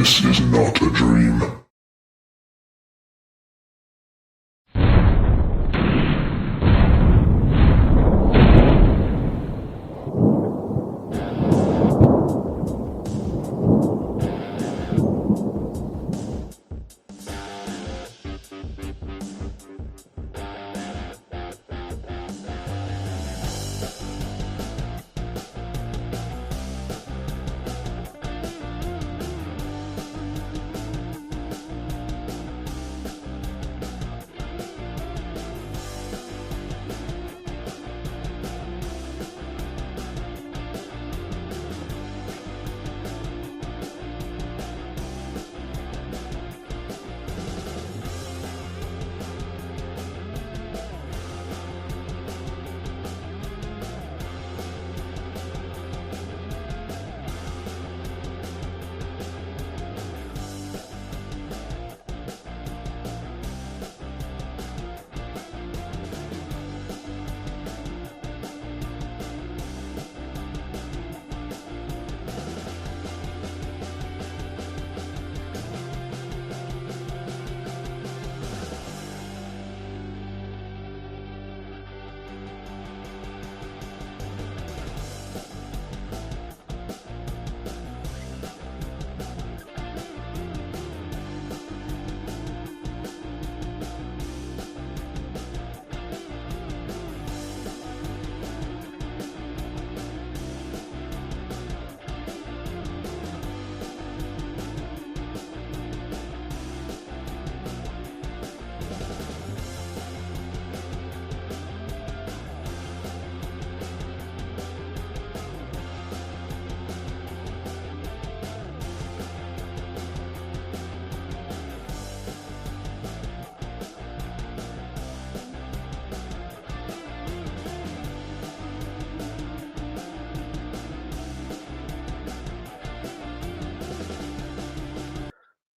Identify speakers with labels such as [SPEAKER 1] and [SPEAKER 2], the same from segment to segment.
[SPEAKER 1] This is not a dream.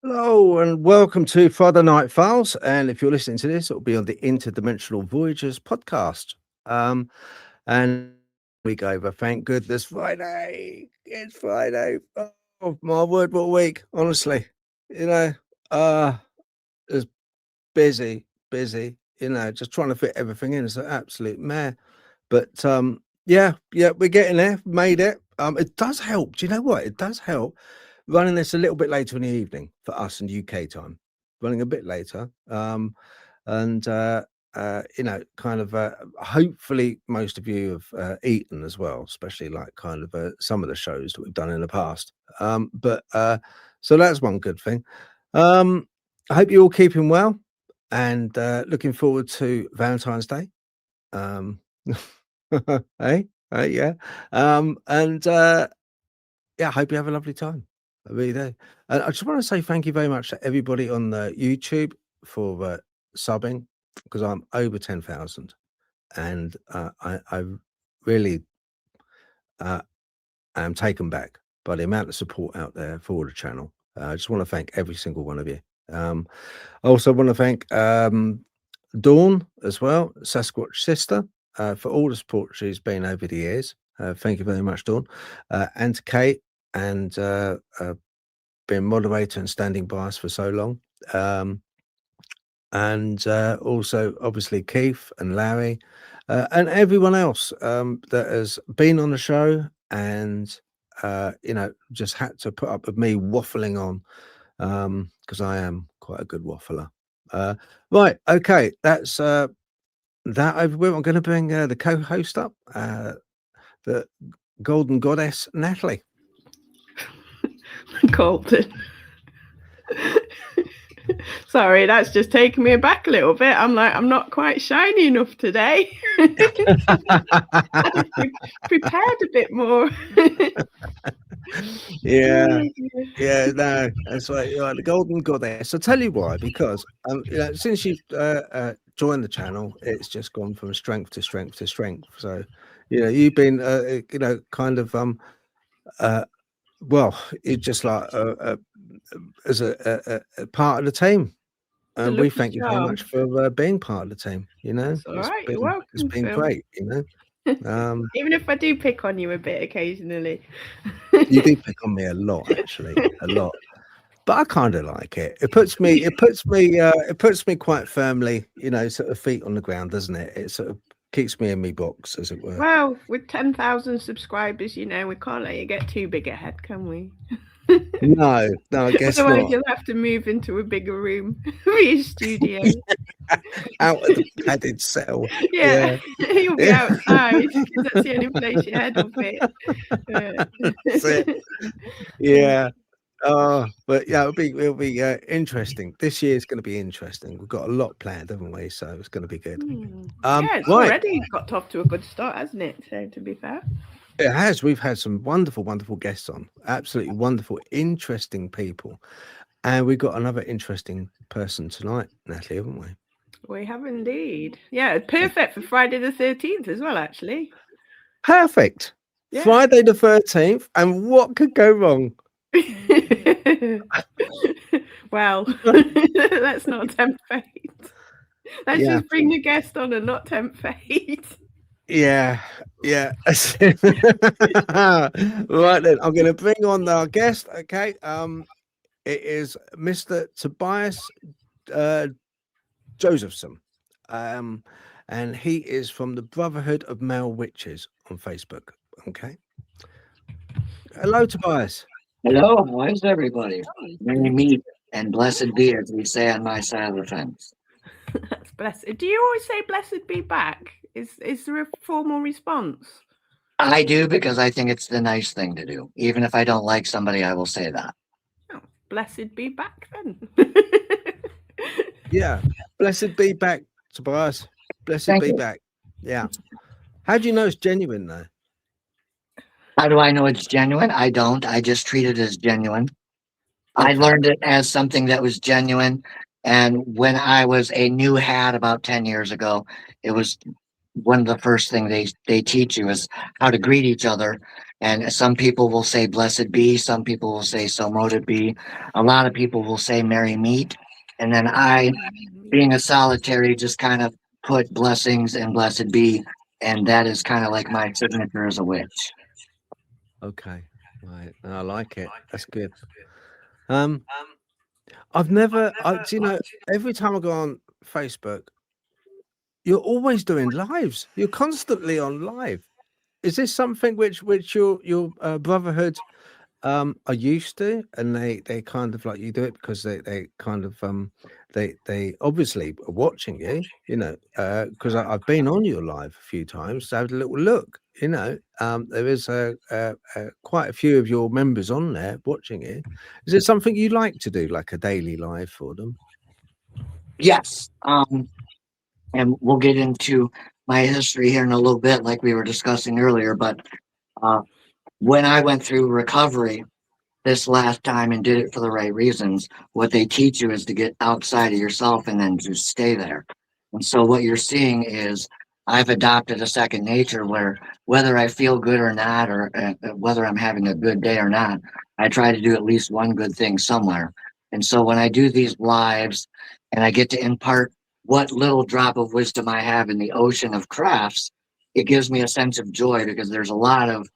[SPEAKER 2] Hello and welcome to Friday Night Files. And if you're listening to this, it'll be on the Interdimensional Voyages podcast. And week over, thank goodness, Friday. It's Friday. Oh my word, what a week! Honestly, it's busy. Just trying to fit everything in. It's an absolute mare. But yeah, we're getting there. Made it. It does help. Do you know what? It does help running this a little bit later in the evening for us in UK time, running a bit later. Hopefully most of you have eaten as well, especially like some of the shows that we've done in the past. So that's one good thing. I hope you're all keeping well and looking forward to Valentine's Day. Hey, yeah. I hope you have a lovely time. I really do. And I just want to say thank you very much to everybody on the YouTube for subbing, because I'm over 10,000, and I really am taken back by the amount of support out there for the channel. I just want to thank every single one of you. I also want to thank Dawn as well, Sasquatch sister, for all the support she's been over the years. Thank you very much, Dawn, and to Kate, and being moderator and standing by us for so long, and also obviously Keith and Larry, and everyone else that has been on the show and just had to put up with me waffling on, because I am quite a good waffler. Right, okay, that's that over with. I'm going to bring the co-host up, the Golden Goddess Natalie.
[SPEAKER 3] Golden. Sorry, that's just taking me back a little bit. I'm not quite shiny enough today. Prepared a bit more.
[SPEAKER 2] Yeah, no, that's right. You're right, the Golden Goddess. I'll tell you why, because since you've joined the channel, it's just gone from strength to strength to strength. So you've been well, it's just like as a part of the team, and we thank you very much for being part of the team.
[SPEAKER 3] It's all right. You're welcome.
[SPEAKER 2] It's been great.
[SPEAKER 3] Even if I do pick on you a bit occasionally.
[SPEAKER 2] You do pick on me a lot, actually, a lot. but I kind of like it. It puts me quite firmly, sort of feet on the ground, doesn't it? It sort of keeps me in my box, as it were.
[SPEAKER 3] Well, with 10,000 subscribers, we can't let you get too big ahead, can we?
[SPEAKER 2] No, I guess
[SPEAKER 3] Otherwise,
[SPEAKER 2] not.
[SPEAKER 3] you'll have to move into a bigger room for your studio.
[SPEAKER 2] Out of the padded cell.
[SPEAKER 3] Yeah. You'll be outside because that's the only place your head will fit.
[SPEAKER 2] That's it. Yeah. But yeah, it'll be interesting. This year's going to be interesting. We've got a lot planned, haven't we? So it's going to be good.
[SPEAKER 3] Yeah, it's already got off to a good start, hasn't it? So to be fair,
[SPEAKER 2] it has. We've had some wonderful guests on. Absolutely wonderful, interesting people, and we've got another interesting person tonight, Natalie, haven't we?
[SPEAKER 3] We have indeed. Yeah, perfect for Friday the 13th as well. Actually,
[SPEAKER 2] perfect. Yeah. Friday the 13th, and what could go wrong?
[SPEAKER 3] Well, let's not tempt fate. Let's just bring the guest on and not tempt fate.
[SPEAKER 2] Yeah. Right then, I'm going to bring on our guest. Okay. It is Mr. Tobias Josephson, and he is from the Brotherhood of Male Witches on Facebook. Okay. Hello, Tobias.
[SPEAKER 4] Hello, how is everybody? Merry meet and blessed be, as we say on my side of the fence.
[SPEAKER 3] That's blessed. Do you always say "blessed be back"? Is there a formal response?
[SPEAKER 4] I do, because I think it's the nice thing to do. Even if I don't like somebody, I will say that.
[SPEAKER 3] Oh, blessed be back then.
[SPEAKER 2] Yeah, blessed be back, Tobias. Blessed
[SPEAKER 4] Thank
[SPEAKER 2] be
[SPEAKER 4] you.
[SPEAKER 2] back. Yeah. How do you know it's genuine, though?
[SPEAKER 4] How do I know it's genuine? I don't. I just treat it as genuine. Okay. I learned it as something that was genuine. And when I was a new hat about 10 years ago, it was one of the first things they teach you is how to greet each other. And some people will say blessed be, some people will say so mote it be. A lot of people will say merry meet. And then I, being a solitary, just kind of put blessings and blessed be. And that is kind of like my signature as a witch.
[SPEAKER 2] Okay. Right. I like it. That's good. I've never, every time I go on Facebook, you're always doing lives. You're constantly on live. Is this something which your Brotherhood are used to, and they kind of like you do it because they kind of they obviously are watching you, because I've been on your live a few times, so I had a little look. There is quite a few of your members on there watching you. Is it something you like to do, like a daily live for them?
[SPEAKER 4] Yes. And we'll get into my history here in a little bit, like we were discussing earlier. But when I went through recovery this last time and did it for the right reasons, what they teach you is to get outside of yourself and then just stay there. And so what you're seeing is I've adopted a second nature where whether I feel good or not, or whether I'm having a good day or not, I try to do at least one good thing somewhere. And so when I do these lives and I get to impart what little drop of wisdom I have in the ocean of crafts, it gives me a sense of joy, because there's a lot of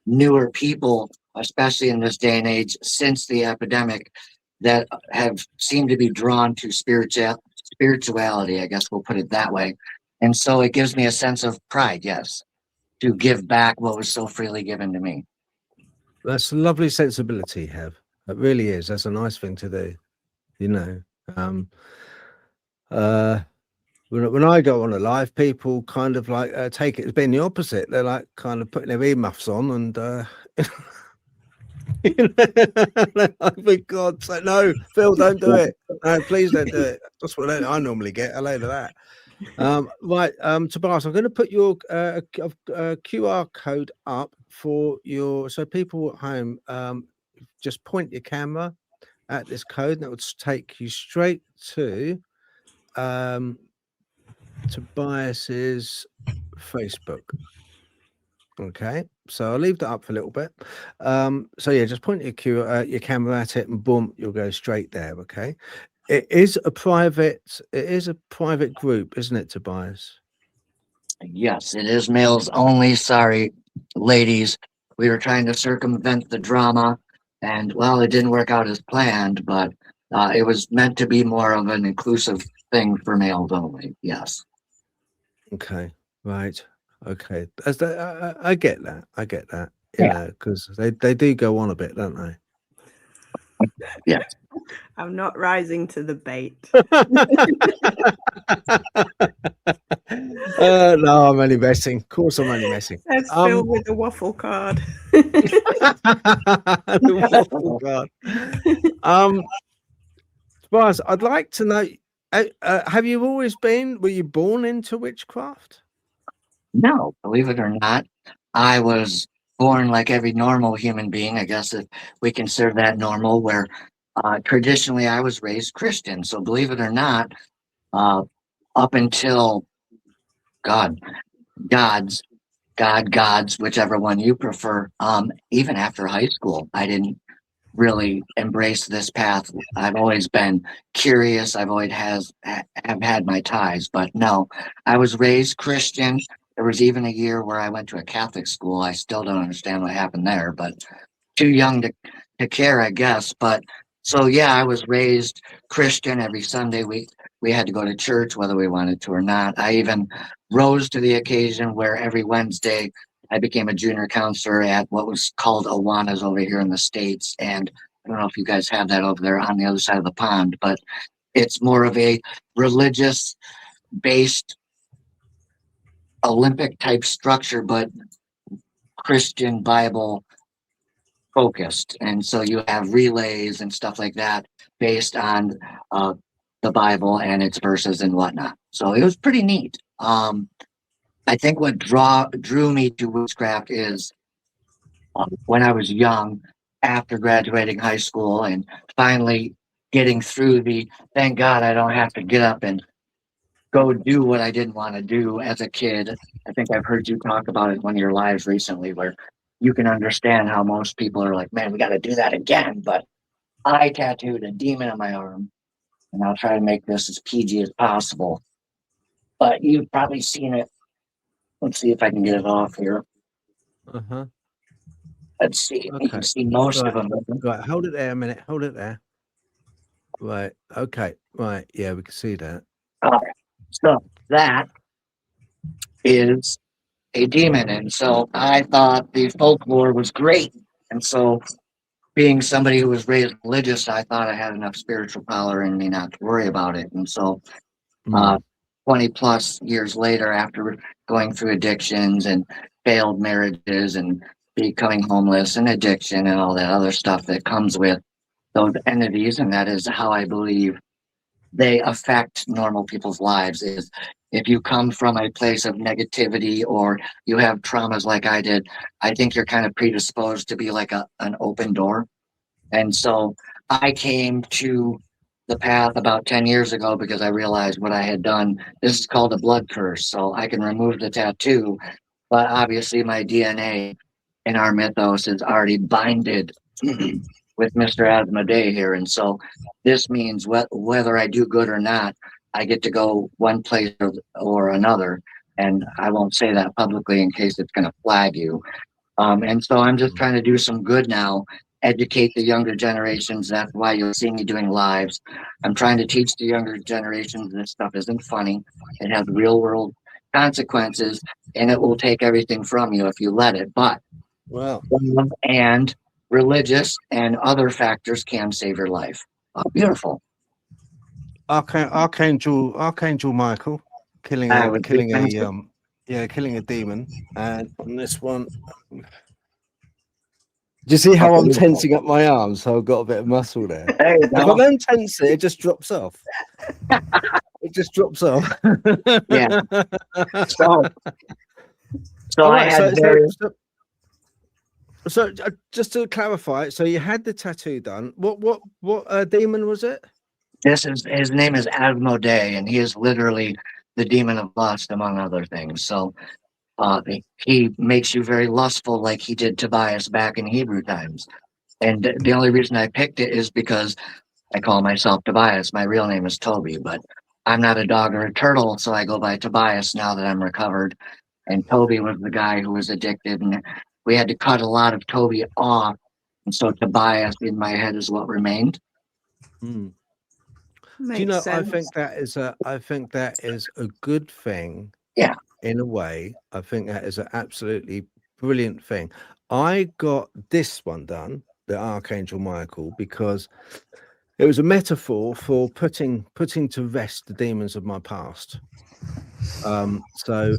[SPEAKER 4] newer people, especially in this day and age since the epidemic, that have seemed to be drawn to spirituality, I guess we'll put it that way. And so it gives me a sense of pride, yes, to give back what was so freely given to me.
[SPEAKER 2] That's a lovely sensibility you have. It really is. That's a nice thing to do, When I go on a live, people kind of like take it as being the opposite. They're like kind of putting their earmuffs on and for God's sake, no, Phil, don't do it. No, please don't do it. That's what I normally get. A load of that. Right, Tobias, I'm going to put your QR code up for your, so people at home, just point your camera at this code and it will take you straight to Tobias's Facebook. Okay, so I'll leave that up for a little bit. So yeah, just point your camera at it and boom, you'll go straight there. Okay, it is a private group, isn't it, Tobias?
[SPEAKER 4] Yes, it is males only. Sorry, ladies, we were trying to circumvent the drama And well, it didn't work out as planned, but it was meant to be more of an inclusive thing for males only. Yes.
[SPEAKER 2] Okay, right. Okay, as the, I get that. I get that. You
[SPEAKER 4] Yeah.
[SPEAKER 2] know, because they do go on a bit, don't they?
[SPEAKER 4] Yeah.
[SPEAKER 3] I'm not rising to the bait.
[SPEAKER 2] No, I'm only messing. Of course, I'm only messing.
[SPEAKER 3] That's filled with a waffle card.
[SPEAKER 2] The waffle card. Tobias, I'd like to know. Have you always been? Were you born into witchcraft?
[SPEAKER 4] No, believe it or not, I was born like every normal human being. I guess if we consider that normal, where traditionally I was raised Christian. So believe it or not, up until God, gods, whichever one you prefer. Even after high school, I didn't really embrace this path. I've always been curious. I've always have had my ties, but no, I was raised Christian. There was even a year where I went to a Catholic school. I still don't understand what happened there, but too young to care, I guess. But so yeah, I was raised Christian. Every Sunday we had to go to church whether we wanted to or not. I even rose to the occasion where every Wednesday I became a junior counselor at what was called Awanas over here in the States. And I don't know if you guys have that over there on the other side of the pond, but it's more of a religious based Olympic type structure, but Christian Bible focused. And so you have relays and stuff like that based on the Bible and its verses and whatnot. So it was pretty neat. I think what drew me to witchcraft is when I was young, after graduating high school and finally getting through thank God I don't have to get up and go do what I didn't want to do as a kid. I think I've heard you talk about it in one of your lives recently where you can understand how most people are like, man, we got to do that again. But I tattooed a demon on my arm, and I'll try to make this as PG as possible. But you've probably seen it. Let's see if I can get it off here.
[SPEAKER 2] Uh-huh.
[SPEAKER 4] Let's see.
[SPEAKER 2] Okay.
[SPEAKER 4] You can see most
[SPEAKER 2] Right.
[SPEAKER 4] of them.
[SPEAKER 2] Right, hold it there a minute. Hold it there. Right. Okay. Right. Yeah, we can see that.
[SPEAKER 4] All right. So that is a demon. And so I thought the folklore was great. And so being somebody who was raised religious, I thought I had enough spiritual power in me not to worry about it. And so 20 plus years later, after going through addictions and failed marriages and becoming homeless and addiction and all that other stuff that comes with those entities, and that is how I believe they affect normal people's lives, is if you come from a place of negativity or you have traumas like I did, I think you're kind of predisposed to be like an open door. And so I came to the path about 10 years ago because I realized what I had done. This is called a blood curse. So I can remove the tattoo, but obviously my DNA in our mythos is already binded with Mr. Asmodee here. And so this means whether I do good or not, I get to go one place or another. And I won't say that publicly in case it's going to flag you. And so I'm just trying to do some good now, educate the younger generations. That's why you'll see me doing lives. I'm trying to teach the younger generations this stuff isn't funny. It has real world consequences, and it will take everything from you if you let it. But
[SPEAKER 2] Wow.
[SPEAKER 4] and religious and other factors can save your life. Beautiful.
[SPEAKER 2] Archangel Michael killing a demon, and on this one, do you see how I'm tensing up my arms? So I've got a bit of muscle there. If I don't tense it, it just drops off. It just drops off.
[SPEAKER 4] Yeah. So I had
[SPEAKER 2] So just to clarify, so you had the tattoo done. What demon was it?
[SPEAKER 4] His name is Asmodee, and he is literally the demon of lust, among other things. So he makes you very lustful, like he did Tobias back in Hebrew times. And the only reason I picked it is because I call myself Tobias. My real name is Toby, but I'm not a dog or a turtle, so I go by Tobias now that I'm recovered. And Toby was the guy who was addicted, and we had to cut a lot of Toby off And so Tobias in my head is what remained.
[SPEAKER 2] Do you
[SPEAKER 3] Makes
[SPEAKER 2] know?
[SPEAKER 3] sense.
[SPEAKER 2] I think that is a good thing.
[SPEAKER 4] Yeah.
[SPEAKER 2] In a way, I think that is an absolutely brilliant thing. I got this one done, the Archangel Michael, because it was a metaphor for putting to rest the demons of my past. So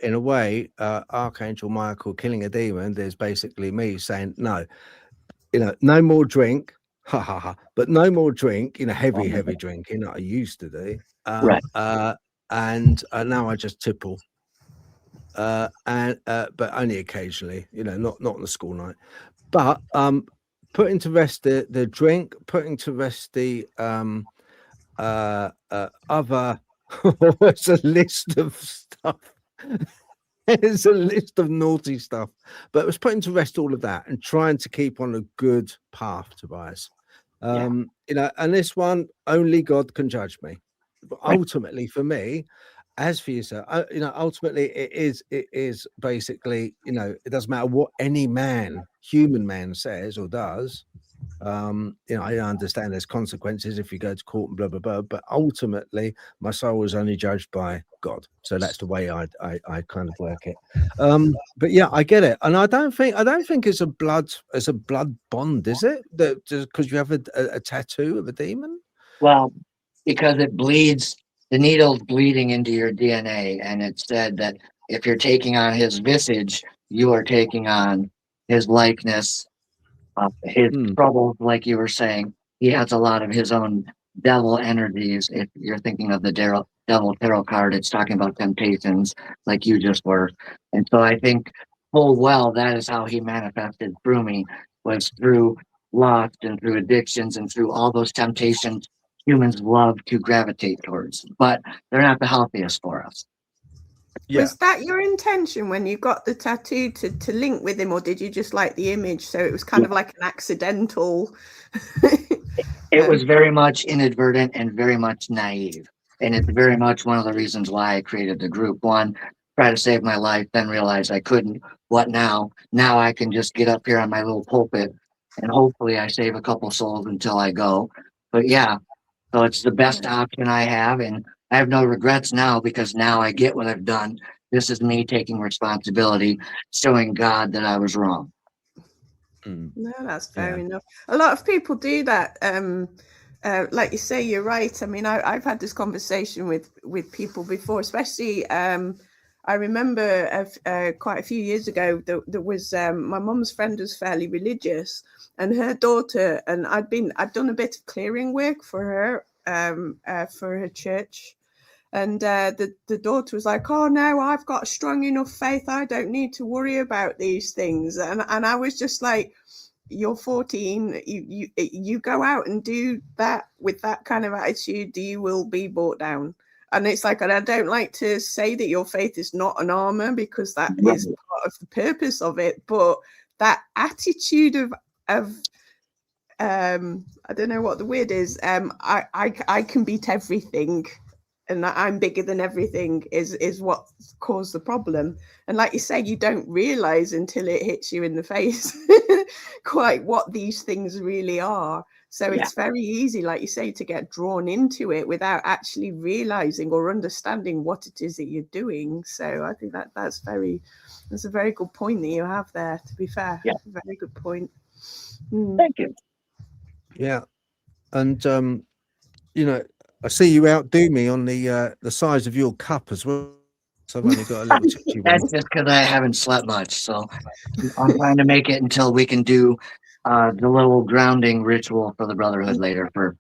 [SPEAKER 2] in a way, Archangel Michael killing a demon, there's basically me saying, no, no more drink, ha ha ha, but no more drink, heavy drinking that I used to do.
[SPEAKER 4] Right.
[SPEAKER 2] And now I just tipple. But only occasionally, not on the school night. But putting to rest the drink, putting to rest the other. It's a list of stuff. It's a list of naughty stuff, but it was putting to rest all of that and trying to keep on a good path, Tobias. And this one, only God can judge me. But ultimately, for me, as for yourself, ultimately it is basically, it doesn't matter what any human man says or does. I understand there's consequences if you go to court and blah blah blah, but ultimately my soul is only judged by God. So that's the way I kind of work it. But yeah, I get it, and I don't think it's a blood bond, is it? That just because you have a tattoo of a demon?
[SPEAKER 4] Well, because it bleeds, the needle's bleeding into your DNA, and it said that if you're taking on his visage, you are taking on his likeness, his troubles, like you were saying. He has a lot of his own devil energies. If you're thinking of the devil tarot card, it's talking about temptations, like you just were. And so I think full well that is how he manifested through me, was through lust and through addictions and through all those temptations humans love to gravitate towards, but they're not the healthiest for us.
[SPEAKER 3] Yeah. Was that your intention when you got the tattoo to link with him, or did you just like the image? So it was kind of like an accidental.
[SPEAKER 4] It was very much inadvertent and very much naive. And it's very much one of the reasons why I created the group. One, try to save my life, then realize I couldn't. What now? Now I can just get up here on my little pulpit and hopefully I save a couple souls until I go. But yeah, so it's the best option I have. And I have no regrets now because now I get what I've done. This is me taking responsibility, showing God that I was wrong.
[SPEAKER 3] No, that's fair enough. A lot of people do that. Like you say, you're right. I mean, I've had this conversation with people before, especially I remember quite a few years ago, there was my mum's friend was fairly religious, and her daughter, and I'd done a bit of clearing work for her church. And the daughter was like, oh, no, I've got strong enough faith. I don't need to worry about these things. And I was just like, you're 14. You go out and do that with that kind of attitude, you will be brought down. And it's like, and I don't like to say that your faith is not an armor, because that is part of the purpose of it. But that attitude of I don't know what the word is. I can beat everything, and I'm bigger than everything is what caused the problem. And like you say, you don't realize until it hits you in the face quite what these things really are. So it's very easy, like you say, to get drawn into it without actually realizing or understanding what it is that you're doing. So I think that's a very good point that you have there, to be fair. Yeah. Very good point.
[SPEAKER 4] Thank you.
[SPEAKER 2] Yeah. And I see you outdo me on the size of your cup as well. So I've only got a little tipsy one.
[SPEAKER 4] That's just because I haven't slept much. So I'm trying to make it until we can do the little grounding ritual for the Brotherhood later. For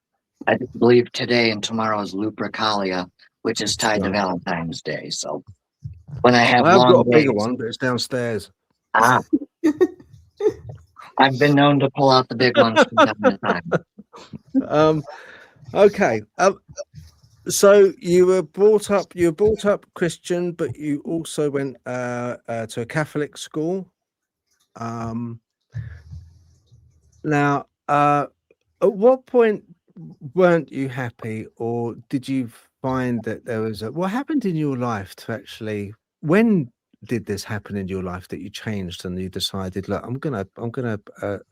[SPEAKER 4] I believe today and tomorrow is Lupercalia, which is tied to Valentine's Day. So when I have
[SPEAKER 2] I've
[SPEAKER 4] long
[SPEAKER 2] got a bigger
[SPEAKER 4] days,
[SPEAKER 2] one, but it's downstairs.
[SPEAKER 4] I've been known to pull out the big ones from time to time.
[SPEAKER 2] Okay. So you were brought up Christian, but you also went to a Catholic school. Now, at what point weren't you happy, or did you find that there was what happened in your life to actually, when did this happen in your life that you changed and you decided, look, I'm gonna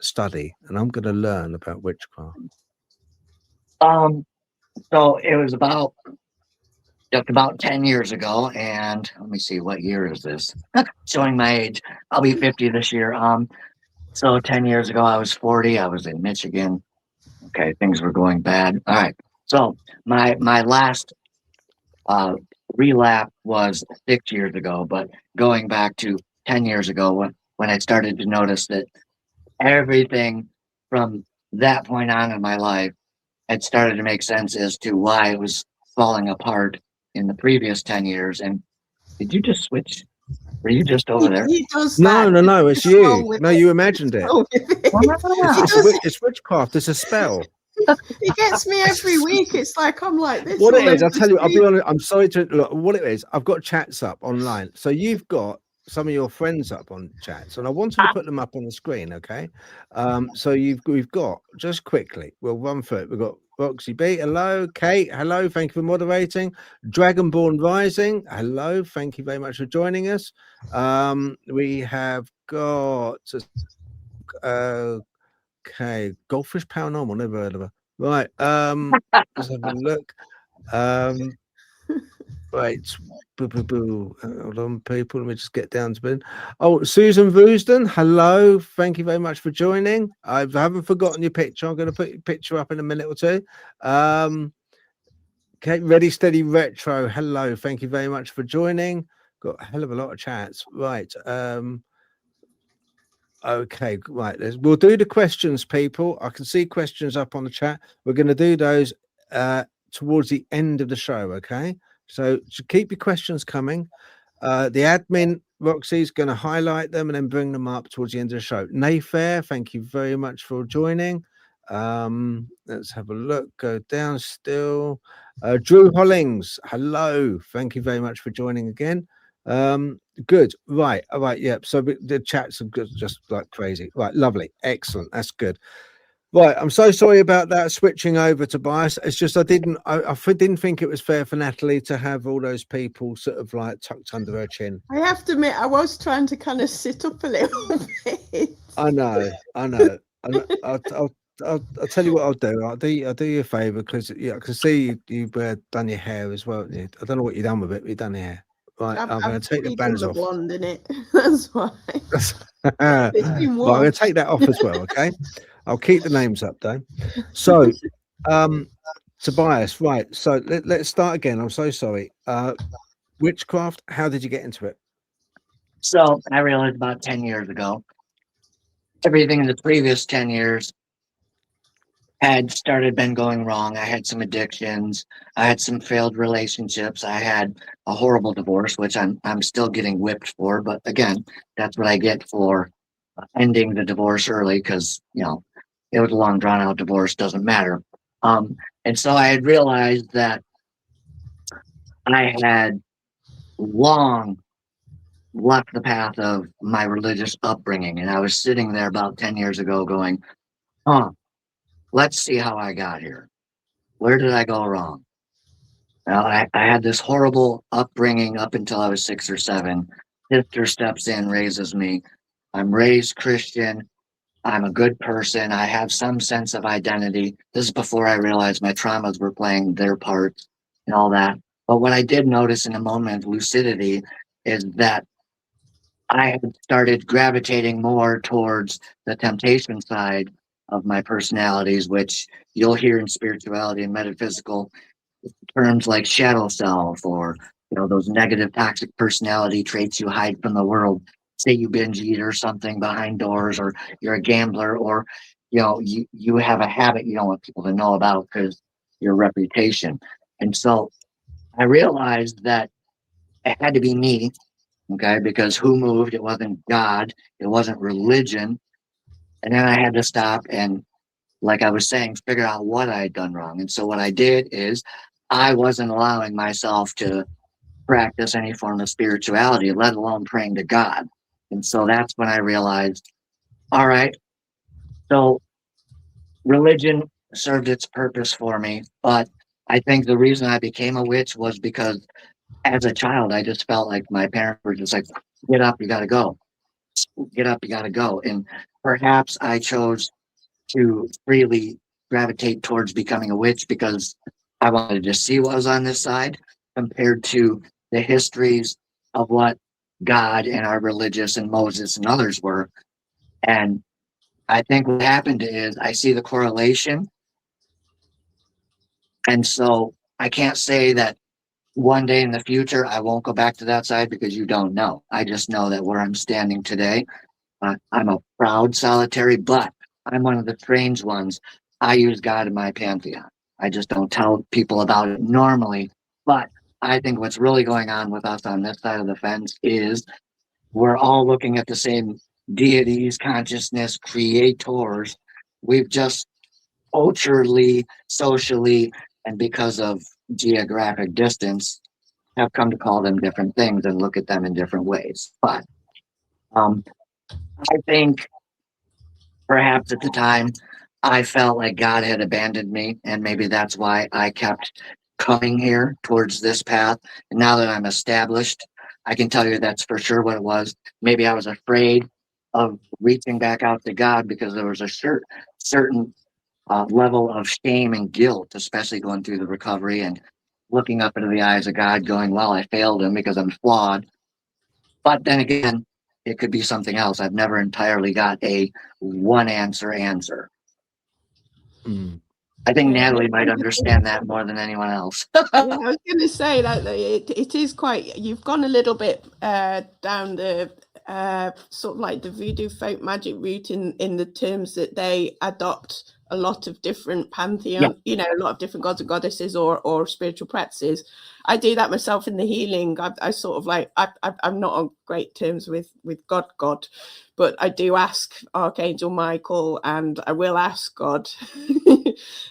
[SPEAKER 2] study and I'm gonna learn about witchcraft?
[SPEAKER 4] So it was just about 10 years ago, and let me see, what year is this? Showing my age. I'll be 50 this year. So 10 years ago, I was 40. I was in Michigan. Okay, things were going bad. All right. So my last relapse was 6 years ago, but going back to 10 years ago when I started to notice that everything from that point on in my life had started to make sense as to why it was falling apart in the previous 10 years. And did you just switch? Were you just over there?
[SPEAKER 3] He does
[SPEAKER 2] No,
[SPEAKER 3] that.
[SPEAKER 2] no, it's you. No, you imagined it. It's witchcraft. It's a spell.
[SPEAKER 3] He gets me every week. It's like I'm like this.
[SPEAKER 2] What it is, I'll tell you. I'll be honest. I'm sorry to look. What it is, I've got chats up online. So you've got some of your friends up on chats, and I wanted to put them up on the screen. Okay. So we've got, just quickly, we'll run through it. We've got Roxy B, hello. Kate, hello. Thank you for moderating. Dragonborn Rising, hello. Thank you very much for joining us. We have got okay, Goldfish Paranormal, never heard of her. Right, let's have a look. Right, hold on, people. Let me just get down to bin. Oh, Susan Voosden, hello. Thank you very much for joining. I haven't forgotten your picture. I'm going to put your picture up in a minute or two. Okay, Ready Steady Retro, hello. Thank you very much for joining. Got a hell of a lot of chats. Right. Okay, right. We'll do the questions, people. I can see questions up on the chat. We're going to do those towards the end of the show. Okay, so keep your questions coming. The admin Roxy's going to highlight them and then bring them up towards the end of the show. Nayfair, thank you very much for joining. Let's have a look. Go down still. Drew Hollings, hello. Thank you very much for joining again. Good. Right. All right. Yeah. So the chats are good, just like crazy. Right. Lovely. Excellent. That's good. Right. I'm so sorry about that. Switching over to bias. It's just I didn't think it was fair for Natalie to have all those people sort of like tucked under her chin.
[SPEAKER 3] I have to admit, I was trying to kind of sit up a little bit.
[SPEAKER 2] I know. I'll tell you what I'll do. I'll do you a favour, because yeah, I can see you've done your hair as well. I don't know what you've done with it, but you've done your hair. Right, I'm going to take the bands off.
[SPEAKER 3] Blonde in it. That's why.
[SPEAKER 2] I'm going to take that off as well. Okay, I'll keep the names up though. So, Tobias, right? So let's start again. I'm so sorry. Witchcraft. How did you get into it?
[SPEAKER 4] So I realized about 10 years ago, everything in the previous 10 years had been going wrong. I had some addictions. I had some failed relationships. I had a horrible divorce, which I'm still getting whipped for. But again, that's what I get for ending the divorce early, because it was a long, drawn out divorce. Doesn't matter. And so I had realized that I had long left the path of my religious upbringing, and I was sitting there about 10 years ago going, let's see how I got here. Where did I go wrong? Well, I had this horrible upbringing up until I was 6 or 7. Sister steps in, raises me. I'm raised Christian. I'm a good person. I have some sense of identity. This is before I realized my traumas were playing their part and all that. But what I did notice in a moment of lucidity is that I had started gravitating more towards the temptation side of my personalities, which you'll hear in spirituality and metaphysical terms like shadow self, or those negative toxic personality traits you hide from the world. Say you binge eat or something behind doors, or you're a gambler, or you have a habit you don't want people to know about because your reputation. And so I realized that it had to be me, okay, because who moved? It wasn't God, it wasn't religion. And then I had to stop and, like I was saying, figure out what I had done wrong. And so what I did is I wasn't allowing myself to practice any form of spirituality, let alone praying to God. And so that's when I realized, all right, so religion served its purpose for me. But I think the reason I became a witch was because as a child, I just felt like my parents were just like, get up, you got to go. Get up, you got to go. And perhaps I chose to freely gravitate towards becoming a witch because I wanted to see what was on this side compared to the histories of what God and our religious and Moses and others were. And I think what happened is I see the correlation. And so I can't say that one day in the future I won't go back to that side because you don't know. I just know that where I'm standing today, I'm a proud solitary, but I'm one of the strange ones. I use God in my pantheon. I just don't tell people about it normally. But I think what's really going on with us on this side of the fence is we're all looking at the same deities, consciousness, creators. We've just culturally, socially, and because of geographic distance, have come to call them different things and look at them in different ways. But I think perhaps at the time I felt like God had abandoned me, and maybe that's why I kept coming here towards this path. And now that I'm established, I can tell you that's for sure what it was. Maybe I was afraid of reaching back out to God because there was a certain level of shame and guilt, especially going through the recovery and looking up into the eyes of God, going, well, I failed him because I'm flawed. But then again, it could be something else. I've never entirely got a one answer. I think Natalie might understand that more than anyone else.
[SPEAKER 3] Yeah, I was going to say that it is quite, you've gone a little bit down the sort of like the voodoo folk magic route in the terms that they adopt a lot of different pantheon, you know, a lot of different gods and goddesses or spiritual practices. I do that myself in the healing. I sort of like, I'm not on great terms with God, but I do ask Archangel Michael and I will ask God.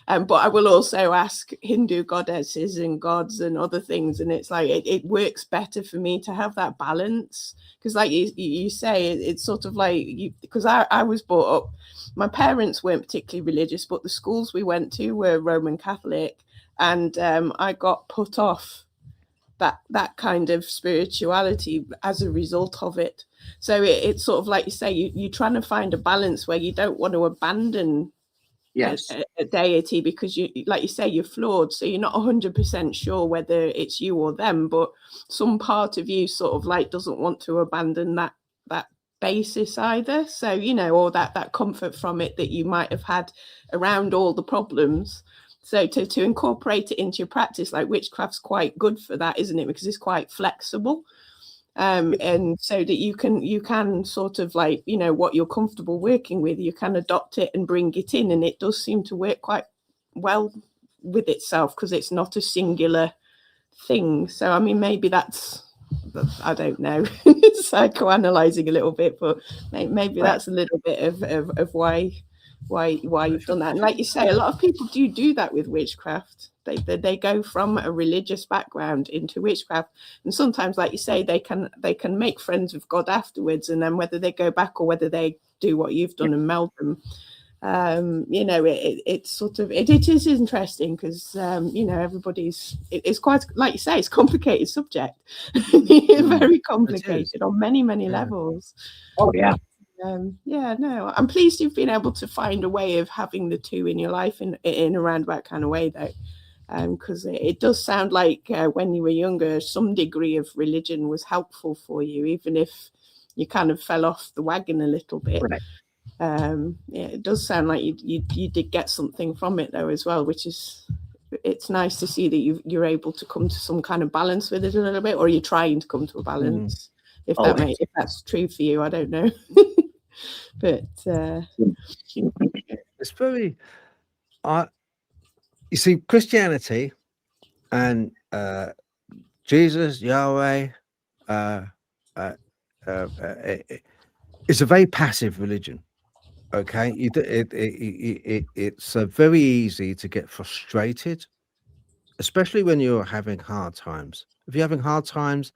[SPEAKER 3] But I will also ask Hindu goddesses and gods and other things. And it's like, it works better for me to have that balance. Because like you say, it's sort of like, because I was brought up, my parents weren't particularly religious, but the schools we went to were Roman Catholic. And I got put off that kind of spirituality as a result of it. So it's sort of like you say, you're trying to find a balance where you don't want to abandon a deity because you, like you say, you're flawed, so you're not 100% sure whether it's you or them, but some part of you sort of like doesn't want to abandon that basis either. So, you know, or that comfort from it that you might have had around all the problems. So to incorporate it into your practice, like witchcraft's quite good for that, isn't it? Because it's quite flexible. And so that you can sort of like, you know, what you're comfortable working with, you can adopt it and bring it in, and it does seem to work quite well with itself because it's not a singular thing. So I mean, maybe that's, I don't know, psychoanalyzing a little bit, but maybe that's a little bit of why you've done that. And like you say, a lot of people do that with witchcraft. They go from a religious background into witchcraft, and sometimes, like you say, they can make friends with God afterwards, and then whether they go back or whether they do what you've done and meld them, you know, it's sort of it is interesting because you know, it's quite, like you say, it's a complicated subject. Very complicated on many levels.
[SPEAKER 4] Oh yeah.
[SPEAKER 3] No, I'm pleased you've been able to find a way of having the two in your life in a roundabout kind of way, though, because it does sound like when you were younger, some degree of religion was helpful for you, even if you kind of fell off the wagon a little bit.
[SPEAKER 4] Right.
[SPEAKER 3] Yeah, it does sound like you did get something from it though as well, which is, it's nice to see that you're able to come to some kind of balance with it a little bit, or you're trying to come to a balance. If that's true for you, I don't know. But
[SPEAKER 2] it's very, you see, Christianity and Jesus, Yahweh, it's a very passive religion. Okay, it's very easy to get frustrated, especially when you're having hard times. If you're having hard times,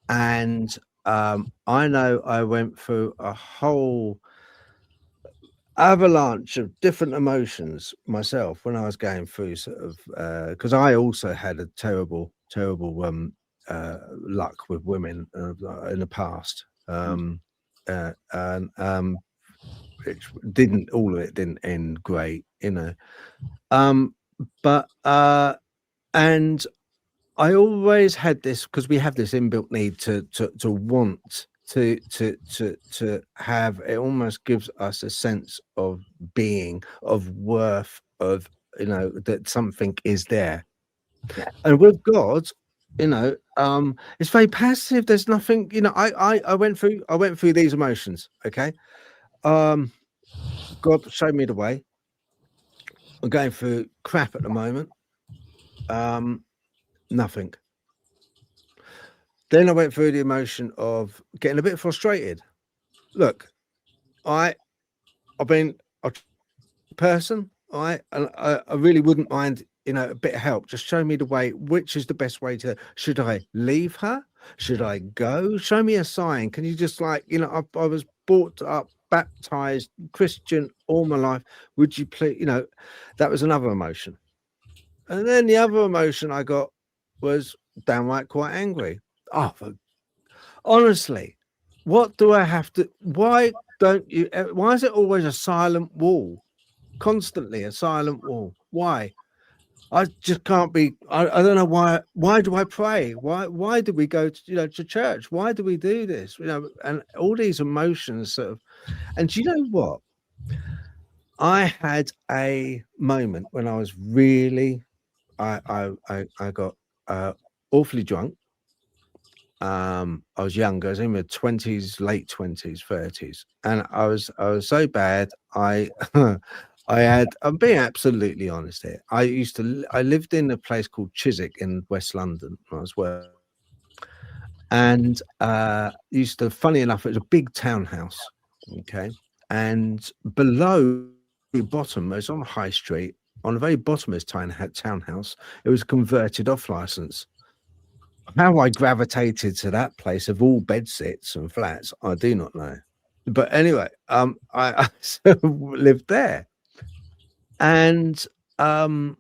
[SPEAKER 2] and I know I went through a whole avalanche of different emotions myself when I was going through sort of because I also had a terrible luck with women in the past, and which didn't, all of it didn't end great, you know. But and I always had this, because we have this inbuilt need to want to have, it almost gives us a sense of being, of worth, of, you know, that something is there. And with God, you know, it's very passive. There's nothing, you know. I went through these emotions. Okay, God showed me the way. I'm going through crap at the moment. Nothing. Then I went through the emotion of getting a bit frustrated. Look, I've been a person, and I really wouldn't mind, you know, a bit of help. Just show me the way. Which is the best way to? Should I leave her? Should I go? Show me a sign. Can you just, like, you know, I was brought up, baptized Christian all my life. Would you please? You know, that was another emotion. And then the other emotion I got was downright quite angry. Oh, honestly, what do I have to? Why don't you? Why is it always a silent wall? Constantly a silent wall. Why? I just can't be. I don't know why. Why do I pray? Why do we go to, you know, to church? Why do we do this? You know, and all these emotions sort of. And do you know what? I had a moment when I was really. I got awfully drunk. I was younger. I was in my 20s, late 20s, 30s, and I was so bad. I I'm being absolutely honest here. I lived in a place called Chiswick in West London when I was working, and used to, funny enough, it was a big townhouse. Okay, and below the bottom, it was on High Street. On the very bottom of this townhouse, it was a converted off license. How I gravitated to that place of all bedsits and flats, I do not know. But anyway, I sort of lived there, and I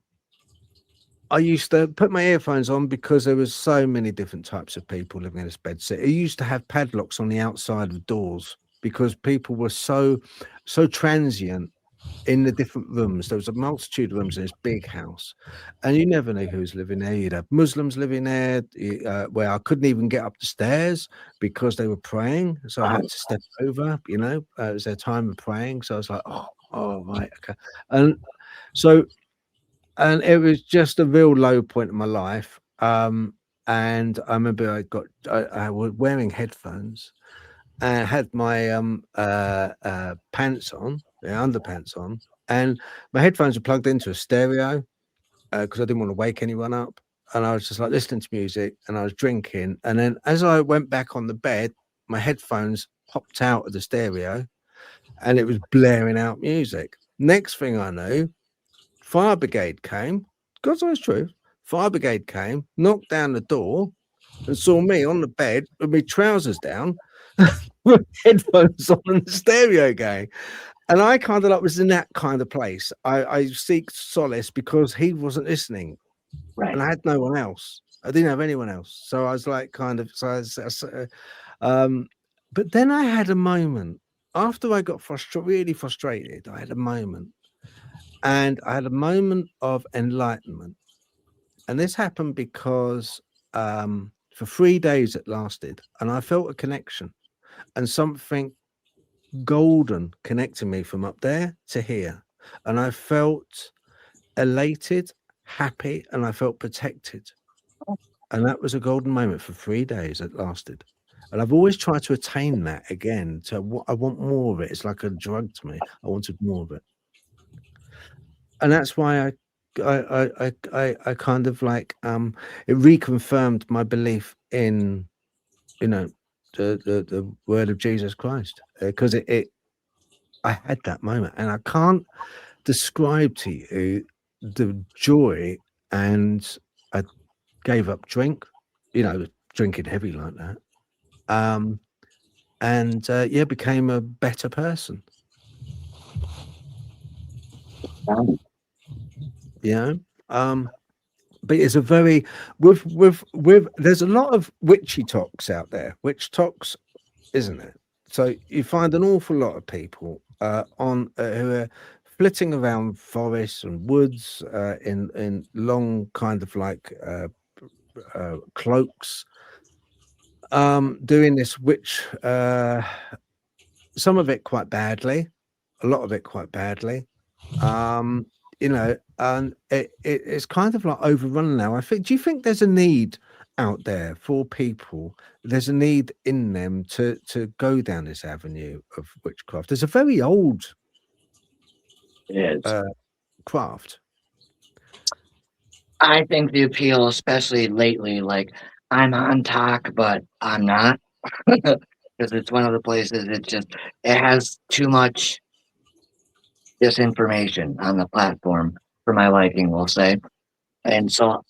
[SPEAKER 2] used to put my earphones on because there was so many different types of people living in this bedsit. It used to have padlocks on the outside of doors because people were so transient in the different rooms. There was a multitude of rooms in this big house, and you never knew who was living there. You'd have Muslims living there, where I couldn't even get up the stairs because they were praying, so I had to step over. You know, it was their time of praying, so I was like, oh, right, okay, and so, and it was just a real low point in my life. And I remember I was wearing headphones and had my pants on, underpants on, and my headphones were plugged into a stereo because I didn't want to wake anyone up. And I was just like listening to music, and I was drinking. And then as I went back on the bed, my headphones popped out of the stereo, and it was blaring out music. Next thing I knew, fire brigade came. God's honest truth. Fire brigade came, knocked down the door, and saw me on the bed with my trousers down, with headphones on and the stereo going. And I kind of was in that kind of place. I seek solace because he wasn't listening,
[SPEAKER 4] Right.
[SPEAKER 2] and I had no one else. I didn't have anyone else, so I was like, kind of. But then I had a moment after I got really frustrated. I had a moment, and I had a moment of enlightenment, and this happened because for 3 days it lasted, and I felt a connection and something golden connecting me from up there to here, and I felt elated, happy, and I felt protected, and that was a golden moment. For 3 days it lasted, and I've always tried to attain that again. So I want more of it. It's like a drug to me. I wanted more of it, and that's why I kind of like it reconfirmed my belief in, you know, the word of Jesus Christ, because I had that moment, and I can't describe to you the joy. And I gave up drink, you know, drinking heavy like that, and yeah, became a better person. You know, but it's a very with there's a lot of witchy talks out there, witch talks, isn't it? So you find an awful lot of people on who are flitting around forests and woods in long kind of like cloaks, doing this witch, some of it quite badly, a lot of it quite badly. You know, and it's kind of like overrun now. I think. Do you think there's a need out there for people? There's a need in them to go down this avenue of witchcraft. There's a very old craft.
[SPEAKER 4] I think the appeal, especially lately, like I'm on talk, but I'm not, because it's one of the places it has too much disinformation on the platform for my liking, we'll say. And so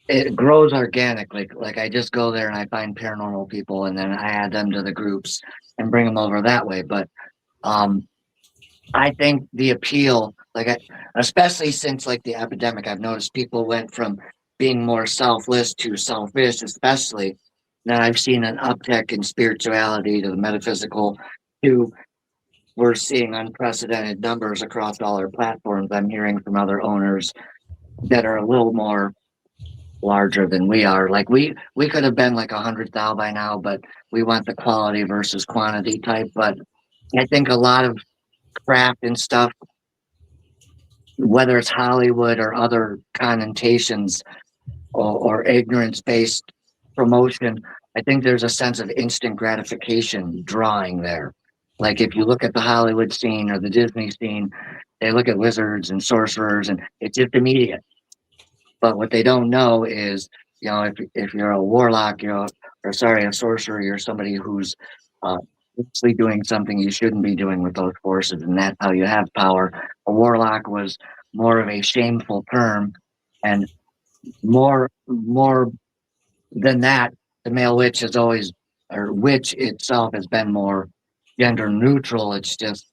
[SPEAKER 4] it grows organically. Like I just go there and I find paranormal people and then I add them to the groups and bring them over that way. But I think the appeal, especially since like the epidemic, I've noticed people went from being more selfless to selfish, especially. Then I've seen an uptick in spirituality to the metaphysical to we're seeing unprecedented numbers across all our platforms. I'm hearing from other owners that are a little more larger than we are. Like we could have been like 100,000 by now, but we want the quality versus quantity type. But I think a lot of craft and stuff, whether it's Hollywood or other connotations or ignorance-based promotion, I think there's a sense of instant gratification drawing there. Like if you look at the Hollywood scene or the Disney scene, they look at wizards and sorcerers and it's just immediate. But what they don't know is, you know, if you're a warlock, a sorcerer, you're somebody who's actually doing something you shouldn't be doing with those forces, and that's how you have power. A warlock was more of a shameful term, and more than that, the male witch has always, or witch itself has been more gender neutral. It's just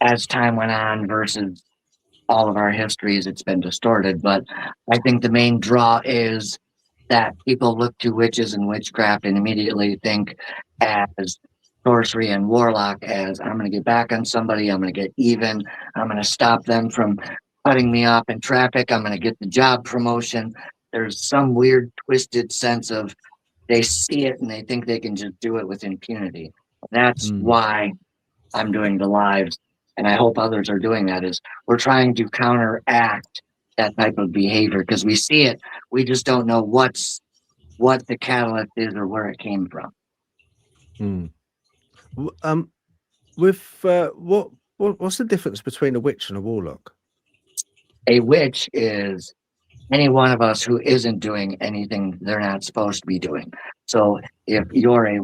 [SPEAKER 4] as time went on versus all of our histories, it's been distorted. But I think the main draw is that people look to witches and witchcraft and immediately think as sorcery and warlock as I'm going to get back on somebody, I'm going to get even, I'm going to stop them from cutting me off in traffic, I'm going to get the job promotion. There's some weird twisted sense of they see it and they think they can just do it with impunity. That's why I'm doing the lives, and I hope others are doing that, is we're trying to counteract that type of behavior because we see it, we just don't know what the catalyst is or where it came from.
[SPEAKER 2] What's the difference between a witch and a warlock?
[SPEAKER 4] A witch is any one of us who isn't doing anything they're not supposed to be doing. So if you're a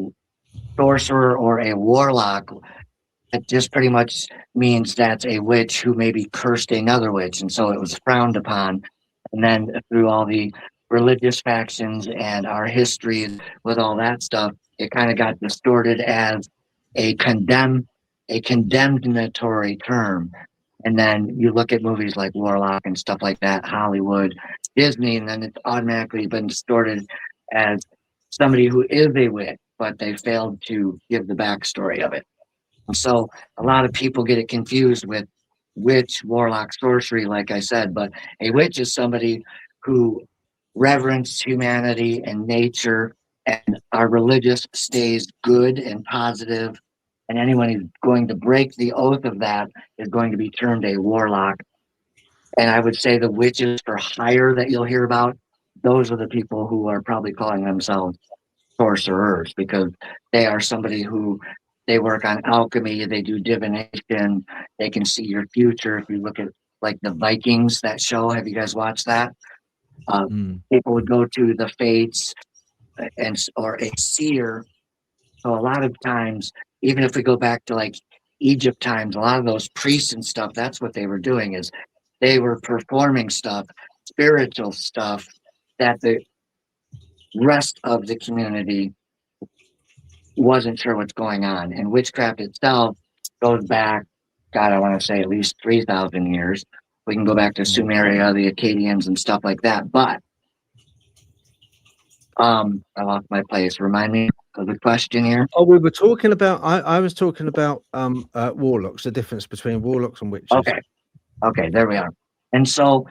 [SPEAKER 4] sorcerer or a warlock, it just pretty much means that's a witch who maybe cursed another witch, and so it was frowned upon. And then through all the religious factions and our history with all that stuff, it kind of got distorted as a condemnatory term. And then you look at movies like Warlock and stuff like that, Hollywood, Disney, and then it's automatically been distorted as somebody who is a witch, but they failed to give the backstory of it. And so a lot of people get it confused with witch, warlock, sorcery, like I said, but a witch is somebody who reverences humanity and nature, and our religious stays good and positive. And anyone who's going to break the oath of that is going to be termed a warlock. And I would say the witches for hire that you'll hear about, those are the people who are probably calling themselves sorcerers, because they are somebody who they work on alchemy, they do divination, they can see your future. If you look at like the Vikings, that show, have you guys watched that? People would go to the fates or a seer. So a lot of times, even if we go back to like Egypt times, a lot of those priests and stuff, that's what they were doing, is they were performing stuff, spiritual stuff that the rest of the community wasn't sure what's going on. And witchcraft itself goes back, God, I want to say at least 3,000 years. We can go back to Sumeria, the Akkadians, and stuff like that. But I lost my place. Remind me of the question here.
[SPEAKER 2] Oh, we were talking about. I was talking about warlocks. The difference between warlocks and witches.
[SPEAKER 4] Okay, there we are. And so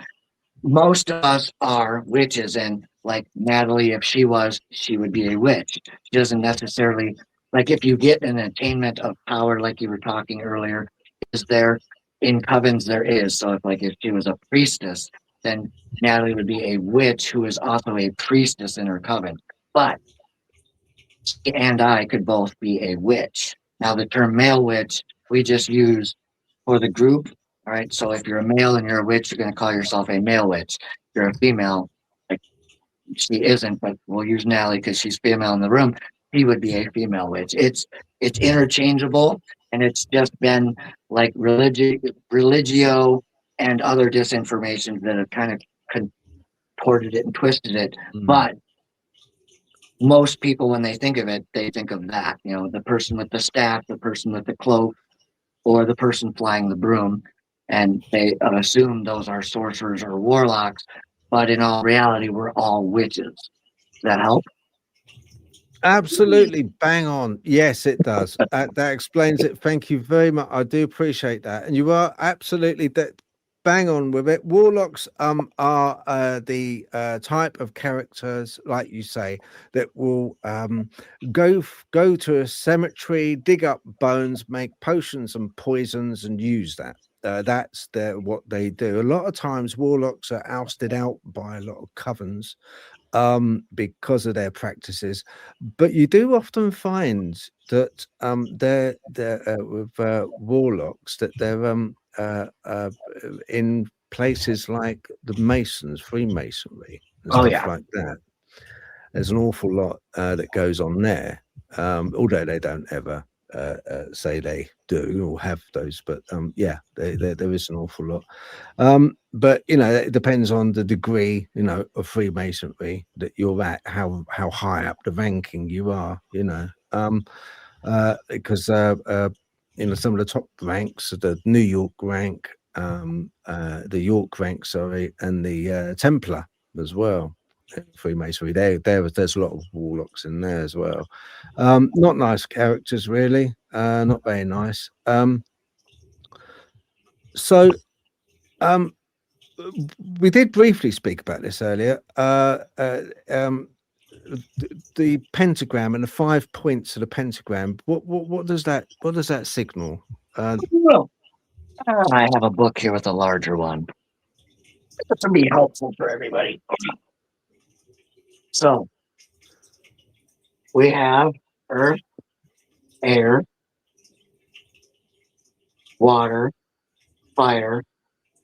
[SPEAKER 4] most of us are witches, and like Natalie, if she would be a witch. She doesn't necessarily, like, if you get an attainment of power, like you were talking earlier, is there in covens? There is. So if she was a priestess, then Natalie would be a witch who is also a priestess in her coven. But she and I could both be a witch. Now, the term male witch we just use for the group. All right. So if you're a male and you're a witch, you're going to call yourself a male witch. If you're a female, like she isn't, but we'll use Natalie because she's female in the room. She would be a female witch. It's interchangeable, and it's just been like religio and other disinformation that have kind of contorted it and twisted it. But most people, when they think of it, they think of that, the person with the staff, the person with the cloak, or the person flying the broom, and they assume those are sorcerers or warlocks. But in all reality, we're all witches. Does that help?
[SPEAKER 2] Absolutely, bang on. Yes, it does. That explains it. Thank you very much. I do appreciate that, and you are absolutely bang on with it. Warlocks are the type of characters, like you say, that will go to a cemetery, dig up bones, make potions and poisons, and use that. That's what they do. A lot of times, warlocks are ousted out by a lot of covens because of their practices, but you do often find that they're with warlocks that they're in places like the Masons, Freemasonry, and stuff like that. There's an awful lot that goes on there, although they don't ever say they do or have those, but there is an awful lot. But it depends on the degree of Freemasonry that you're at, how high up the ranking you are, because some of the top ranks, the New York rank, the York rank, sorry, and the Templar as well. Freemasonry, there's a lot of warlocks in there as well. Not nice characters, really. Not very nice. So we did briefly speak about this earlier. The pentagram and the 5 points of the pentagram. What does that signal?
[SPEAKER 4] Well, I have a book here with a larger one. This will be helpful for everybody. So we have earth, air, water, fire,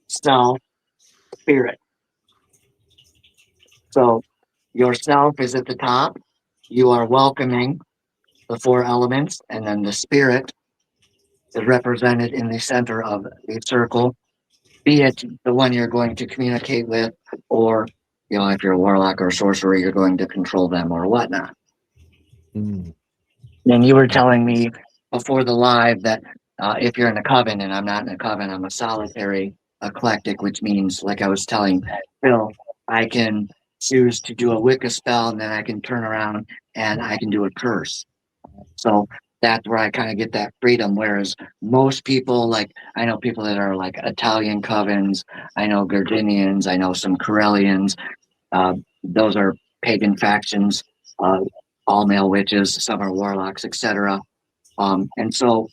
[SPEAKER 4] self, spirit. So yourself is at the top. You are welcoming the 4 elements, and then the spirit is represented in the center of the circle, be it the one you're going to communicate with, or if you're a warlock or a sorcerer, you're going to control them or whatnot. And you were telling me before the live that if you're in a coven, and I'm not in a coven, I'm a solitary eclectic, which means, like I was telling Phil, I can choose to do a Wicca spell, and then I can turn around and I can do a curse. So that's where I kind of get that freedom. Whereas most people, like I know people that are like Italian covens, I know Gardinians, I know some Corellians. Those are pagan factions, all male witches, some are warlocks, etc. And so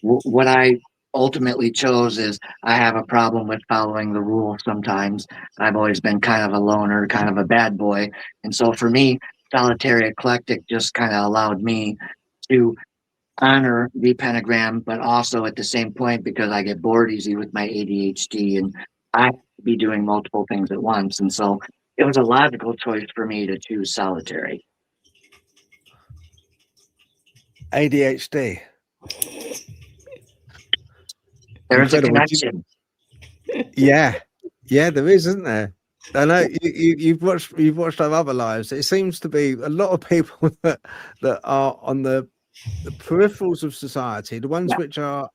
[SPEAKER 4] what I ultimately chose is I have a problem with following the rules sometimes. I've always been kind of a loner, kind of a bad boy. And so for me, solitary eclectic just kind of allowed me to honor the pentagram, but also at the same point, because I get bored easy with my ADHD and I have to be doing multiple things at once. And so it was a logical choice for me to choose solitary.
[SPEAKER 2] ADHD.
[SPEAKER 4] There's a connection.
[SPEAKER 2] Yeah, there is, isn't there? I know you've watched our other lives. It seems to be a lot of people that are on the peripherals of society, the ones which are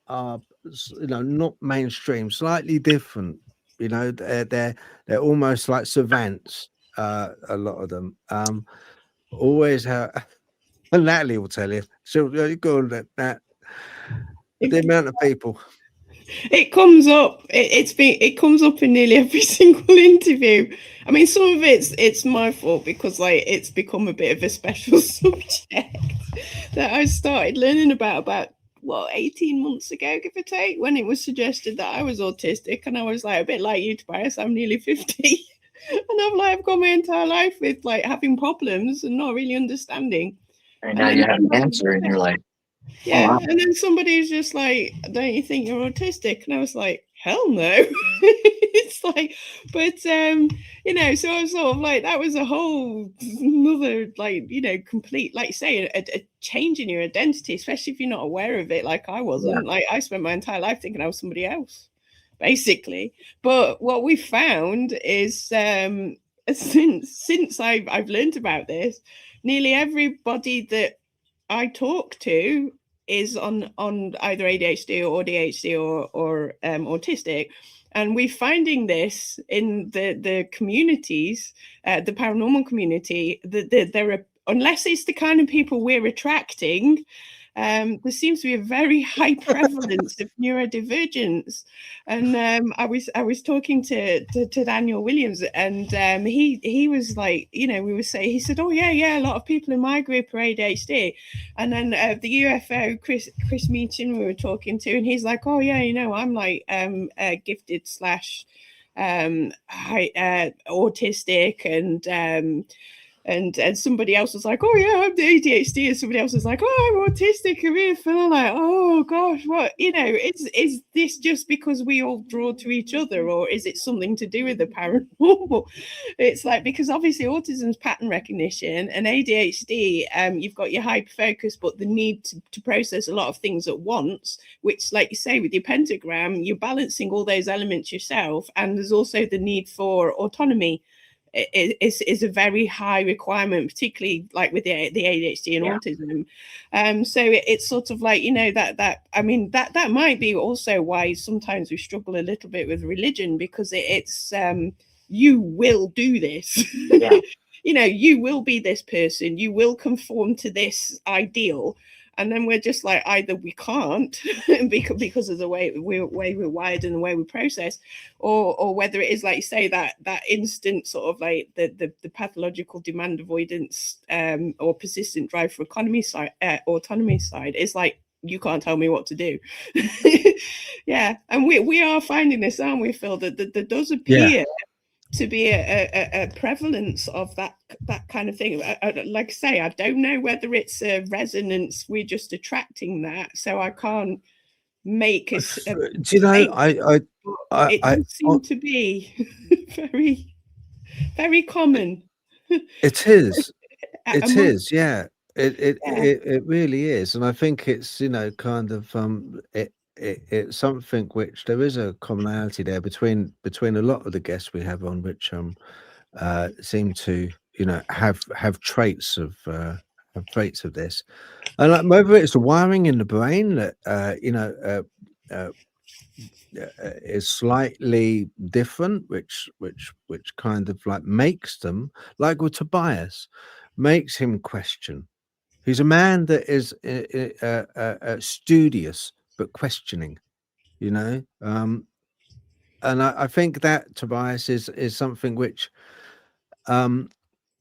[SPEAKER 2] are not mainstream, slightly different. They're almost like savants. A lot of them always have. And Natalie will tell you. So you go on that. The amount of people.
[SPEAKER 3] It comes up. It comes up in nearly every single interview. I mean, some of it's my fault because like it's become a bit of a special subject that I started learning about 18 months ago, give or take, when it was suggested that I was autistic, and I was like, a bit like you, Tobias, I'm nearly 50, and I've gone my entire life with like having problems and not really understanding.
[SPEAKER 4] And now you have an answer, and you're like,
[SPEAKER 3] yeah.
[SPEAKER 4] oh, wow.
[SPEAKER 3] And then somebody's just like, don't you think you're autistic? And I was like, hell no. It's like, but so I was sort of like, that was a whole another, like, complete, like you say, a change in your identity, especially if you're not aware of it. Like I wasn't. Like I spent my entire life thinking I was somebody else, basically. But what we found is since I've learned about this, nearly everybody that I talk to is on either ADHD or ADHD or autistic, and we're finding this in the communities, the paranormal community, that there are, unless it's the kind of people we're attracting, there seems to be a very high prevalence of neurodivergence. And I was talking to Daniel Williams, and he was like, we were saying, he said, oh yeah, a lot of people in my group are ADHD. And then the UFO Chris Meachin we were talking to, and he's like, oh yeah, I'm like gifted / autistic, and somebody else was like, oh yeah, I'm the ADHD, and somebody else was like, oh, I'm autistic, and we're feeling like, oh gosh, what, is this just because we all draw to each other, or is it something to do with the paranormal? It's like, because obviously autism is pattern recognition, and ADHD, you've got your hyper focus, but the need to process a lot of things at once, which, like you say, with your pentagram, you're balancing all those elements yourself, and there's also the need for autonomy. Is a very high requirement, particularly like with the ADHD and autism. So it's sort of like, that might be also why sometimes we struggle a little bit with religion, because it's you will do this. You will be this person, you will conform to this ideal. And then we're just like, either we can't because of the way we're wired and the way we process, or whether it is, like you say, that instant sort of like the pathological demand avoidance or persistent drive for autonomy side is like, you can't tell me what to do. Yeah, and we are finding this, aren't we, Phil? That there does appear to be a prevalence of that kind of thing. Like I say, I don't know whether it's a resonance, we're just attracting that, so I can't make it.
[SPEAKER 2] Do you know,
[SPEAKER 3] it does seem to be very, very common.
[SPEAKER 2] It is. It is, yeah. It really is, and I think it's kind of it's something which there is a commonality there between a lot of the guests we have on, which seem to have traits of this, and like, whether it's the wiring in the brain that is slightly different, which kind of like makes them, like with Tobias, makes him question. He's a man that is studious but questioning, and I think that Tobias is something which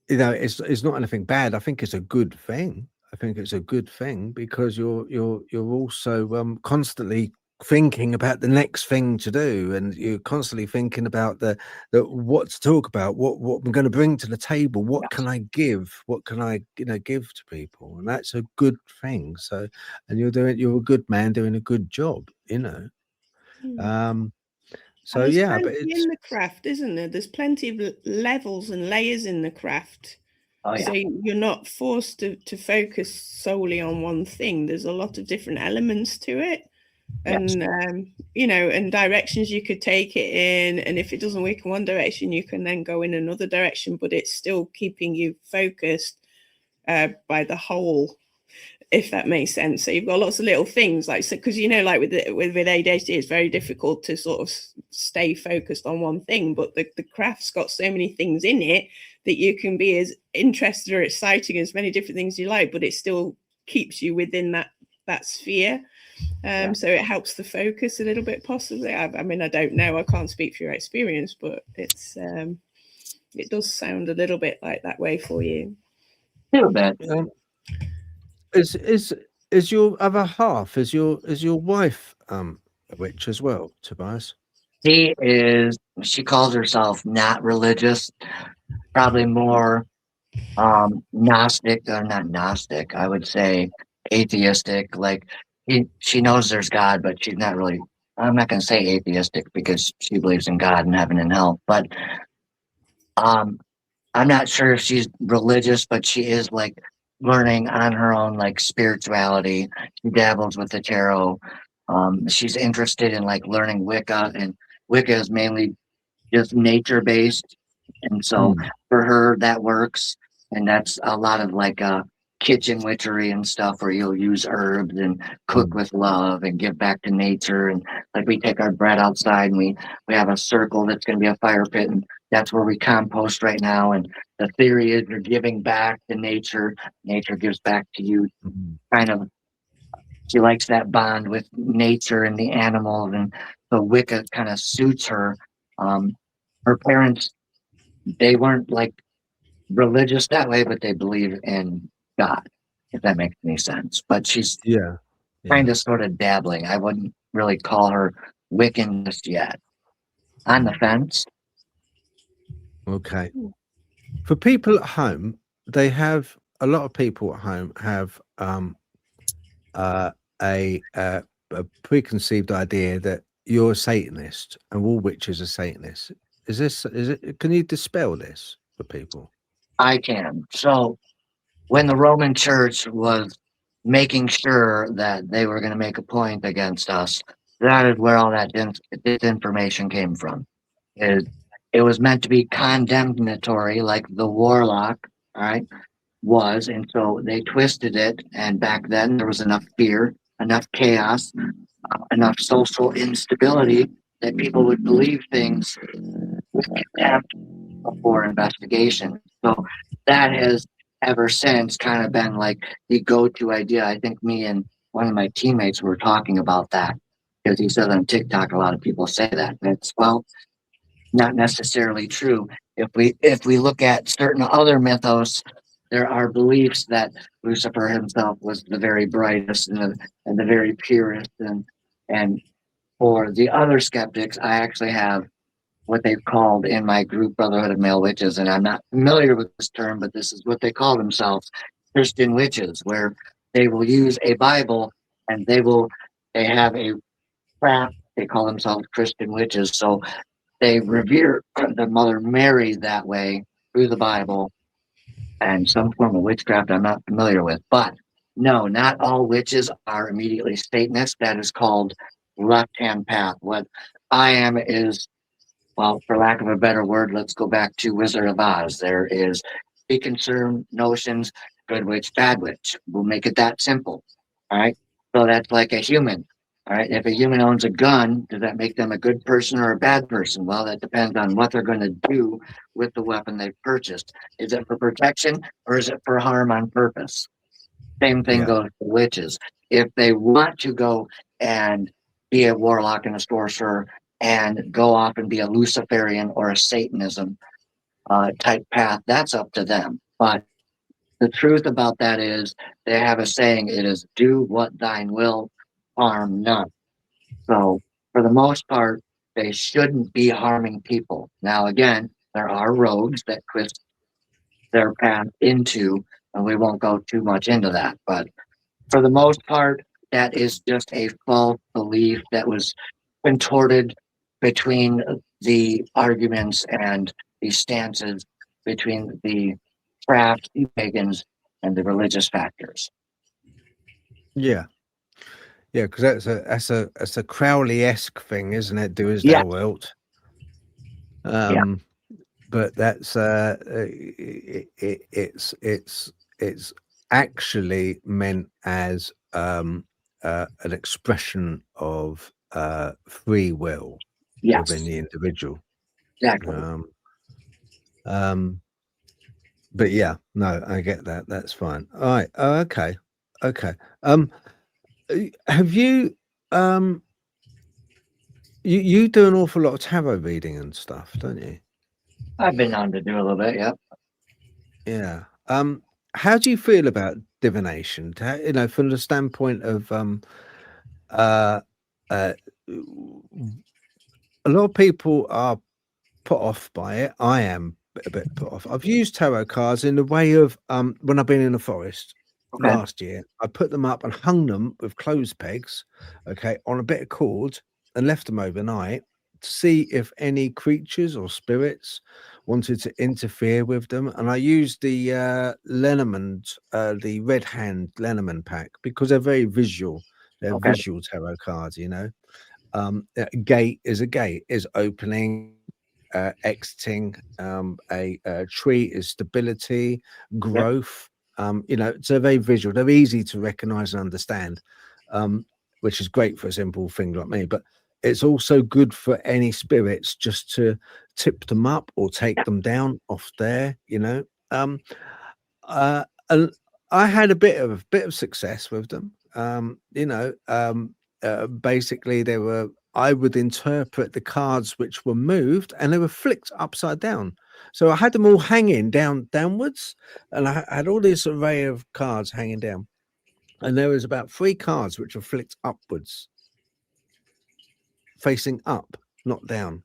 [SPEAKER 2] it's not anything bad. I think it's a good thing. I think it's a good thing because you're also constantly thinking about the next thing to do, and you're constantly thinking about the what to talk about, what I'm going to bring to the table, what can I give, what can I give to people, and that's a good thing. So, and you're a good man doing a good job, so yeah, but it's
[SPEAKER 3] in the craft, isn't there? There's plenty of levels and layers in the craft. So you're not forced to focus solely on one thing. There's a lot of different elements to it, and and directions you could take it in. And if it doesn't work in one direction, you can then go in another direction, but it's still keeping you focused by the whole. if that makes sense. So you've got lots of little things like, so because like with ADHD, it's very difficult to sort of stay focused on one thing, but the craft's got so many things in it that you can be as interested or exciting as many different things you like, but it still keeps you within that sphere. So it helps the focus a little bit, possibly. I mean, I don't know, I can't speak for your experience, but it's it does sound a little bit like that way for you.
[SPEAKER 4] A little bit.
[SPEAKER 2] Is your other half, is your wife a witch as well, Tobias?
[SPEAKER 4] She calls herself not religious, probably more Gnostic, or not Gnostic, I would say atheistic. Like she knows there's God, but she's not really, I'm not going to say atheistic because she believes in God and heaven and hell, but I'm not sure if she's religious, but she is like learning on her own, like spirituality. She dabbles with the tarot. She's interested in like learning Wicca, and Wicca is mainly just nature based. And so for her, that works. And that's a lot of like kitchen witchery and stuff where you'll use herbs and cook with love and give back to nature. And like we take our bread outside and we have a circle that's going to be a fire pit, and that's where we compost right now. And the theory is you're giving back to nature. Nature gives back to you. Kind of, she likes that bond with nature and the animals. And so Wicca kind of suits her. Her parents, they weren't like religious that way, but they believe in God, if that makes any sense. But she's kind of sort of dabbling. I wouldn't really call her Wiccan just yet. On the fence.
[SPEAKER 2] Okay. For people at home, they have a lot of people at home have a preconceived idea that you're a Satanist and all witches are Satanists. Is it? Can you dispel this for people?
[SPEAKER 4] I can. So when the Roman Church was making sure that they were going to make a point against us, that is where all that disinformation came from. It was meant to be condemnatory, like the warlock, all right, was. And so they twisted it. And back then there was enough fear, enough chaos, enough social instability that people would believe things with contempt before investigation. So that has ever since kind of been like the go-to idea. I think me and one of my teammates were talking about that, because he said on TikTok a lot of people say that. And it's, well, not necessarily true. If we look at certain other mythos, there are beliefs that Lucifer himself was the very brightest and the very purest. And for the other skeptics, I actually have what they've called in my group Brotherhood of Male Witches, and I'm not familiar with this term, but this is what they call themselves, Christian witches, where they will use a Bible and they have a craft. They call themselves Christian witches. So they revere the Mother Mary that way through the Bible and some form of witchcraft I'm not familiar with. But no, not all witches are immediately Satanists. That is called left-hand path. What I am is, well, for lack of a better word, let's go back to Wizard of Oz. There is preconceived notions, good witch, bad witch. We'll make it that simple. All right. So that's like a human. All right. If a human owns a gun, does that make them a good person or a bad person? Well, that depends on what they're going to do with the weapon they've purchased. Is it for protection or is it for harm on purpose? Same thing goes for witches. If they want to go and be a warlock and a sorcerer and go off and be a Luciferian or a Satanism type path, that's up to them. But the truth about that is they have a saying, it is do what thine will, harm none. So for the most part, they shouldn't be harming people. Now, again, there are roads that twist their path into, and we won't go too much into that. But for the most part, that is just a false belief that was contorted between the arguments and the stances between the craft, the pagans, and the religious factors.
[SPEAKER 2] Yeah, because that's a Crowley-esque thing, isn't it? Do as thou wilt. But that's it's actually meant as an expression of free will within
[SPEAKER 4] Yes,
[SPEAKER 2] the individual.
[SPEAKER 4] exactly.
[SPEAKER 2] But yeah, no, I get that. That's fine. All right. Oh, okay. Okay. Have you you do an awful lot of tarot reading and stuff, don't you?
[SPEAKER 4] I've been on to do a little bit, yeah.
[SPEAKER 2] Yeah. How do you feel about divination? You know, from the standpoint of uh, uh, a lot of people are put off by it. I am a bit put off. I've used tarot cards in the way of when I've been in the forest
[SPEAKER 4] Okay.
[SPEAKER 2] last year. I put them up and hung them with clothes pegs, okay, on a bit of cord and left them overnight to see if any creatures or spirits wanted to interfere with them. And I used the Lenormand, the Red Hand Lenormand pack because they're very visual. They're
[SPEAKER 4] Okay.
[SPEAKER 2] visual tarot cards, you know. A gate is a gate, is opening, exiting. A tree is stability,
[SPEAKER 4] Yep.
[SPEAKER 2] growth. You know, so very visual. They're easy to recognize and understand, which is great for a simple thing like me. But it's also good for any spirits just to tip them up or take them down off there. You know, and I had a bit of success with them. You know, basically they were. I would interpret the cards which were moved, and they were flicked upside down. So I had them all hanging downwards, and I had all this array of cards hanging down, and there was about 3 cards which were flicked upwards, facing up, not down.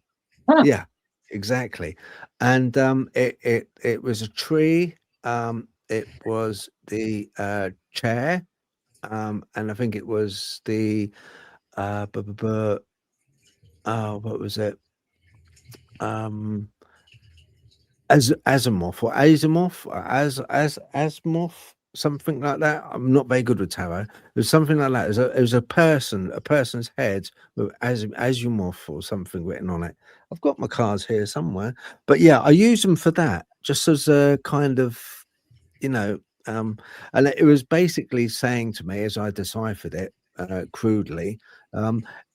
[SPEAKER 4] Huh.
[SPEAKER 2] Yeah, exactly. And it was a tree. It was the chair, and I think it was the what was it? Asimov or Asimov, or Asimov, something like that. I'm not very good with tarot. It was something like that. It was a person's head with Asimov or something written on it. I've got my cards here somewhere, but yeah, I use them for that, just as a kind of, you know, and it was basically saying to me as I deciphered it crudely,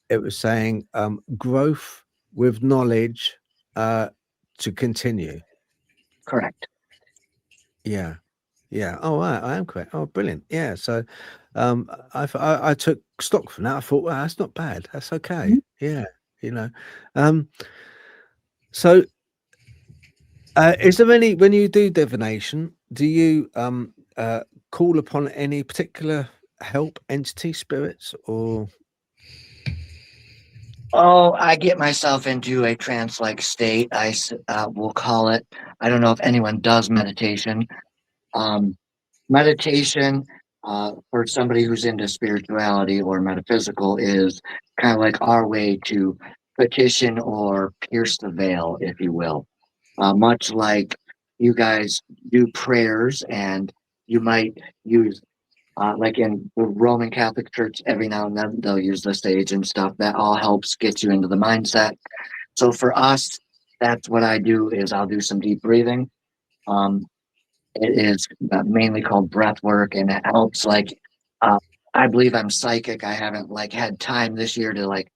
[SPEAKER 2] it was saying growth with knowledge to continue.
[SPEAKER 4] Correct.
[SPEAKER 2] Yeah. Yeah. Oh, I am correct. Oh, brilliant. Yeah. So, I took stock from that. I thought, well, that's not bad. That's okay. Yeah. You know, um, so, is there any, when you do divination, do you, call upon any particular help, entity, spirits, or?
[SPEAKER 4] Oh, I get myself into a trance-like state. Will call it. I don't know if anyone does meditation. Meditation, for somebody who's into spirituality or metaphysical, is kind of like our way to petition or pierce the veil, if you will. Much like you guys do prayers, and you might use, like in the Roman Catholic Church, every now and then they'll use the stage and stuff. That all helps get you into the mindset. So for us, that's what I do. Is I'll do some deep breathing. Um, it is mainly called breath work, and it helps. Like, uh, I believe I'm psychic. I haven't like had time this year to like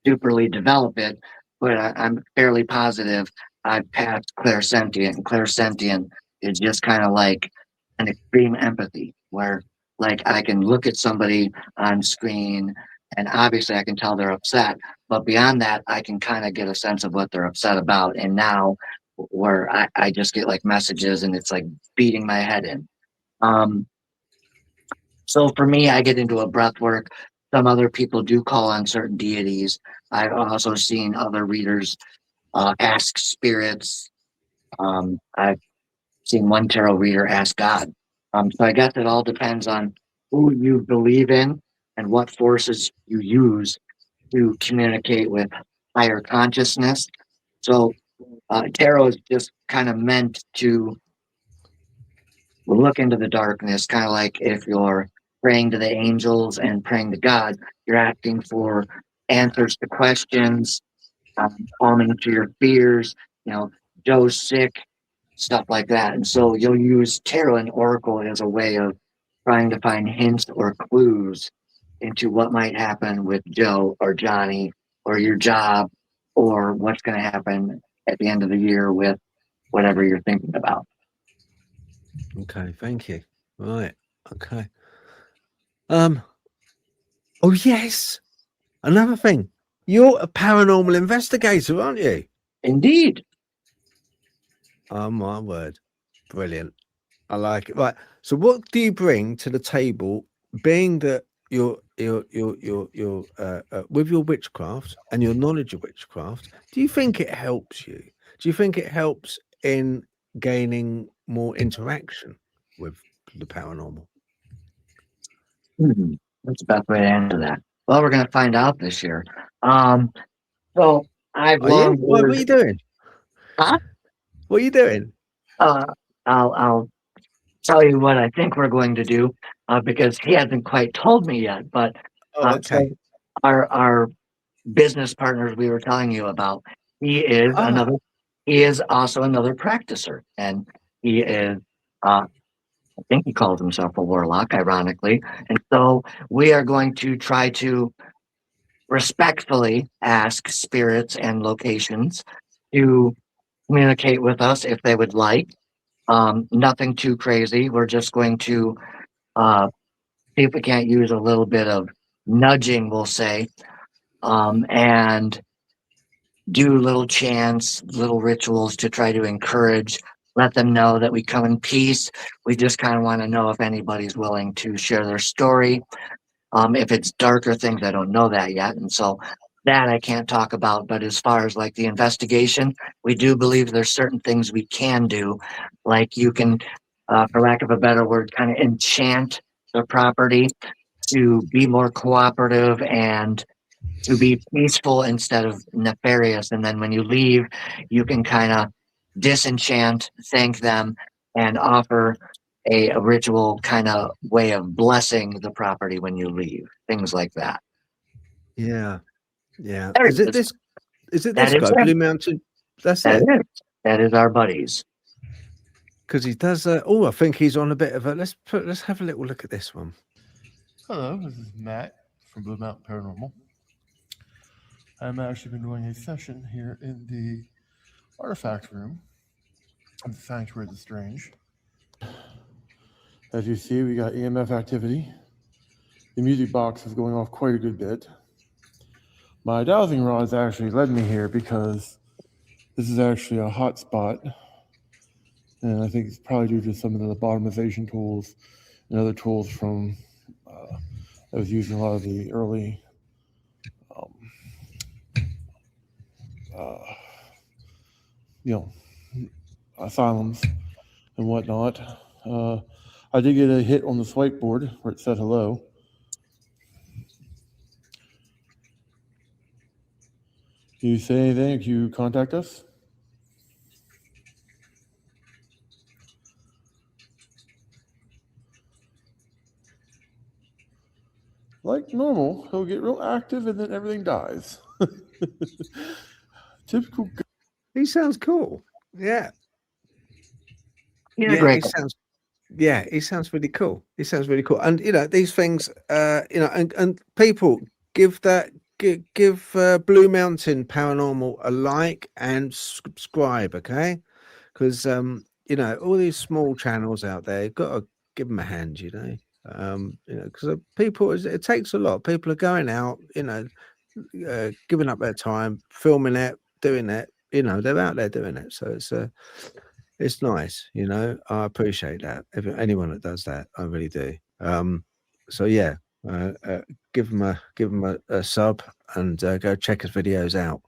[SPEAKER 4] superly develop it, but I'm fairly positive I've passed clairsentient. And clairsentient is just kind of like an extreme empathy, where like I can look at somebody on screen, and obviously I can tell they're upset, but beyond that, I can kind of get a sense of what they're upset about. And now where I just get like messages, and it's like beating my head in. Um, so for me, I get into a breath work. Some other people do call on certain deities. I've also seen other readers ask spirits. I've seen one tarot reader ask God. So I guess it all depends on who you believe in and what forces you use to communicate with higher consciousness. So tarot is just kind of meant to look into the darkness, kind of like if you're praying to the angels and praying to God, you're asking for answers to questions, calming to your fears, you know, Joe's sick, stuff like that. And so you'll use tarot and oracle as a way of trying to find hints or clues into what might happen with Joe or Johnny or your job or what's going to happen at the end of the year with whatever you're thinking about.
[SPEAKER 2] Okay, thank you. Right. Okay. Oh yes. Another thing. You're a paranormal investigator, aren't you?
[SPEAKER 4] Indeed.
[SPEAKER 2] Oh my word. Brilliant. I like it. Right. So what do you bring to the table, being that you're with your witchcraft and your knowledge of witchcraft? Do you think it helps you? Do you think it helps in gaining more interaction with the paranormal?
[SPEAKER 4] That's the best way to answer that. Well, we're going to find out this year. So I've long
[SPEAKER 2] What are you doing?
[SPEAKER 4] Huh?
[SPEAKER 2] What are you doing?
[SPEAKER 4] I'll tell you what I think we're going to do because he hasn't quite told me yet. But
[SPEAKER 2] Okay.
[SPEAKER 4] so our business partners we were telling you about, he is also another practicer, and he is I think he calls himself a warlock, ironically. And so we are going to try to respectfully ask spirits and locations to communicate with us if they would like. Nothing too crazy. We're just going to see if we can't use a little bit of nudging, we'll say, and do little chants, little rituals to try to encourage, let them know that we come in peace. We just kind of want to know if anybody's willing to share their story. If it's darker things, I don't know that yet. And so that I can't talk about. But as far as like the investigation, we do believe there's certain things we can do. Like you can, for lack of a better word, kind of enchant the property to be more cooperative and to be peaceful instead of nefarious. And then when you leave, you can kind of disenchant, thank them, and offer a ritual kind of way of blessing the property when you leave. Things like that.
[SPEAKER 2] Yeah. Yeah.
[SPEAKER 4] There
[SPEAKER 2] Is
[SPEAKER 4] it
[SPEAKER 2] it
[SPEAKER 4] is.
[SPEAKER 2] this
[SPEAKER 4] That is
[SPEAKER 2] guy,
[SPEAKER 4] him.
[SPEAKER 2] Blue Mountain? That's
[SPEAKER 4] That
[SPEAKER 2] it.
[SPEAKER 4] is. That is our buddies.
[SPEAKER 2] Because he does I think he's on a bit of a let's have a little look at this one.
[SPEAKER 5] Hello, this is Matt from Blue Mountain Paranormal. I'm actually been doing a session here in the artifact room of the Sanctuary of the Strange. As you see, we got EMF activity. The music box is going off quite a good bit. My dowsing rods actually led me here because this is actually a hot spot. And I think it's probably due to some of the lobotomization tools and other tools from I was using a lot of the early asylums and whatnot. I did get a hit on the swipe board where it said hello. You say anything if you contact us? Like normal, he'll get real active and then everything dies. Typical.
[SPEAKER 2] He sounds cool. Yeah.
[SPEAKER 4] He's a great
[SPEAKER 2] guy. He sounds really cool. He sounds really cool. And these things, and people give Blue Mountain Paranormal a like and subscribe, okay? Because all these small channels out there, you've got to give them a hand, because people, it takes a lot. People are going out, giving up their time, filming it, doing it. They're out there doing it. So it's nice. I appreciate that. Anyone that does that, I really do. So yeah, give them a sub and go check his videos out.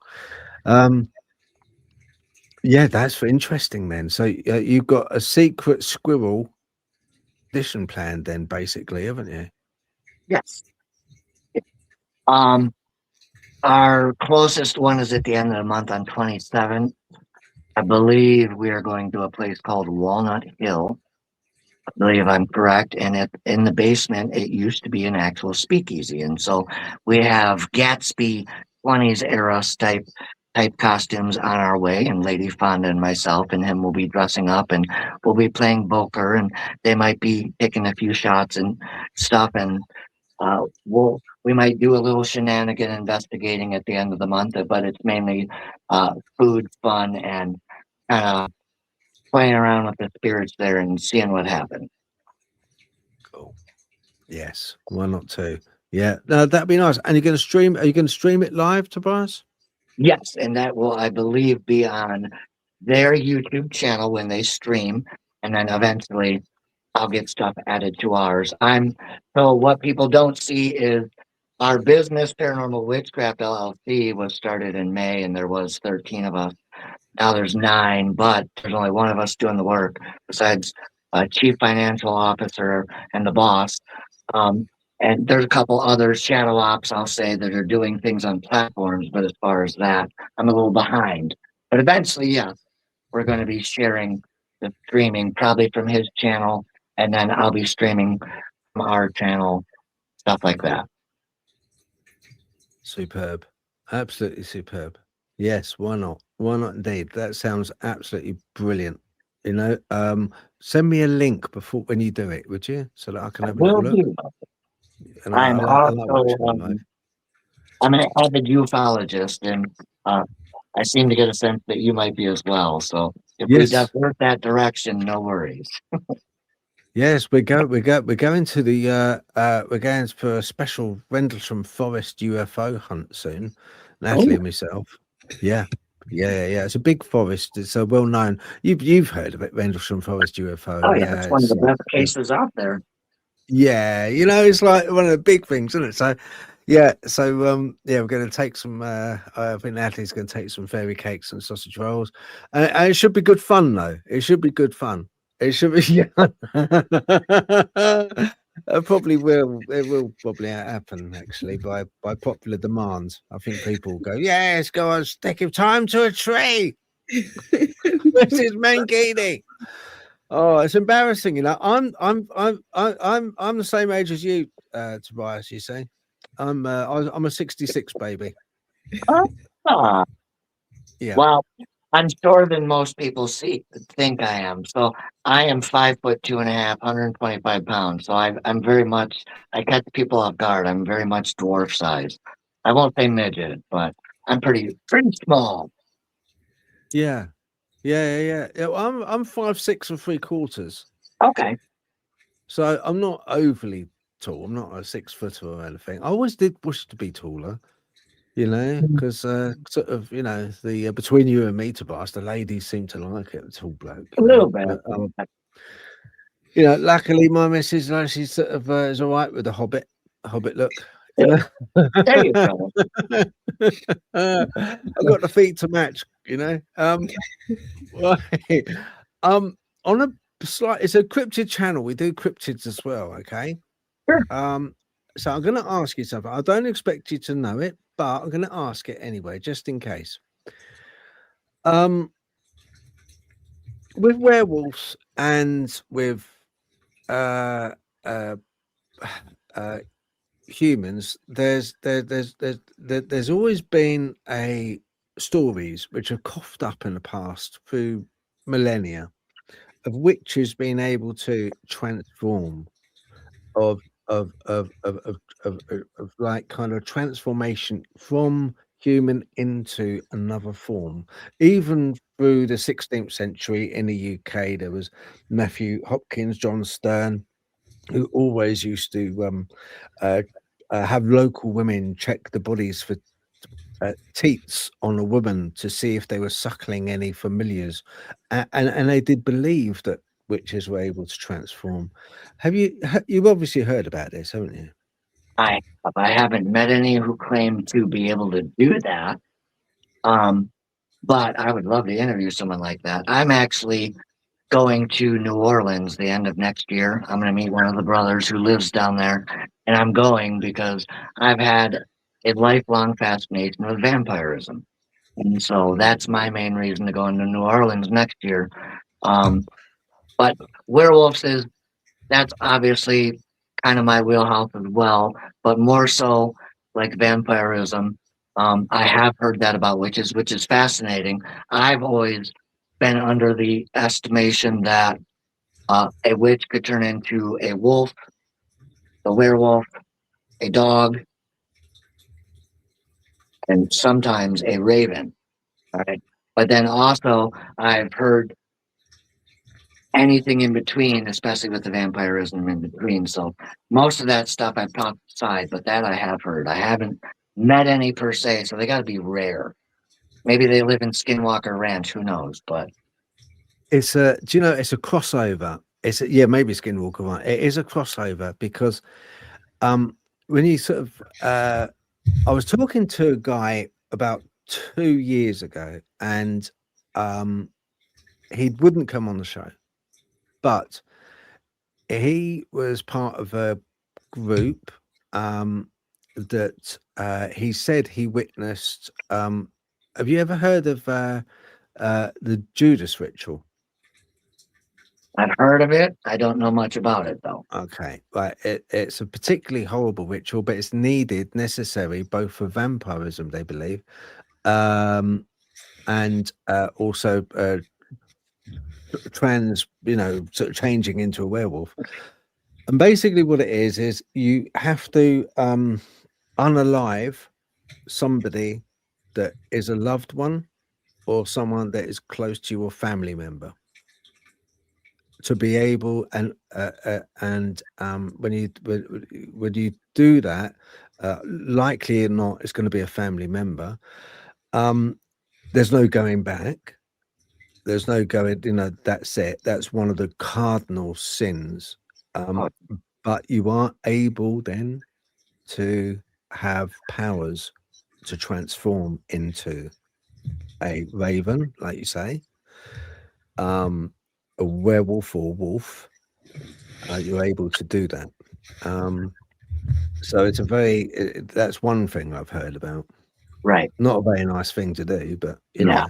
[SPEAKER 2] Yeah, that's interesting then. So you've got a secret squirrel edition planned then, basically, haven't you?
[SPEAKER 4] Yes. Our closest one is at the end of the month on 27th. I believe we are going to a place called Walnut Hill. I believe I'm correct. And in the basement, it used to be an actual speakeasy. And so we have Gatsby 20s era type type costumes on our way, and Lady Fonda and myself and him will be dressing up, and we'll be playing poker, and they might be taking a few shots and stuff, and we might do a little shenanigan investigating at the end of the month, but it's mainly food, fun, and kind of playing around with the spirits there and seeing what happens.
[SPEAKER 2] Cool. Yes, why not too? Yeah, no, that'd be nice. And you're going to stream? Are you going to stream it live, Tobias?
[SPEAKER 4] Yes, and that will, I believe, be on their YouTube channel when they stream, and then eventually I'll get stuff added to ours. So what people don't see is our business, Paranormal Witchcraft LLC, was started in May, and there was 13 of us. Now there's 9, but there's only one of us doing the work, besides Chief Financial Officer and the boss. And there's a couple other shadow ops, I'll say, that are doing things on platforms, but as far as that, I'm a little behind. But eventually, yeah, we're going to be sharing the streaming, probably from his channel, and then I'll be streaming from our channel, stuff like that.
[SPEAKER 2] Superb. Absolutely superb. Yes, why not? Why not indeed? That sounds absolutely brilliant. You know, send me a link before when you do it, would you? So that I can have a little look. And
[SPEAKER 4] I'm
[SPEAKER 2] also,
[SPEAKER 4] I'm an avid ufologist, and I seem to get a sense that you might be as well. So if we divert that direction, no worries.
[SPEAKER 2] Yes, we're going to the we're going for a special Rendlesham Forest UFO hunt soon. Natalie and myself. Yeah. It's a big forest. It's a well known. You've heard of it, Rendlesham Forest UFO.
[SPEAKER 4] Oh yeah, it's one of the best cases out there.
[SPEAKER 2] Yeah, you know, it's like one of the big things, isn't it? So yeah, we're going to take some. I think Natalie's going to take some fairy cakes and sausage rolls, and it should be good fun, though. It should be good fun. It should be. Yeah. It probably will. It will probably happen actually by popular demand. I think people will go, yes, go on, stick of time to a tree. This is Mankini. Oh, it's embarrassing, you know. I'm the same age as you, Tobias. You see, I'm a 66 baby.
[SPEAKER 4] Yeah. Well, I'm shorter than most people think I am. So I am 5'2.5", 125 pounds. So I'm very much. I catch people off guard. I'm very much dwarf size. I won't say midget, but I'm pretty small.
[SPEAKER 2] Yeah. I'm 5'6" and 3/4.
[SPEAKER 4] Okay.
[SPEAKER 2] So I'm not overly tall. I'm not a 6 footer or anything. I always did wish to be taller, you know, because sort of, you know, the between you and me, Tobias, the ladies seem to like it. The tall bloke,
[SPEAKER 4] a little bit.
[SPEAKER 2] But, you know, luckily my missus, she sort of is all right with the hobbit look. You know?
[SPEAKER 4] There you go.
[SPEAKER 2] I've got the feet to match, you know. Right. On a slight, it's a cryptid channel. We do cryptids as well. Okay.
[SPEAKER 4] Sure.
[SPEAKER 2] So I'm going to ask you something. I don't expect you to know it, but I'm going to ask it anyway, just in case. With werewolves and with humans, there's always been stories which have coughed up in the past through millennia of witches being able to transform, of like kind of transformation from human into another form. Even through the 16th century in the UK, there was Matthew Hopkins, John Stern, who always used to have local women check the bodies for teats on a woman to see if they were suckling any familiars, and they did believe that witches were able to transform. You've obviously heard about this, haven't you?
[SPEAKER 4] I haven't met any who claim to be able to do that, but I would love to interview someone like that. I'm actually going to New Orleans the end of next year. I'm going to meet one of the brothers who lives down there, and I'm going because I've had a lifelong fascination with vampirism, and so that's my main reason to go into New Orleans next year. But werewolves that's obviously kind of my wheelhouse as well, but more so like vampirism. I have heard that about witches, which is fascinating. I've always been under the estimation that a witch could turn into a wolf, a werewolf, a dog, and sometimes a raven. Right. But then also, I've heard anything in between, especially with the vampirism in between. So most of that stuff I've talked aside, but that I have heard. I haven't met any per se, so they got to be rare. Maybe they live in Skinwalker Ranch. Who knows? But
[SPEAKER 2] it's a, do you know, it's a crossover. It's a, yeah, maybe Skinwalker Ranch. It is a crossover because when you sort of, I was talking to a guy about 2 years ago, and he wouldn't come on the show, but he was part of a group that he said he witnessed. Have you ever heard of the Judas ritual?
[SPEAKER 4] I've heard of it. I don't know much about it though.
[SPEAKER 2] Okay, right. It's a particularly horrible ritual, but it's needed, necessary, both for vampirism, they believe, and also trans, you know, sort of changing into a werewolf. And basically what it is you have to unalive somebody that is a loved one or someone that is close to your family member, to be able, and when you do that, likely or not, it's going to be a family member. There's no going back. There's no going, you know, that's it. That's one of the cardinal sins. But you are able then to have powers to transform into a raven, like you say, a werewolf or wolf. You're able to do that. So it's a very, that's one thing I've heard about.
[SPEAKER 4] Right.
[SPEAKER 2] Not a very nice thing to do, but you know,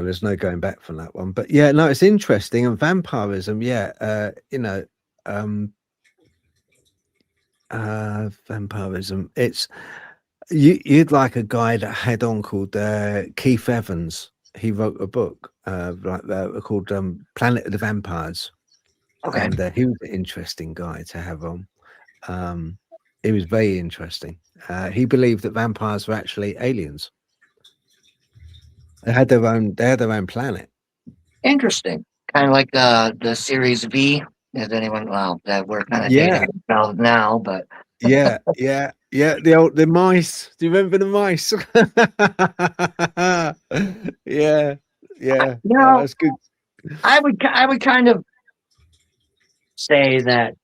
[SPEAKER 2] there's no going back from that one. But yeah, no, it's interesting. And vampirism, yeah, you know, vampirism, it's, you'd like a guy that had on called Keith Evans. He wrote a book called Planet of the Vampires.
[SPEAKER 4] Okay.
[SPEAKER 2] And he was an interesting guy to have on. He was very interesting. He believed that vampires were actually aliens. They had their own planet.
[SPEAKER 4] Interesting. Kind of like the series V. Is anyone? Well, that we're kind of dating ourselves now, but
[SPEAKER 2] yeah. The mice. Do you remember the mice? yeah.
[SPEAKER 4] No,
[SPEAKER 2] that's good.
[SPEAKER 4] I would kind of say that,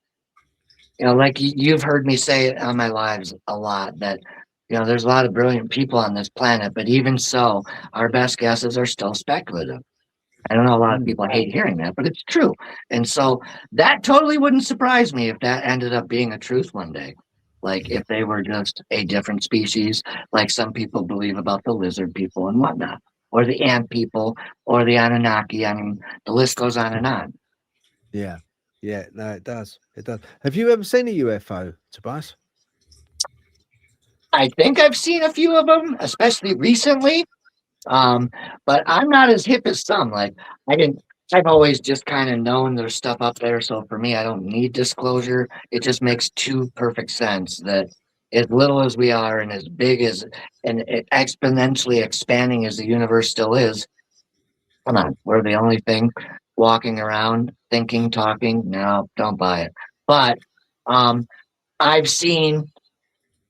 [SPEAKER 4] you know, like you've heard me say it on my lives a lot, that, you know, there's a lot of brilliant people on this planet, but even so, our best guesses are still speculative. I don't know, a lot of people hate hearing that, but it's true. And so that totally wouldn't surprise me if that ended up being a truth one day. Like if they were just a different species, like some people believe about the lizard people and whatnot, or the ant people, or the Anunnaki. I mean, the list goes on and on.
[SPEAKER 2] Yeah, no, it does. Have you ever seen a UFO, Tobias?
[SPEAKER 4] I think I've seen a few of them, especially recently. But I'm not as hip as some. Like I've always just kind of known there's stuff up there. So for me, I don't need disclosure. It just makes too perfect sense that as little as we are and as big as and exponentially expanding as the universe still is, come on, we're the only thing walking around, thinking, talking. No, don't buy it. But I've seen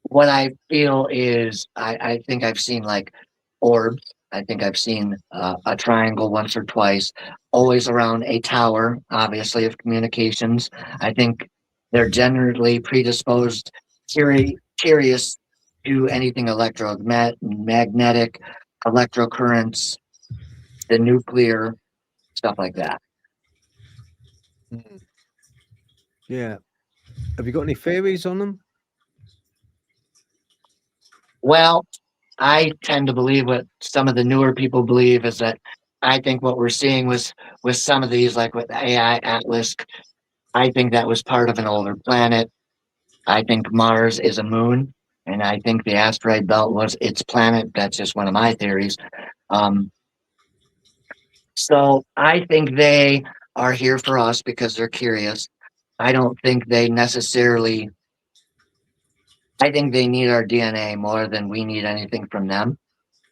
[SPEAKER 4] what I feel is I think I've seen like orbs. I think I've seen a triangle once or twice, always around a tower, obviously, of communications. I think they're generally predisposed, curious to anything electromagnetic, electrocurrents, the nuclear, stuff like that.
[SPEAKER 2] Yeah. Have you got any theories on them?
[SPEAKER 4] Well, I tend to believe what some of the newer people believe is that I think what we're seeing with some of these, like with AI Atlas, I think that was part of an older planet. I think Mars is a moon, and I think the asteroid belt was its planet. That's just one of my theories. So I think they are here for us because they're curious. I don't think they necessarily, I think they need our DNA more than we need anything from them.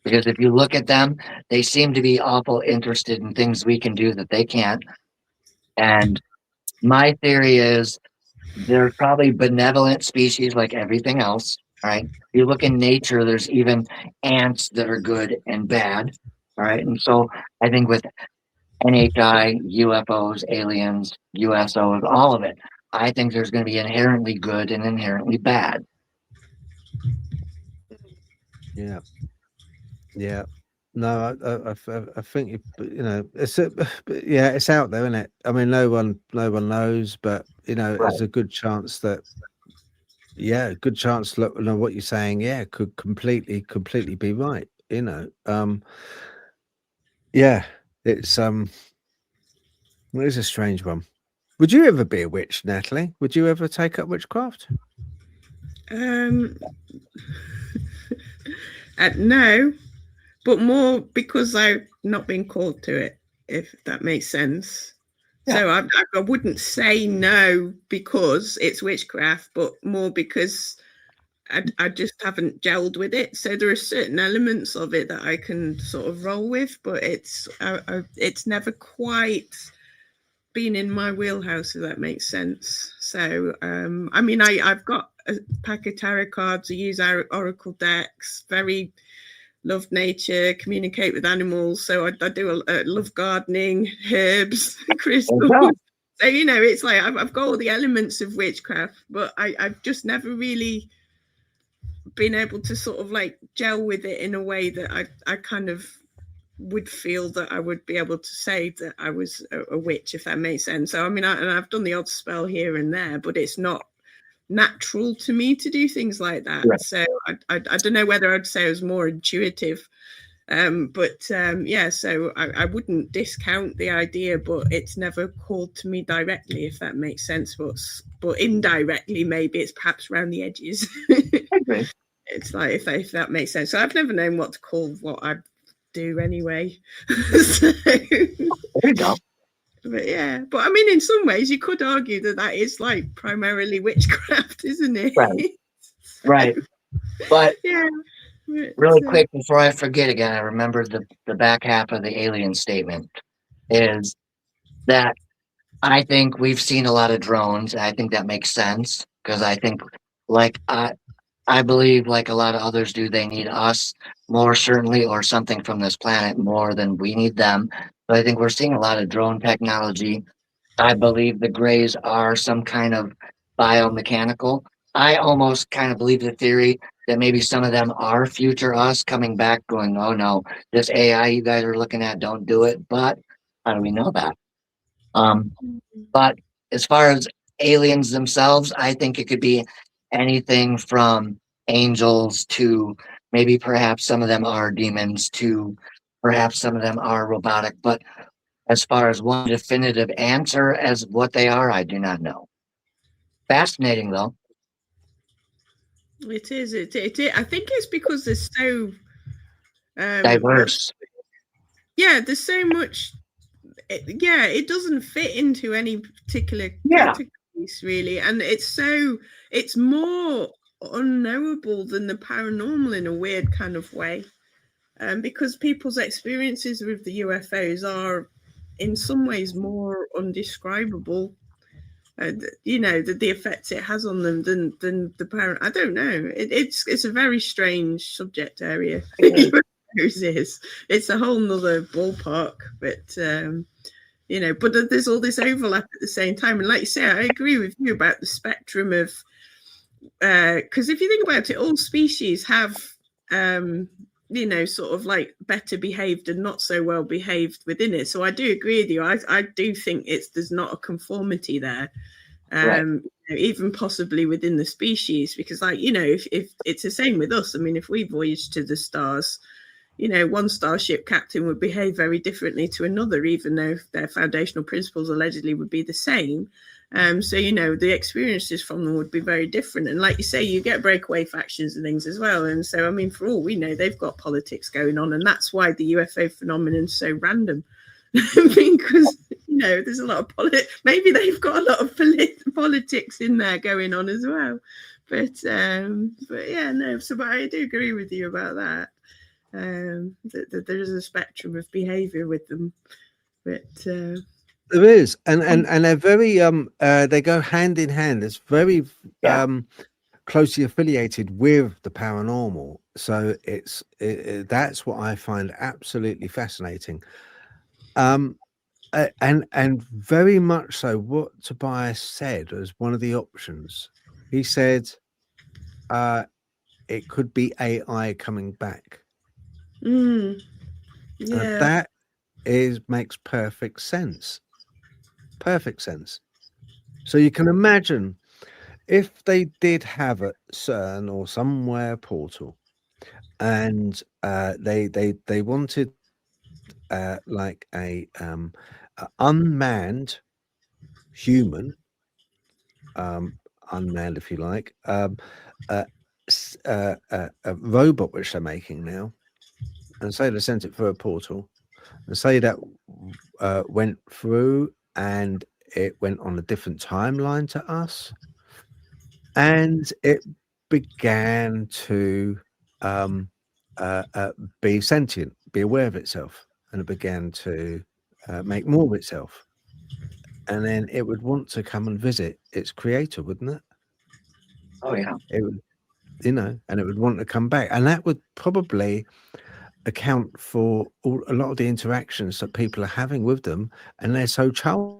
[SPEAKER 4] Because if you look at them, they seem to be awful interested in things we can do that they can't. And my theory is they're probably benevolent species like everything else. All right. If you look in nature, there's even ants that are good and bad. All right. And so I think with NHI, UFOs, aliens, USOs, all of it, I think there's going to be inherently good and inherently bad.
[SPEAKER 2] Yeah. Yeah. No, I think you know it's yeah, it's out there, isn't it? I mean, no one knows, but you know, there's a good chance that good chance. Look, you know, what you're saying, could completely be right. You know, it's it is a strange one. Would you ever be a witch, Natalie? Would you ever take up witchcraft?
[SPEAKER 3] No, but more because I've not been called to it, if that makes sense. Yeah. So I wouldn't say no because it's witchcraft, but more because I just haven't gelled with it. So there are certain elements of it that I can sort of roll with, but it's never quite been in my wheelhouse, if that makes sense. So I mean, I've got a pack of tarot cards. I use oracle decks. Very love nature, communicate with animals. So I do love gardening, herbs, crystals. So you know, it's like I've got all the elements of witchcraft, but I've just never really been able to sort of like gel with it in a way that I kind of would feel that I would be able to say that I was a witch, if that makes sense. So I mean, I've done the odd spell here and there, but it's not natural to me to do things like that. Right. So I don't know whether I'd say it was more intuitive, but so I wouldn't discount the idea, but it's never called to me directly, if that makes sense. But indirectly, maybe it's perhaps around the edges. Okay. It's like if that makes sense. So I've never known what to call what I do anyway. So, there you go. But I mean, in some ways, you could argue that is like primarily witchcraft, isn't it?
[SPEAKER 4] Right. Right. But really quick before I forget again, I remembered the back half of the alien statement is that I think we've seen a lot of drones. And I think that makes sense because I think, like I believe, like a lot of others do, they need us more certainly, or something from this planet more than we need them. But I think we're seeing a lot of drone technology. I believe the grays are some kind of biomechanical. I almost kind of believe the theory that maybe some of them are future us coming back going, oh no, this AI you guys are looking at, don't do it. But how do we know that? But as far as aliens themselves, I think it could be anything from angels to maybe perhaps some of them are demons to perhaps some of them are robotic. But as far as one definitive answer as what they are, I do not know. Fascinating, though.
[SPEAKER 3] It is. It is. I think it's because there's so
[SPEAKER 4] diverse.
[SPEAKER 3] There's so much. It doesn't fit into any particular categories, really, and it's more unknowable than the paranormal in a weird kind of way, because people's experiences with the UFOs are in some ways more undescribable. You know, the effects it has on them than the parent. I don't know. It's a very strange subject area. It's a whole nother ballpark, but you know, but there's all this overlap at the same time. And like you say, I agree with you about the spectrum of, because if you think about it, all species have you know, sort of like better behaved and not so well behaved within it. So I do agree with you. I do think there's not a conformity there, right. Even possibly within the species, because like, you know, if it's the same with us. I mean, if we voyage to the stars, you know, one starship captain would behave very differently to another, even though their foundational principles allegedly would be the same. So, you know, the experiences from them would be very different. And like you say, you get breakaway factions and things as well. And so, I mean, for all we know, they've got politics going on. And that's why the UFO phenomenon is so random. Because, you know, there's a lot of maybe they've got a lot of politics in there going on as well. But yeah, no, so but I do agree with you about that. That there is a spectrum of behavior with them. But
[SPEAKER 2] there is, and they're very they go hand in hand. It's very closely affiliated with the paranormal. So that's what I find absolutely fascinating. And very much so what Tobias said as one of the options. He said it could be AI coming back.
[SPEAKER 3] Yeah.
[SPEAKER 2] That makes perfect sense. Perfect sense. So you can imagine if they did have a CERN or somewhere portal, and they wanted like a unmanned human, unmanned if you like, a robot which they're making now, and say they sent it through a portal, and say that went through and it went on a different timeline to us, and it began to be sentient, be aware of itself, and it began to make more of itself, and then it would want to come and visit its creator, wouldn't it?
[SPEAKER 4] Oh yeah.
[SPEAKER 2] It would, you know, and it would want to come back, and that would probably account for a lot of the interactions that people are having with them, and they're so childish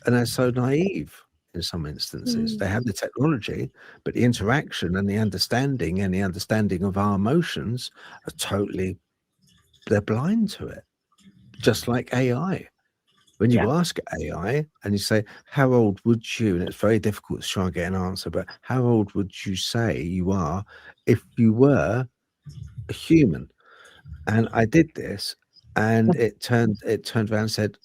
[SPEAKER 2] and they're so naive in some instances. They have the technology, but the interaction and the understanding of our emotions are totally, they're blind to it, just like AI. When you ask AI and you say, how old would you, and it's very difficult to try and get an answer, but how old would you say you are if you were a human? And I did this, and it turned around and said,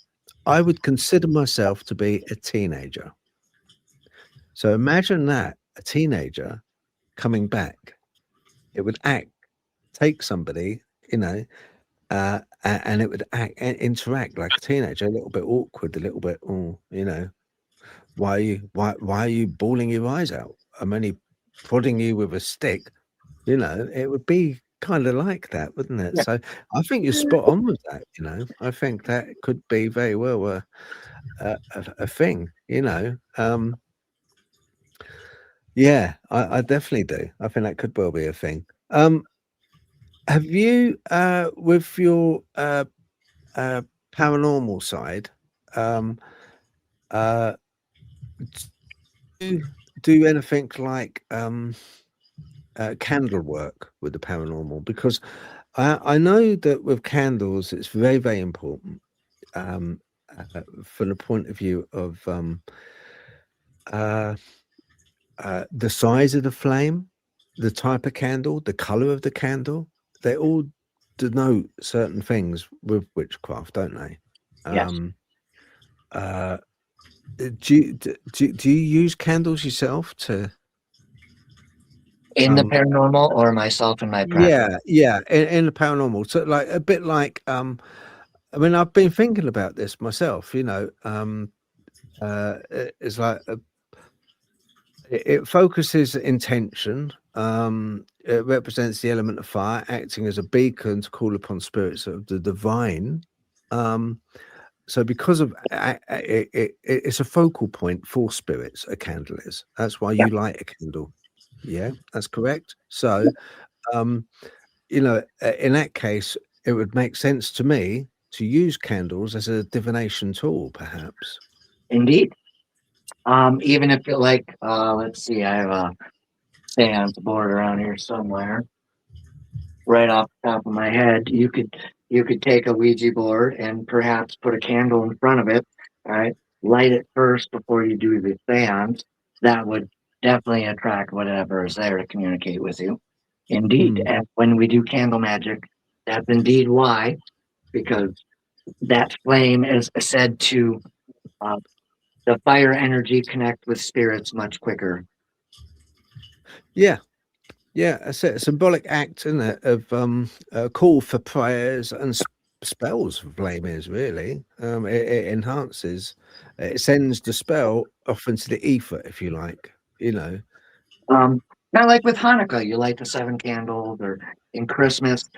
[SPEAKER 2] I would consider myself to be a teenager. So imagine that, a teenager coming back. It would take somebody, you know, and it would interact like a teenager, a little bit awkward, a little bit, oh, you know, why are you bawling your eyes out? I'm only prodding you with a stick. You know, it would be kind of like that, wouldn't it? So I think you're spot on with that. You know, I think that could be very well a thing. You know, yeah, I definitely do. I think that could well be a thing. Have you, with your paranormal side, do anything like candle work with the paranormal? Because I know that with candles, it's very, very important from the point of view of the size of the flame, the type of candle, the color of the candle. They all denote certain things with witchcraft, don't they?
[SPEAKER 4] Yes.
[SPEAKER 2] Do you use candles yourself to
[SPEAKER 4] In the paranormal, or myself and my practice?
[SPEAKER 2] Yeah, in the paranormal. So like a bit like I mean, I've been thinking about this myself, you know. It's like it focuses intention. It represents the element of fire, acting as a beacon to call upon spirits of the divine. So because of it's a focal point for spirits, a candle is. That's why you light a candle. Yeah, that's correct. So you know, in that case, it would make sense to me to use candles as a divination tool, perhaps.
[SPEAKER 4] Indeed. Even if it like, let's see, I have a seance board around here somewhere. Right off the top of my head, you could take a Ouija board and perhaps put a candle in front of it. All right, light it first before you do the seance. That would definitely attract whatever is there to communicate with you. Indeed, and when we do candle magic, that's indeed why, because that flame is said to the fire energy connect with spirits much quicker.
[SPEAKER 2] Yeah. Yeah, it's a symbolic act, isn't it, of a call for prayers and spells for flame is really. It enhances, it sends the spell off into the ether, if you like, you know.
[SPEAKER 4] Not like with Hanukkah, you light the 7 candles, or in Christmas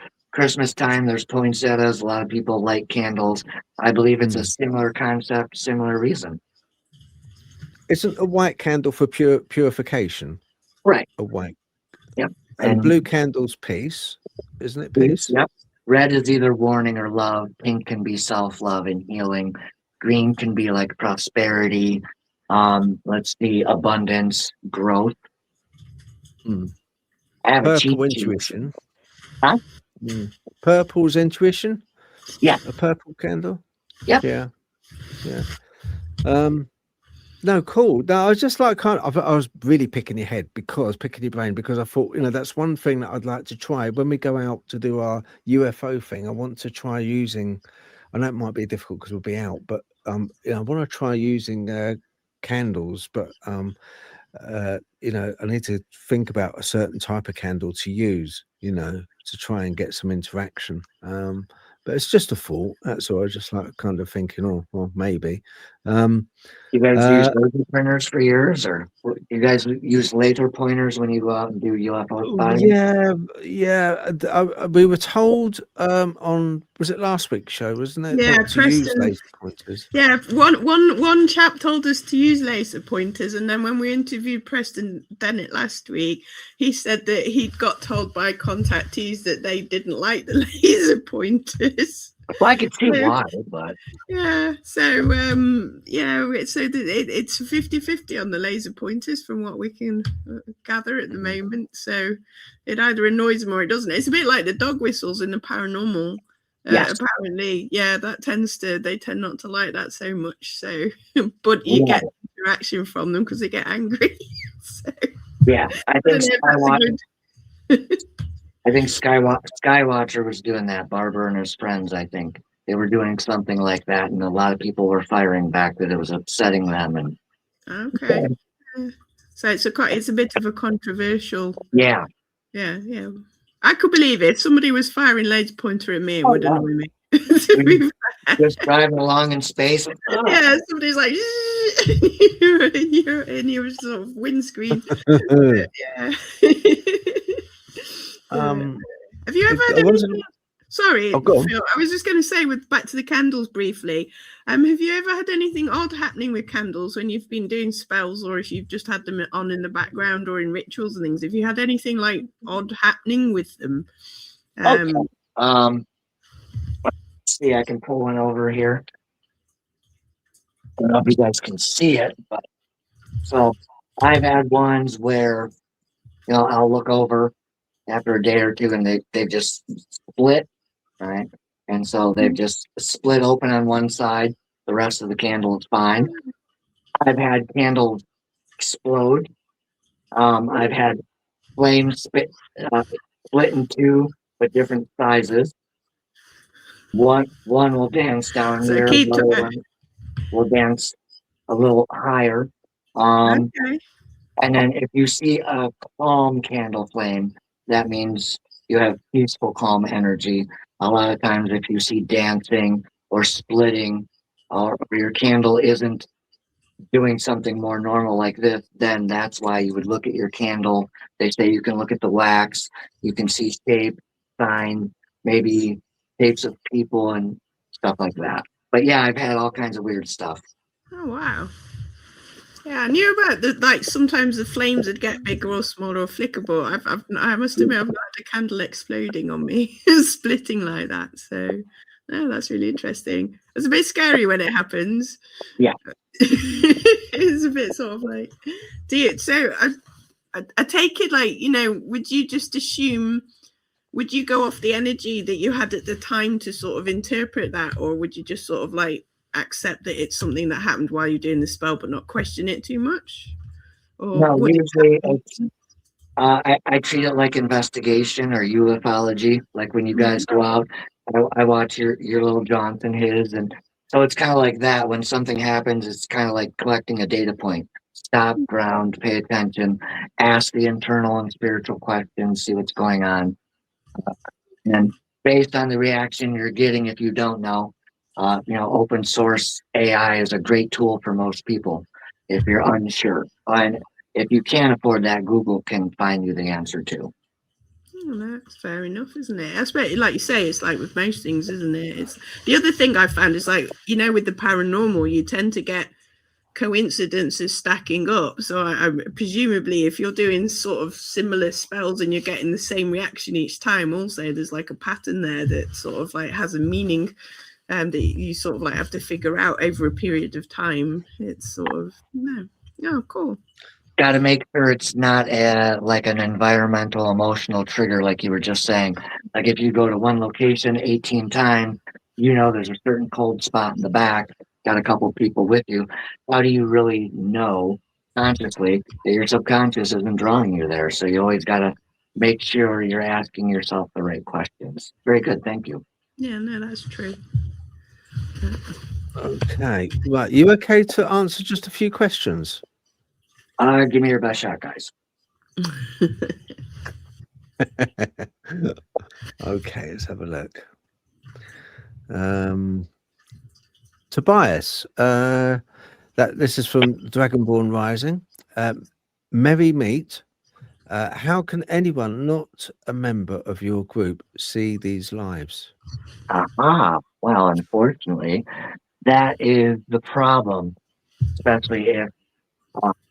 [SPEAKER 4] time, there's poinsettias. A lot of people light candles. I believe it's a similar concept, similar reason.
[SPEAKER 2] Isn't a white candle for purification?
[SPEAKER 4] Right.
[SPEAKER 2] A white.
[SPEAKER 4] Yep.
[SPEAKER 2] And blue candle's peace, isn't it? Peace.
[SPEAKER 4] Yep. Red is either warning or love. Pink can be self-love and healing. Green can be like prosperity. Let's see, abundance, growth. I have
[SPEAKER 2] Purple
[SPEAKER 4] a
[SPEAKER 2] intuition.
[SPEAKER 4] Huh?
[SPEAKER 2] Purple's intuition.
[SPEAKER 4] Yeah.
[SPEAKER 2] A purple candle.
[SPEAKER 4] Yep.
[SPEAKER 2] Yeah. No, cool. No, I was just like I was really picking your brain because I thought, you know, that's one thing that I'd like to try when we go out to do our UFO thing. I want to try using, I know it might be difficult because we'll be out, but you know, I want to try using candles, but you know, I need to think about a certain type of candle to use, you know, to try and get some interaction. But it's just a thought. That's all. I was just like kind of thinking, oh, well, maybe.
[SPEAKER 4] You guys use laser printers for yours, or you guys use laser pointers when you go out and do UFO spotting?
[SPEAKER 2] Yeah. We were told on, was it last week's show, wasn't it?
[SPEAKER 3] Yeah,
[SPEAKER 2] to use laser pointers.
[SPEAKER 3] Yeah, one chap told us to use laser pointers, and then when we interviewed Preston Dennett last week, he said that he'd got told by contactees that they didn't like the laser pointers.
[SPEAKER 4] Well, I could see why, but
[SPEAKER 3] yeah, so it's 50-50 on the laser pointers from what we can gather at the moment. So it either annoys them or it doesn't. It's a bit like the dog whistles in the paranormal.
[SPEAKER 4] Yes.
[SPEAKER 3] Apparently, yeah, they tend not to like that so much. So, but you get interaction from them because they get angry. So,
[SPEAKER 4] yeah, I think Skywatcher was doing that. Barber and his friends, I think they were doing something like that, and a lot of people were firing back that it was upsetting them. And
[SPEAKER 3] okay, so it's a bit of a controversial.
[SPEAKER 4] Yeah.
[SPEAKER 3] I could believe it. If somebody was firing laser pointer at me, it would annoy me.
[SPEAKER 4] Just driving along in space.
[SPEAKER 3] Yeah, somebody's like in your sort of windscreen. Yeah. Have you ever had anything? Sorry, Phil, I was just going to say, back to the candles briefly. Have you ever had anything odd happening with candles when you've been doing spells, or if you've just had them on in the background or in rituals and things? Have you had anything like odd happening with them?
[SPEAKER 4] Okay. Let's see, I can pull one over here. I don't know if you guys can see it, but so I've had ones where, you know, I'll look over after a day or two and they've just split, right? And so they've just split open on one side. The rest of the candle is fine. I've had candles explode. I've had flames split in two, but different sizes. One will dance down here. Another one will dance a little higher.
[SPEAKER 3] Okay.
[SPEAKER 4] And then if you see a calm candle flame, that means you have peaceful, calm energy. A lot of times if you see dancing or splitting, or your candle isn't doing something more normal like this, then that's why you would look at your candle. They say you can look at the wax, you can see shape, sign, maybe shapes of people and stuff like that. But yeah, I've had all kinds of weird stuff.
[SPEAKER 3] Oh, wow. Yeah, I knew about that. Like sometimes the flames would get bigger or smaller or flicker, but I must admit I've not had a candle exploding on me, splitting like that. So, no, that's really interesting. It's a bit scary when it happens.
[SPEAKER 4] Yeah,
[SPEAKER 3] it's a bit sort of like, so I take it like, you know, would you just assume? Would you go off the energy that you had at the time to sort of interpret that, or would you just sort of like accept that it's something that happened while you're doing the spell but not question it too much? Or
[SPEAKER 4] no, usually I treat it like investigation or ufology. Like when you guys go out, I watch your little Jonathan his and So it's kind of like that. When something happens, it's kind of like collecting a data point. Stop, ground, pay attention, ask the internal and spiritual questions, see what's going on. And based on the reaction you're getting, if you don't know, open source AI is a great tool for most people if you're unsure. And if you can't afford that, Google can find you the answer too.
[SPEAKER 3] Oh, that's fair enough, isn't it? I suppose, like you say, it's like with most things, isn't it? It's the other thing I found is like, with the paranormal, you tend to get coincidences stacking up. So I presumably, if you're doing sort of similar spells and you're getting the same reaction each time, also there's like a pattern there that sort of like has a meaning that you sort of like have to figure out over a period of time. It's sort of cool.
[SPEAKER 4] Got to make sure it's not like an environmental emotional trigger, like you were just saying. Like if you go to one location 18 times, there's a certain cold spot in the back, got a couple people with you. How do you really know consciously that your subconscious isn't drawing you there? So you always got to make sure you're asking yourself the right questions. Very good. Thank you.
[SPEAKER 3] Yeah, no, that's true.
[SPEAKER 2] Okay. Right. You okay to answer just a few questions?
[SPEAKER 4] Give me your best shot, guys.
[SPEAKER 2] Okay, let's have a look. Tobias, this is from Dragonborn Rising. Merry meet. How can anyone not a member of your group see these lives?
[SPEAKER 4] Well, unfortunately, that is the problem, especially if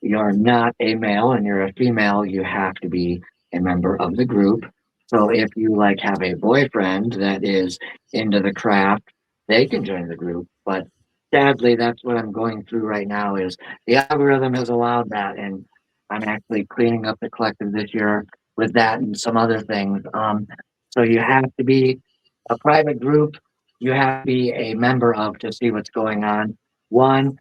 [SPEAKER 4] you're not a male and you're a female, you have to be a member of the group. So if you have a boyfriend that is into the craft, they can join the group. But sadly, that's what I'm going through right now is the algorithm has allowed that. And I'm actually cleaning up the collective this year with that and some other things. So you have to be a private group. You have to be a member of to see what's going on. One,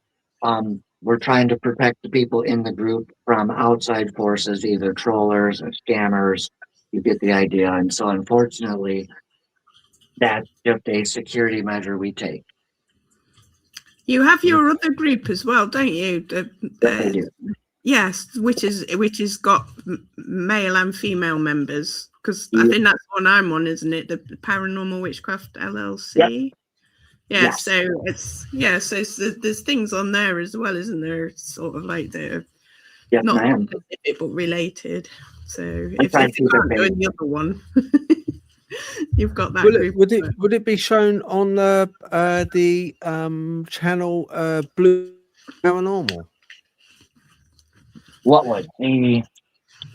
[SPEAKER 4] we're trying to protect the people in the group from outside forces, either trollers or scammers. You get the idea. And so unfortunately, that's just a security measure we take.
[SPEAKER 3] You have your other group as well, don't you?
[SPEAKER 4] Yes, I do.
[SPEAKER 3] Yes, which has got male and female members. Because I think that's the one I'm on, isn't it? The Paranormal Witchcraft LLC.
[SPEAKER 4] Yep.
[SPEAKER 3] Yeah,
[SPEAKER 4] Yes.
[SPEAKER 3] so so there's things on there as well, isn't there? Sort of like they're not specific but related. So if you can't join the other one, you've got that group.
[SPEAKER 2] Would it be shown on the channel Blue Paranormal?
[SPEAKER 4] What would?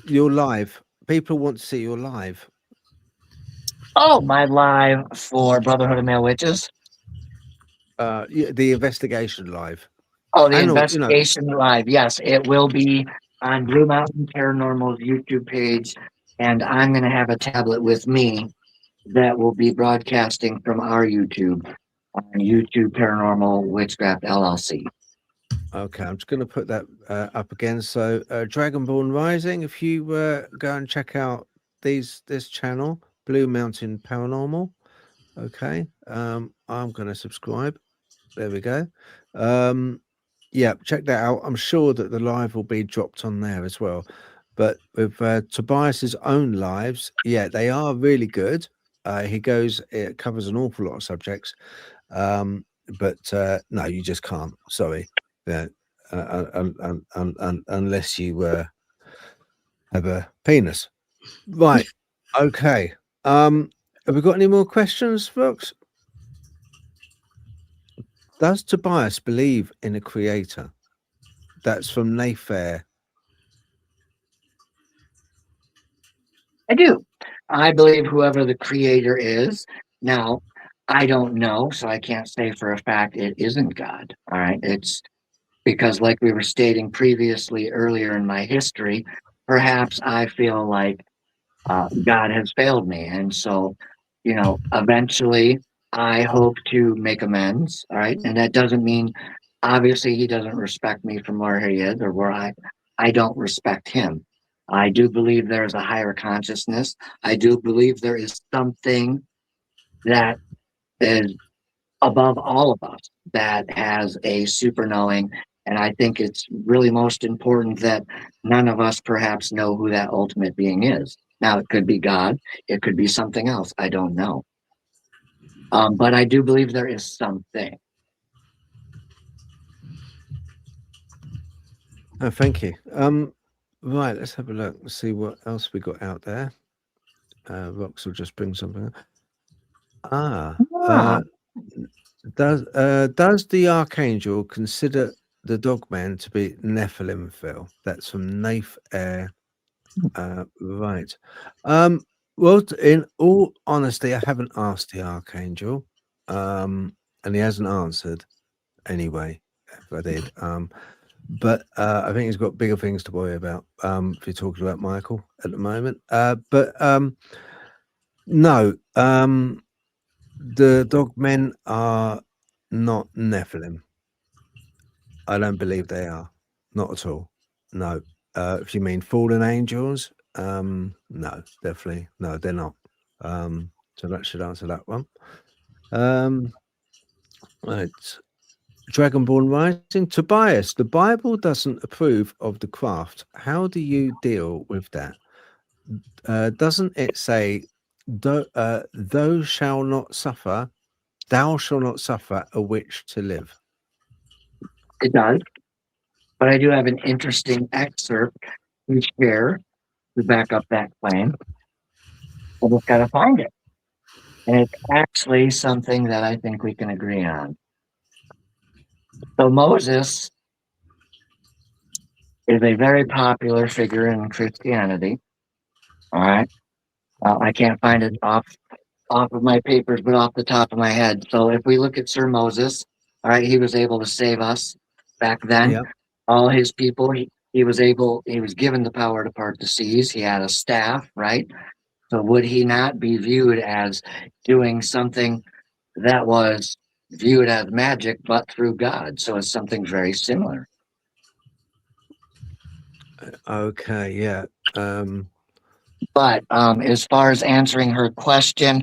[SPEAKER 2] Your live. People want to see your live.
[SPEAKER 4] Oh, my live for Brotherhood of Male Witches?
[SPEAKER 2] The investigation live.
[SPEAKER 4] Oh, the investigation live. Yes, it will be on Blue Mountain Paranormal's YouTube page, and I'm going to have a tablet with me that will be broadcasting from our YouTube on YouTube Paranormal Witchcraft LLC.
[SPEAKER 2] Okay, I'm just going to put that up again. So, Dragonborn Rising, if you go and check out this channel, Blue Mountain Paranormal. Okay, I'm going to subscribe. There we go. Yeah, check that out. I'm sure that the live will be dropped on there as well. But with Tobias's own lives, yeah, they are really good. It covers an awful lot of subjects. But no, you just can't. Sorry. Yeah, unless you have a penis. Right. Okay. Have we got any more questions, folks? Does Tobias believe in a creator? That's from Nayfair.
[SPEAKER 4] I do. I believe whoever the creator is. Now, I don't know, so I can't say for a fact it isn't God. All right. It's because, like we were stating previously earlier in my history, perhaps I feel like God has failed me. And so, eventually I hope to make amends. All right. And that doesn't mean, obviously, he doesn't respect me from where he is or where I don't respect him. I do believe there is a higher consciousness. I do believe there is something that is above all of us that has a super knowing. And I think it's really most important that none of us perhaps know who that ultimate being is. Now, it could be God, it could be something else. I don't know. But I do believe there is something.
[SPEAKER 2] Oh, thank you. Right, let's have a look and see what else we got out there. Rox will just bring something up. Does the Archangel consider the Dogman to be Nephilim, Phil? That's from Nath Air. Right. Well, in all honesty, I haven't asked the Archangel, and he hasn't answered anyway, if I did. But I think he's got bigger things to worry about, if you're talking about Michael at the moment. But no, the Dogmen are not Nephilim. I don't believe they are. Not at all. No. If you mean fallen angels, no, definitely. No, they're not. So that should answer that one. Right. Dragonborn Rising. Tobias, the Bible doesn't approve of the craft. How do you deal with that? Doesn't it say, thou shalt not suffer a witch to live?
[SPEAKER 4] It does. But I do have an interesting excerpt to share to back up that claim. I just got to find it. And it's actually something that I think we can agree on. So Moses is a very popular figure in Christianity. All right. I can't find it off of my papers, but off the top of my head. So if we look at Sir Moses, all right, he was able to save us back then.
[SPEAKER 2] Yep.
[SPEAKER 4] All his people, he was given the power to part the seas. He had a staff, right? So would he not be viewed as doing something that was viewed as magic, but through God? So it's something very similar.
[SPEAKER 2] Okay, yeah.
[SPEAKER 4] But as far as answering her question,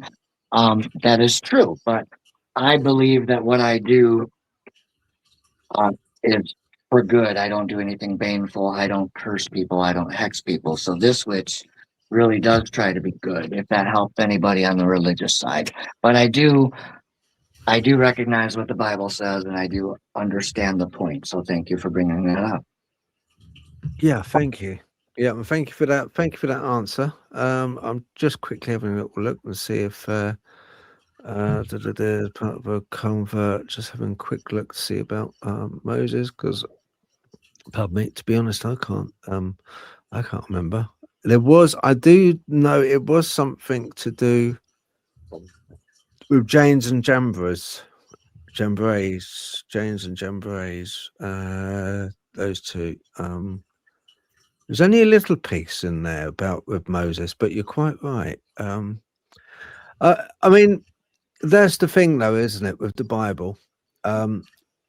[SPEAKER 4] that is true. But I believe that what I do is for good. I don't do anything baneful. I don't curse people. I don't hex people. So this witch really does try to be good, if that helps anybody on the religious side. But I do recognize what the Bible says, and I do understand the point. So thank you for bringing that up.
[SPEAKER 2] Yeah, thank you. Yeah, well, thank you for that. Thank you for that answer. I'm just quickly having a little look and see if part of a convert. Just having a quick look to see about Moses, because pardon me, to be honest, I can't remember. I do know it was something to do with James and Jambrays. James and Jambrays, those two. There's only a little piece in there about with Moses, but you're quite right. I mean, that's the thing, though, isn't it, with the Bible?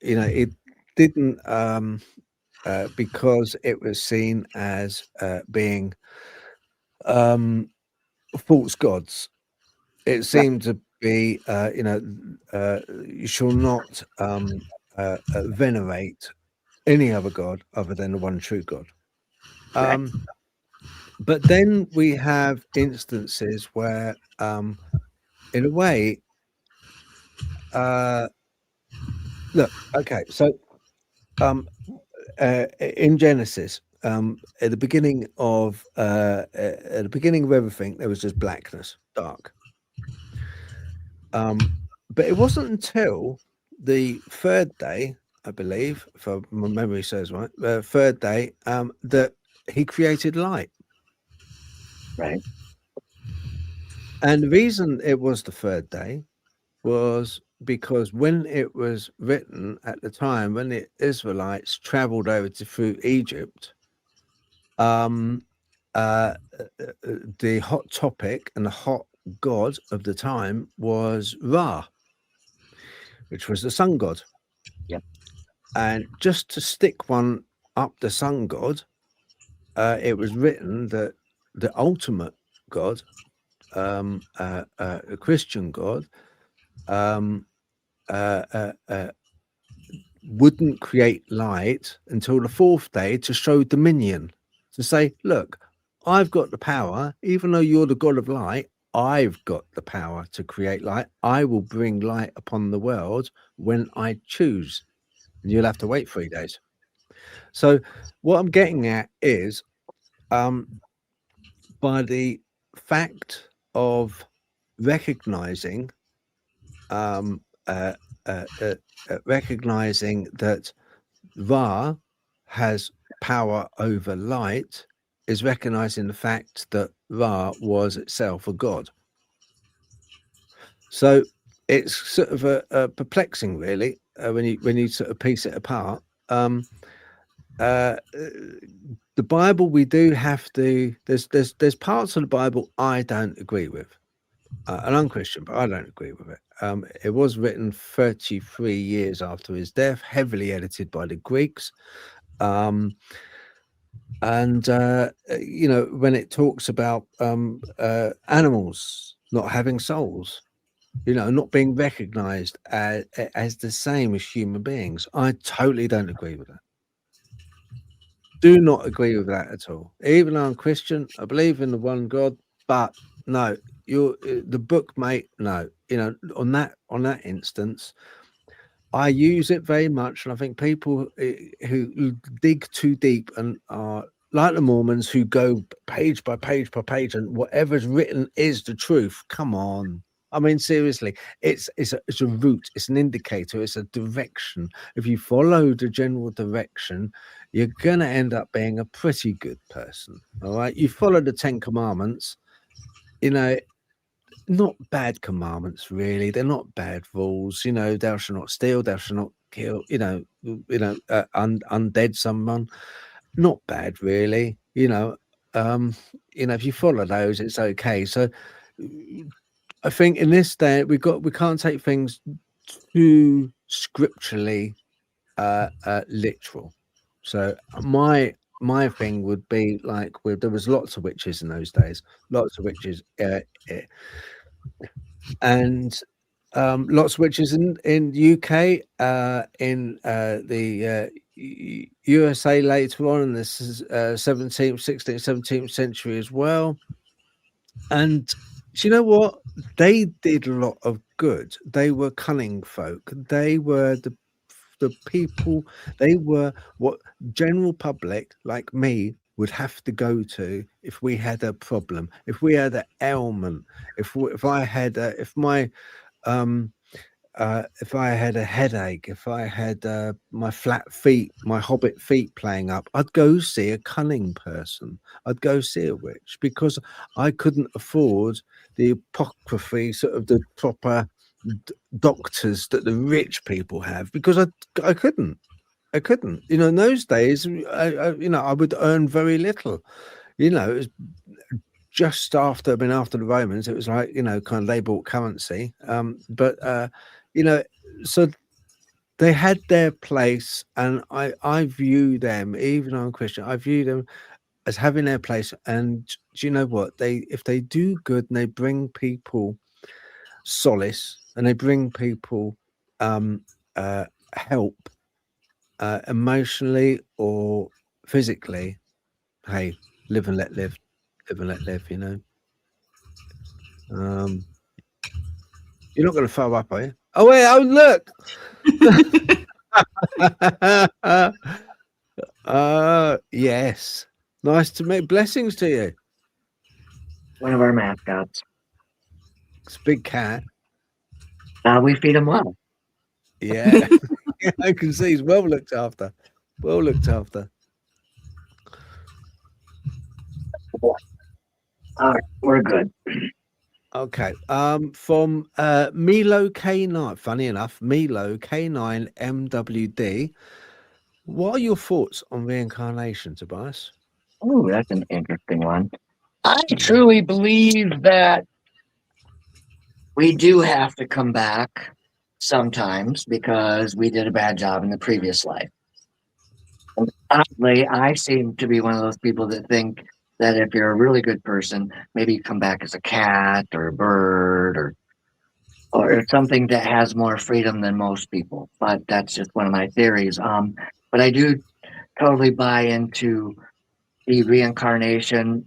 [SPEAKER 2] It didn't because it was seen as being false gods. It seemed to be, you shall not venerate any other god other than the one true God. But then we have instances where, in a way, look, okay, so in Genesis, at the beginning of everything, there was just blackness, dark. But it wasn't until the third day, I believe, if my memory serves right, the third day, that he created light.
[SPEAKER 4] Right.
[SPEAKER 2] And the reason it was the third day was because when it was written at the time, when the Israelites traveled over through Egypt, the hot topic and the hot god of the time was Ra, which was the sun god.
[SPEAKER 4] Yep.
[SPEAKER 2] And just to stick one up the sun god, it was written that the ultimate god, a Christian god, wouldn't create light until the fourth day to show dominion, to say, look, I've got the power, even though you're the God of light, I've got the power to create light. I will bring light upon the world when I choose. And you'll have to wait 3 days. So what I'm getting at is, by the fact of recognizing recognizing that Ra has power over light, is recognizing the fact that Ra was itself a god. So it's sort of a perplexing, really, when you sort of piece it apart. The Bible, we do have to. There's parts of the Bible I don't agree with. And I'm Christian, but I don't agree with it. It was written 33 years after his death, heavily edited by the Greeks. And you know, when it talks about animals not having souls, you know, not being recognized as the same as human beings, I totally don't agree with that. Do not agree with that at all. Even though I'm Christian, I believe in the one God, but no, you're the book, mate. No, you know, on that instance, I use it very much, and I think people who dig too deep and are like the Mormons, who go page by page by page, and whatever's written is the truth. Come on. I mean, seriously, it's a route, it's an indicator, it's a direction. If you follow the general direction, you're gonna end up being a pretty good person. All right, you follow the 10 Commandments, you know, not bad commandments, really. They're not bad rules. You know, thou shalt not steal, thou shalt not kill. Undead someone, not bad, really. You know, if you follow those, it's okay. So I think in this day we can't take things too scripturally literal. So my thing would be like, there was lots of witches in those days, lots of witches, and lots of witches in UK, in the USA later on in the 17th, 16th, 17th century as well. And do you know what? They did a lot of good. They were cunning folk. They were the people. They were what general public like me would have to go to if we had a problem, if we had an ailment, if I had if I had a headache, if I had my flat feet, my hobbit feet playing up, I'd go see a cunning person. I'd go see a witch, because I couldn't afford the apocryphy, sort of the proper doctors that the rich people have, because I couldn't. You know, in those days, I would earn very little. You know, it was just after the Romans, it was like, you know, kind of they bought currency. You know, so they had their place, and I view them, even though I'm Christian, I view them as having their place. And do you know what? If they do good and they bring people solace, and they bring people help, emotionally or physically, hey, live and let live, you know. You're not going to throw up, are you? Oh wait, oh look. Yes, nice to meet. Blessings to you.
[SPEAKER 4] One of our mascots.
[SPEAKER 2] It's a big cat.
[SPEAKER 4] We feed him well.
[SPEAKER 2] Yeah. I can see he's well looked after. Well looked after.
[SPEAKER 4] All right, we're good.
[SPEAKER 2] Okay. From Milo K9. Funny enough, Milo K9 MWD. What are your thoughts on reincarnation, Tobias?
[SPEAKER 4] Oh, that's an interesting one. I truly believe that we do have to come back sometimes because we did a bad job in the previous life. And oddly, I seem to be one of those people that think that if you're a really good person, maybe you come back as a cat or a bird, or or something that has more freedom than most people. But that's just one of my theories. But I do totally buy into the reincarnation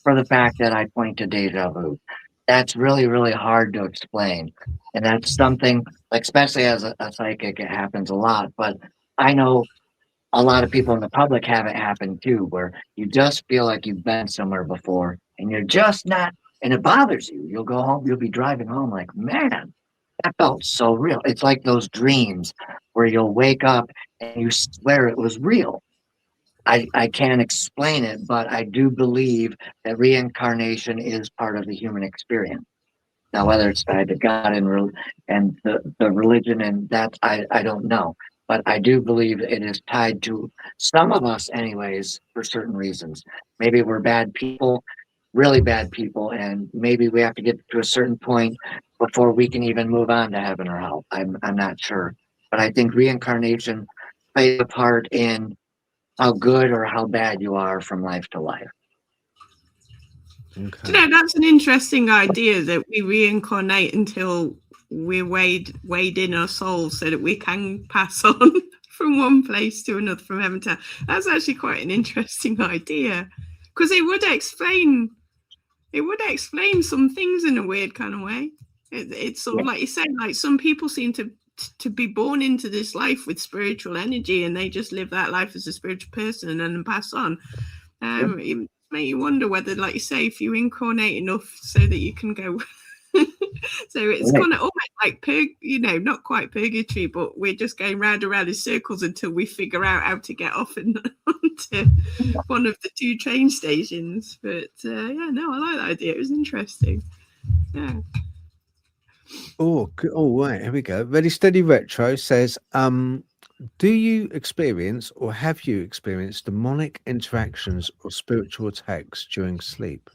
[SPEAKER 4] for the fact that I point to deja vu. That's really, really hard to explain. And that's something, like, especially as a psychic, it happens a lot. But I know a lot of people in the public have it happen too, where you just feel like you've been somewhere before and you're just not, and it bothers you. You'll go home, you'll be driving home like, man, that felt so real. It's like those dreams where you'll wake up and you swear it was real. I can't explain it, but I do believe that reincarnation is part of the human experience. Now, whether it's tied to God and the religion, and that I don't know. But I do believe it is tied to some of us, anyways, for certain reasons. Maybe we're bad people, really bad people, and maybe we have to get to a certain point before we can even move on to heaven or hell. I'm not sure. But I think reincarnation plays a part in how good or how bad you are from life to life.
[SPEAKER 3] Okay. You know, that's an interesting idea, that we reincarnate until we're weighed in our souls so that we can pass on from one place to another, from heaven to hell. That's actually quite an interesting idea, because it would explain some things in a weird kind of way. It's sort of like you say, like some people seem to be born into this life with spiritual energy, and they just live that life as a spiritual person and then pass on. It make you wonder whether, like you say, if you incarnate enough so that you can go so it's kind of almost like not quite purgatory, but we're just going round and round in circles until we figure out how to get off and onto one of the two train stations. But I like that idea. It was interesting.
[SPEAKER 2] Right, here we go. Ready Steady Retro says, do you experience or have you experienced demonic interactions or spiritual attacks during sleep?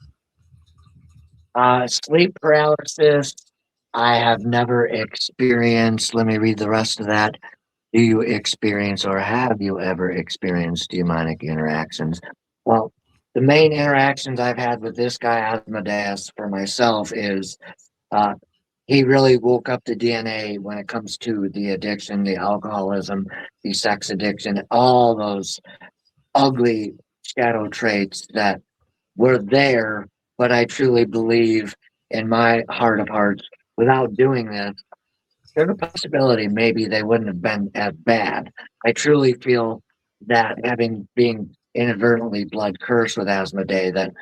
[SPEAKER 4] Sleep paralysis, I have never experienced. Let me read the rest of that. Do you experience or have you ever experienced demonic interactions? Well, the main interactions I've had with this guy, Asmodeus, for myself is he really woke up the DNA when it comes to the addiction, the alcoholism, the sex addiction, all those ugly shadow traits that were there. But I truly believe in my heart of hearts, without doing this, there's a possibility maybe they wouldn't have been as bad. I truly feel that being inadvertently blood cursed with Asmodee, that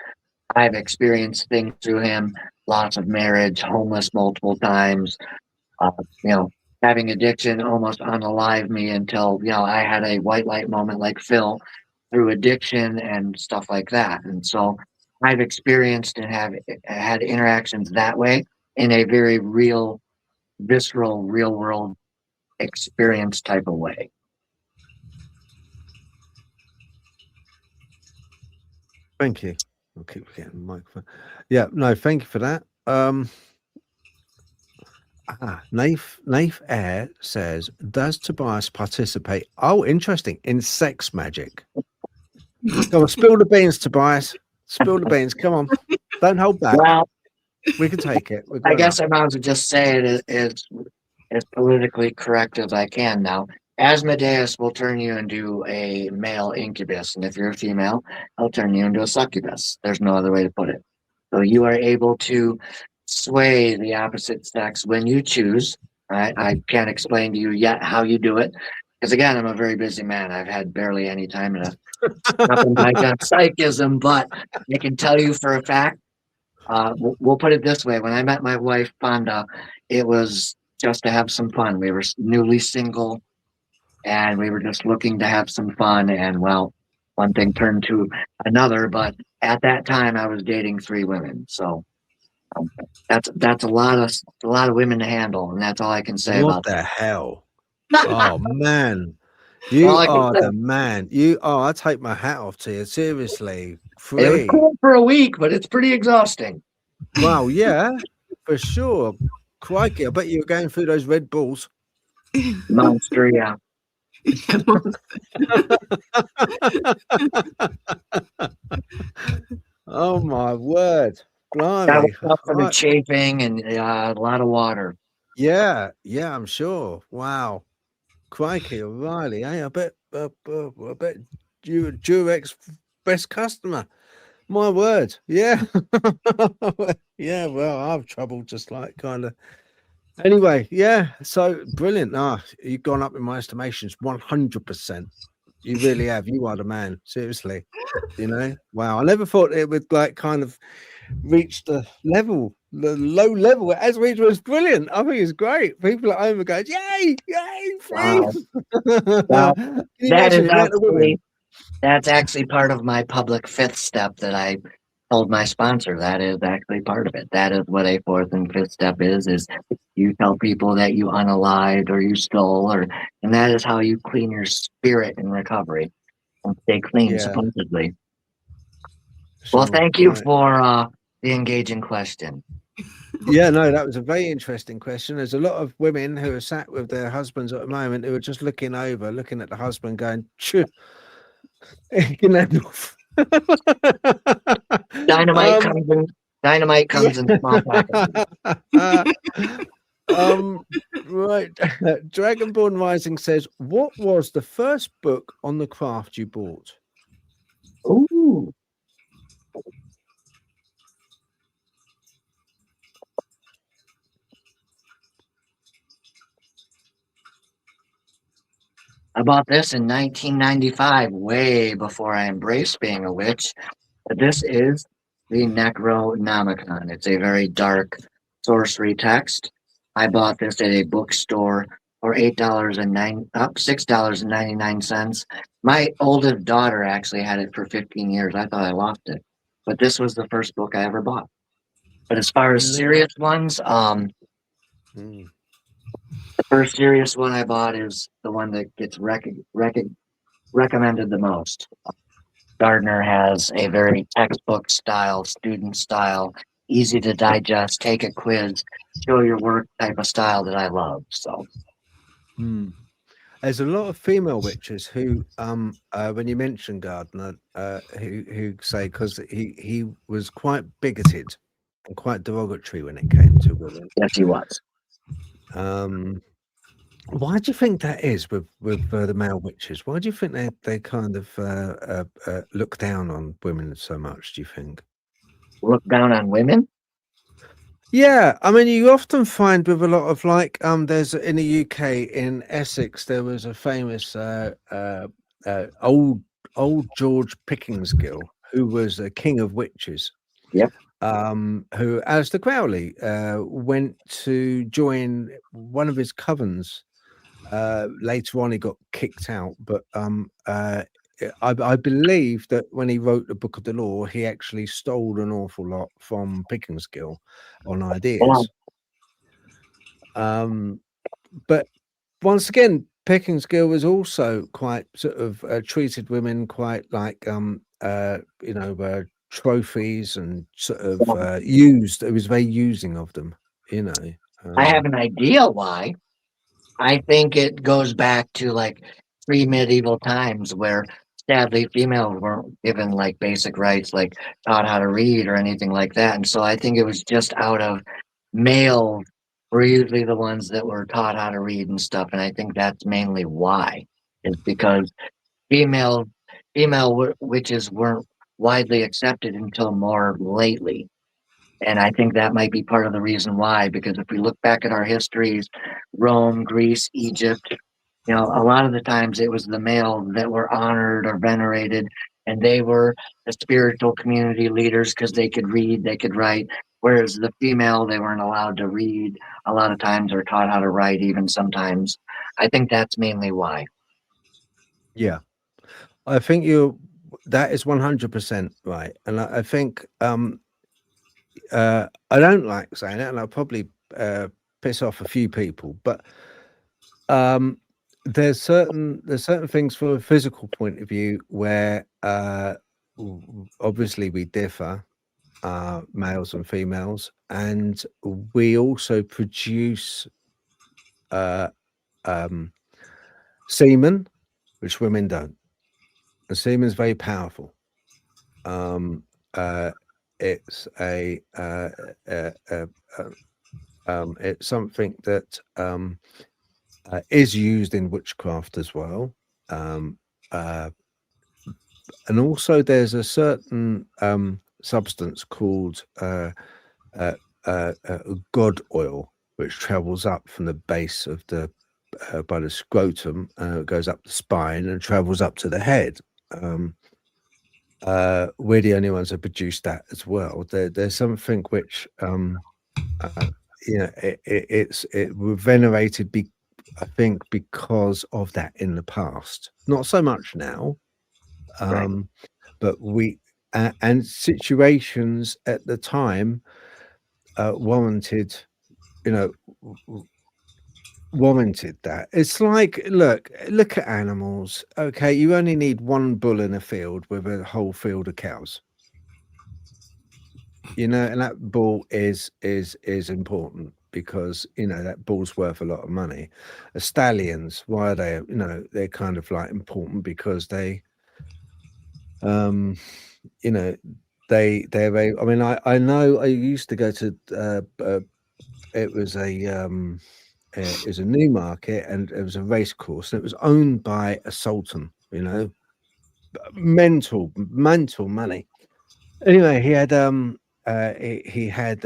[SPEAKER 4] I've experienced things through him, loss of marriage, homeless multiple times, having addiction almost unalive me until, I had a white light moment like Phil through addiction and stuff like that. And so I've experienced and have had interactions that way in a very real, visceral, real world experience type of way.
[SPEAKER 2] Thank you. I'll keep getting the microphone. Yeah, no, thank you for that. Naif Air says, does Tobias participate? Oh, interesting. In sex magic. Come on, spill the beans, Tobias. Spill the beans. Come on. Don't hold back.
[SPEAKER 4] Well,
[SPEAKER 2] we can take it.
[SPEAKER 4] I guess I might as well just say it as politically correct as I can now. Asmodeus will turn you into a male incubus, and if you're a female, he'll turn you into a succubus. There's no other way to put it. So you are able to sway the opposite sex when you choose. Right? I can't explain to you yet how you do it, because again, I'm a very busy man. I've had barely any time to stop in my gun psychism, but I can tell you for a fact. We'll put it this way: when I met my wife Fonda, it was just to have some fun. We were newly single, and we were just looking to have some fun. And well, one thing turned to another. But at that time, I was dating 3 women, so that's a lot of women to handle, and that's all I can say about
[SPEAKER 2] that. What the hell? Oh man, you are the man. You are. I take my hat off to you. Seriously, 3.
[SPEAKER 4] It was cool for a week, but it's pretty exhausting.
[SPEAKER 2] Wow, yeah, for sure. Crikey, I bet you were going through those Red Bulls.
[SPEAKER 4] Monster, yeah.
[SPEAKER 2] Oh my word.
[SPEAKER 4] That
[SPEAKER 2] blimey.
[SPEAKER 4] was up for the
[SPEAKER 2] Right.
[SPEAKER 4] chafing and a lot of water.
[SPEAKER 2] Yeah, I'm sure. Wow. Crikey, O'Reilly. Hey, I bet you Durex best customer. My word. Yeah. Yeah, well, I have trouble just like kind of. Anyway, yeah. So brilliant. You've gone up in my estimations 100%. You really have. You are the man. Seriously. Wow. I never thought it would like kind of reach the low level. As reached was brilliant. I think it's great. People at home are going, yay, free.
[SPEAKER 4] Wow. Well,
[SPEAKER 2] Can you imagine the amount of women?
[SPEAKER 4] That's actually part of my public fifth step that I told my sponsor. That is actually part of it. That is what a fourth and fifth step is you tell people that you unalived or you stole, and that is how you clean your spirit in recovery and stay clean,
[SPEAKER 2] Yeah.
[SPEAKER 4] supposedly.
[SPEAKER 2] Sure,
[SPEAKER 4] Well, thank you
[SPEAKER 2] right.
[SPEAKER 4] for the engaging question.
[SPEAKER 2] Yeah, no, that was a very interesting question. There's a lot of women who are sat with their husbands at the moment who are just looking at the husband going, "Choo."
[SPEAKER 4] Dynamite comes in small packages.
[SPEAKER 2] Right. Dragonborn Rising says, what was the first book on the craft you bought?
[SPEAKER 4] Ooh. I bought this in 1995, way before I embraced being a witch. But this is the Necronomicon. It's a very dark sorcery text. I bought this at a bookstore for $6.99. My oldest daughter actually had it for 15 years. I thought I lost it, but this was the first book I ever bought. But as far as serious ones, the first serious one I bought is the one that gets recommended the most. Gardner has a very textbook style, student style, easy to digest, take a quiz, show your work type of style that I love. So
[SPEAKER 2] there's a lot of female witches who, when you mention Gardner, who say because he was quite bigoted and quite derogatory when it came to women.
[SPEAKER 4] Yes, he was.
[SPEAKER 2] Why do you think that is with the male witches? Why do you think they kind of look down on women so much? Do you think?
[SPEAKER 4] Look down on women?
[SPEAKER 2] Yeah, I mean, you often find with a lot of like, there's in the UK in Essex, there was a famous old George Pickingsgill who was a king of witches.
[SPEAKER 4] Yep.
[SPEAKER 2] Who, Alistair Crowley, went to join one of his covens. Later on, he got kicked out, but I believe that when he wrote the Book of the Law, he actually stole an awful lot from Pickingsgill on ideas. But once again, Pickingsgill was also quite sort of treated women quite like trophies and sort of used. It was very using of them,
[SPEAKER 4] I have an idea why. I think it goes back to like pre-medieval times where sadly females weren't given like basic rights, like taught how to read or anything like that. And so I think it was just out of males were usually the ones that were taught how to read and stuff. And I think that's mainly why, is because female witches weren't widely accepted until more lately. And I think that might be part of the reason why, because if we look back at our histories, Rome, Greece, Egypt, a lot of the times it was the male that were honored or venerated, and they were the spiritual community leaders because they could read, they could write, whereas the female, they weren't allowed to read a lot of times or taught how to write even sometimes. I think that's mainly why.
[SPEAKER 2] Yeah, I think that is 100% right. And I think I don't like saying it, and I'll probably piss off a few people, but there's certain things from a physical point of view where obviously we differ, males and females, and we also produce semen, which women don't. And semen is very powerful. it's it's something that is used in witchcraft as well. And also there's a certain substance called god oil, which travels up from the base of the by the scrotum, goes up the spine and travels up to the head. We're the only ones that produce that as well. There's something which it's we're venerated, I think, because of that in the past. Not so much now, but we and situations at the time warranted that. It's like, look at animals. Okay, you only need one bull in a field with a whole field of cows, and that bull is important because that bull's worth a lot of money. Stallions, why are they? They're kind of like important because they they're very, I mean, I know I used to go to it was a new market, and it was a race course, and it was owned by a sultan. Mental money. Anyway, he had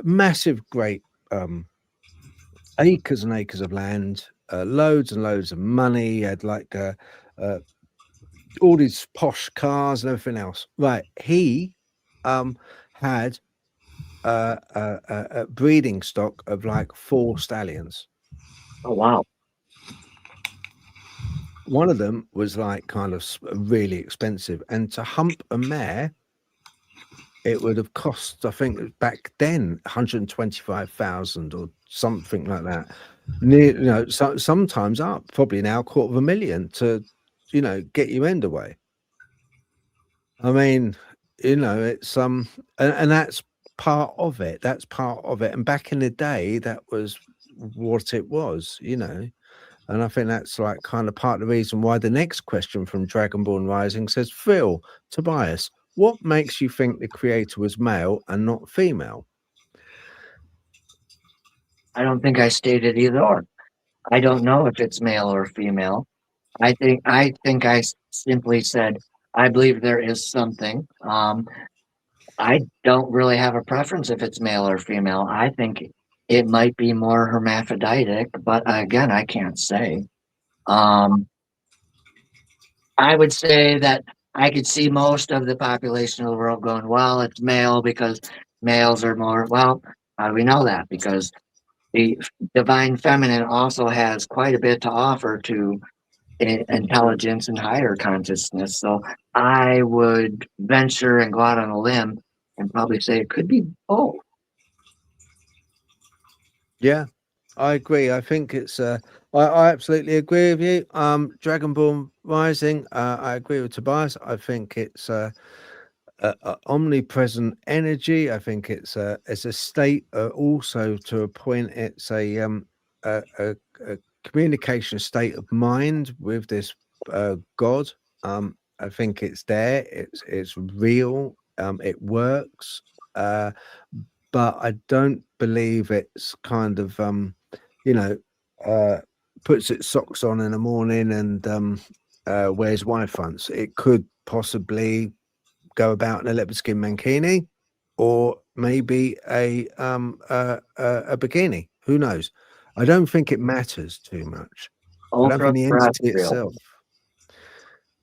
[SPEAKER 2] massive, great acres and acres of land, loads and loads of money. He had like all these posh cars and everything else. Right, he had a breeding stock of like 4 stallions.
[SPEAKER 4] Oh wow!
[SPEAKER 2] One of them was like kind of really expensive, and to hump a mare, it would have cost, I think back then, 125,000 or something like that. Sometimes up, probably now $250,000 to, get your end away. I mean, it's and that's part of it. That's part of it. And back in the day, that was what it was, And I think that's like kind of part of the reason why the next question from Dragonborn Rising says, Phil, Tobias, what makes you think the creator was male and not female?
[SPEAKER 4] I don't think I stated either or. I don't know if it's male or female. I think I simply said I believe there is something. I don't really have a preference if it's male or female. I think it might be more hermaphroditic, but again, I can't say. I would say that I could see most of the population of the world going, well, it's male because males are more, well, how do we know that? Because the divine feminine also has quite a bit to offer to intelligence and higher consciousness. So I would venture and go out on a limb and probably say it could be both.
[SPEAKER 2] Yeah, I agree. I think it's I absolutely agree with you. Dragonborn Rising, I agree with Tobias. I think it's a omnipresent energy. I think it's a state, also to a point. It's a communication state of mind with this God. I think it's there. It's real. It works. But I don't believe it's kind of puts its socks on in the morning and wears Y fronts. It could possibly go about in a leopard skin mankini, or maybe a bikini. Who knows? I don't think it matters too much. I don't think the entity itself.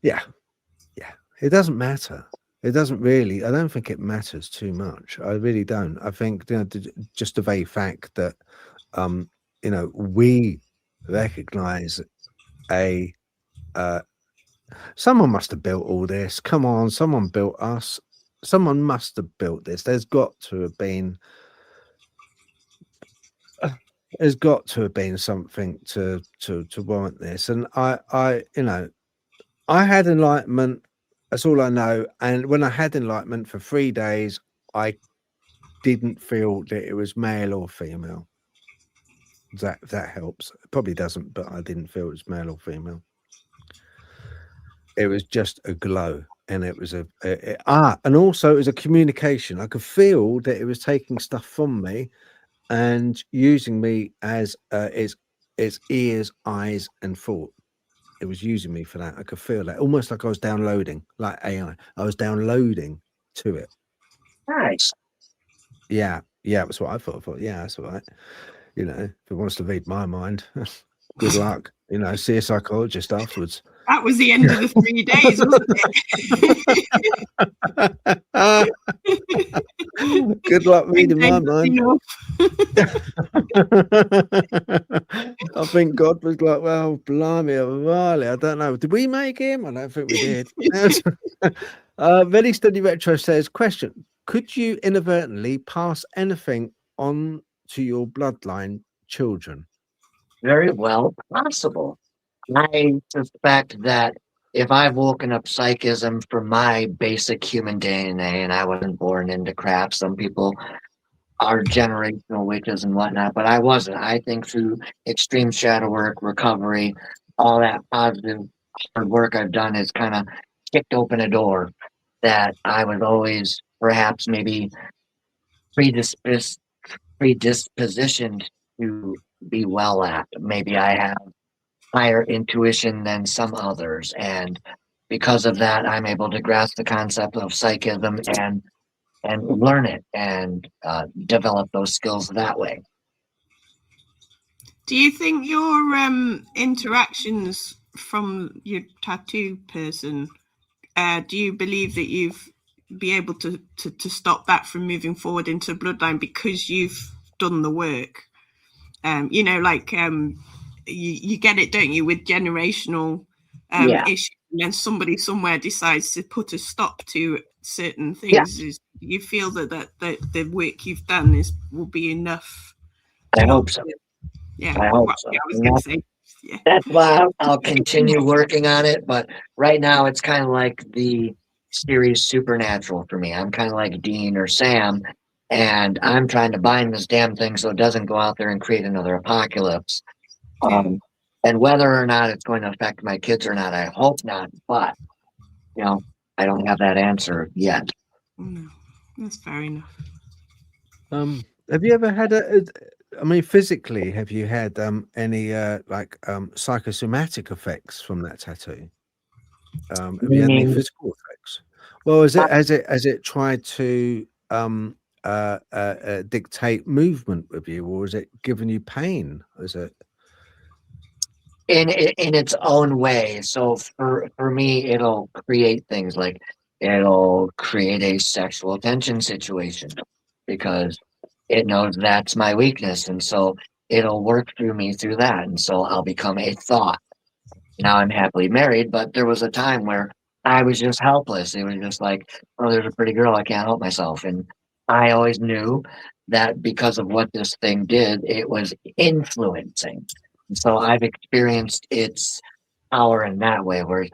[SPEAKER 2] Yeah, it doesn't matter. It doesn't really. I don't think it matters too much. I really don't. I think just the very fact that we recognize someone must have built all this. Come on, someone built us. Someone must have built this. There's got to have been something to warrant this. And I had enlightenment. That's all I know. And when I had enlightenment for 3 days, I didn't feel that it was male or female. That helps. It probably doesn't, but I didn't feel it was male or female. It was just a glow. and it was and also it was a communication. I could feel that it was taking stuff from me and using me as its ears, eyes, and thought. It was using me for that. I could feel that, almost like I was downloading, like AI. I was downloading to it.
[SPEAKER 4] Nice.
[SPEAKER 2] Yeah, that's what I thought. I thought, yeah, that's all right. You know, if it wants to read my mind, good luck. You know, see a psychologist afterwards.
[SPEAKER 3] That was the end of the 3 days, wasn't it?
[SPEAKER 2] Good luck reading my mind. I think God was like, well, blimey, Riley, I don't know. Did we make him? I don't think we did. Very Steady Retro says, question, could you inadvertently pass anything on to your bloodline children?
[SPEAKER 4] Very well possible. I suspect that if I've woken up psychism from my basic human DNA and I wasn't born into crap, some people are generational witches and whatnot, but I wasn't. I think through extreme shadow work, recovery, all that positive hard work I've done has kind of kicked open a door that I was always perhaps maybe predispositioned to be well at. Maybe I have higher intuition than some others, and because of that I'm able to grasp the concept of psychism and learn it and develop those skills that way.
[SPEAKER 3] Do you think your interactions from your tattoo person, do you believe that you've be able to stop that from moving forward into bloodline because you've done the work? You know, like you get it, don't you, with generational issues, and then somebody somewhere decides to put a stop to certain things. Yeah. You feel that the work you've done will be enough?
[SPEAKER 4] I hope so.
[SPEAKER 3] Yeah,
[SPEAKER 4] I hope so.
[SPEAKER 3] Yeah, I was going to say. Yeah.
[SPEAKER 4] That's why I'll continue working on it. But right now, it's kind of like the series Supernatural for me. I'm kind of like Dean or Sam, and I'm trying to bind this damn thing so it doesn't go out there and create another apocalypse. And whether or not it's going to affect my kids or not, I hope not. But, you know, I don't have that answer yet.
[SPEAKER 3] No, that's fair enough.
[SPEAKER 2] Have you ever had I mean, physically, have you had any psychosomatic effects from that tattoo? Have you had any physical effects? Well, has it tried to dictate movement with you, or is it giving you pain? Is it
[SPEAKER 4] in its own way? So for me, it'll create things like it'll create a sexual tension situation because it knows that's my weakness, and so it'll work through me through that, and so I'll become a thought. Now I'm happily married, but there was a time where I was just helpless. It was just like, oh, there's a pretty girl, I can't help myself. And I always knew that because of what this thing did, it was influencing. And so I've experienced its power in that way, where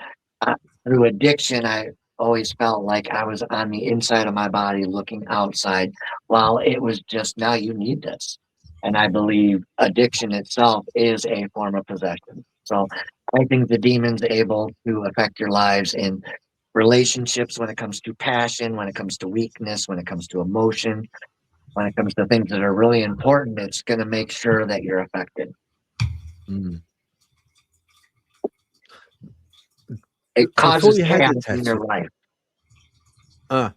[SPEAKER 4] through addiction, I always felt like I was on the inside of my body looking outside, while it was just, now you need this. And I believe addiction itself is a form of possession. So I think the demon's able to affect your lives in relationships, when it comes to passion, when it comes to weakness, when it comes to emotion, when it comes to things that are really important. It's going to make sure that you're affected. It causes chaos in your life.
[SPEAKER 2] Oh,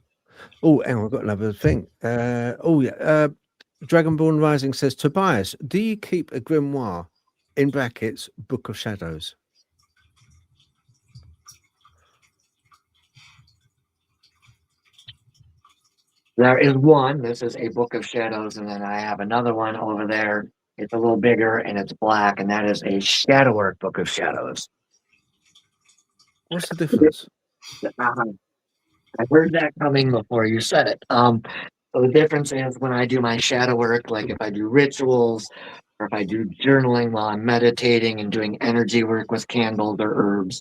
[SPEAKER 2] hang on, I've got another thing. Dragonborn Rising says, Tobias, do you keep a grimoire, in brackets, Book of Shadows?
[SPEAKER 4] There is one. This is a Book of Shadows, and then I have another one over there. It's a little bigger and it's black, and that is a Shadow Work Book of Shadows.
[SPEAKER 2] What's the difference?
[SPEAKER 4] I heard that coming before you said it. So the difference is when I do my shadow work, like if I do rituals or if I do journaling while I'm meditating and doing energy work with candles or herbs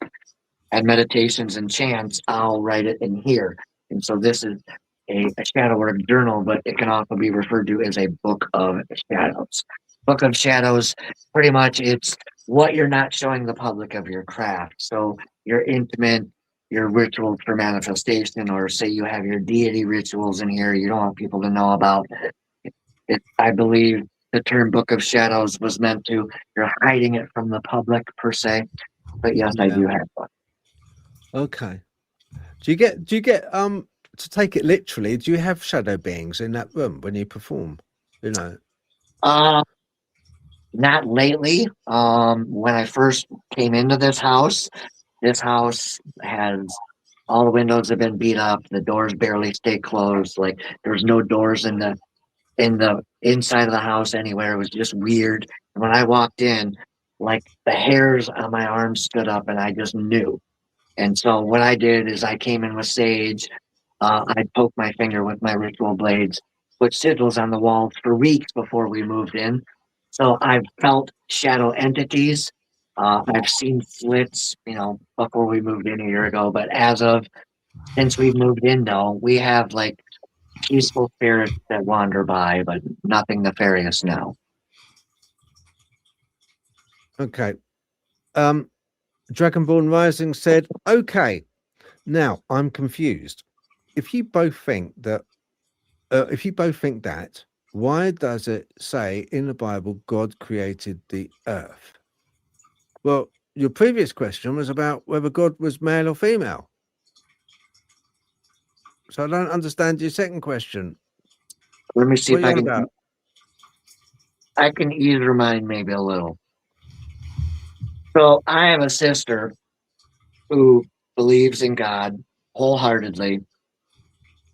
[SPEAKER 4] and meditations and chants, I'll write it in here. And so this is a shadow work journal, but it can also be referred to as a Book of Shadows. Book of Shadows, pretty much it's what you're not showing the public of your craft. So your intimate your rituals for manifestation, or say you have your deity rituals in here you don't want people to know about. I believe the term Book of Shadows was meant to, you're hiding it from the public per se. But yes, I do have one.
[SPEAKER 2] Okay. Do you get to take it literally, do you have shadow beings in that room when you perform? You know?
[SPEAKER 4] Not lately. When I first came into this house has all the windows have been beat up, the doors barely stay closed, like there's no doors in the inside of the house anywhere. It was just weird. And when I walked in, like the hairs on my arms stood up and I just knew. And so what I did is I came in with sage. I poked my finger with my ritual blades, put sigils on the walls for weeks before we moved in. So I've felt shadow entities. I've seen slits, before we moved in a year ago. But since we've moved in, though, we have like peaceful spirits that wander by, but nothing nefarious now.
[SPEAKER 2] Okay. Dragonborn Rising said, okay, now I'm confused. If you both think that, why does it say in the Bible God created the earth? Well, your previous question was about whether God was male or female. So I don't understand your second question.
[SPEAKER 4] Let me see
[SPEAKER 2] What
[SPEAKER 4] if
[SPEAKER 2] are you on about?
[SPEAKER 4] I can ease your mind maybe a little. So I have a sister who believes in God wholeheartedly,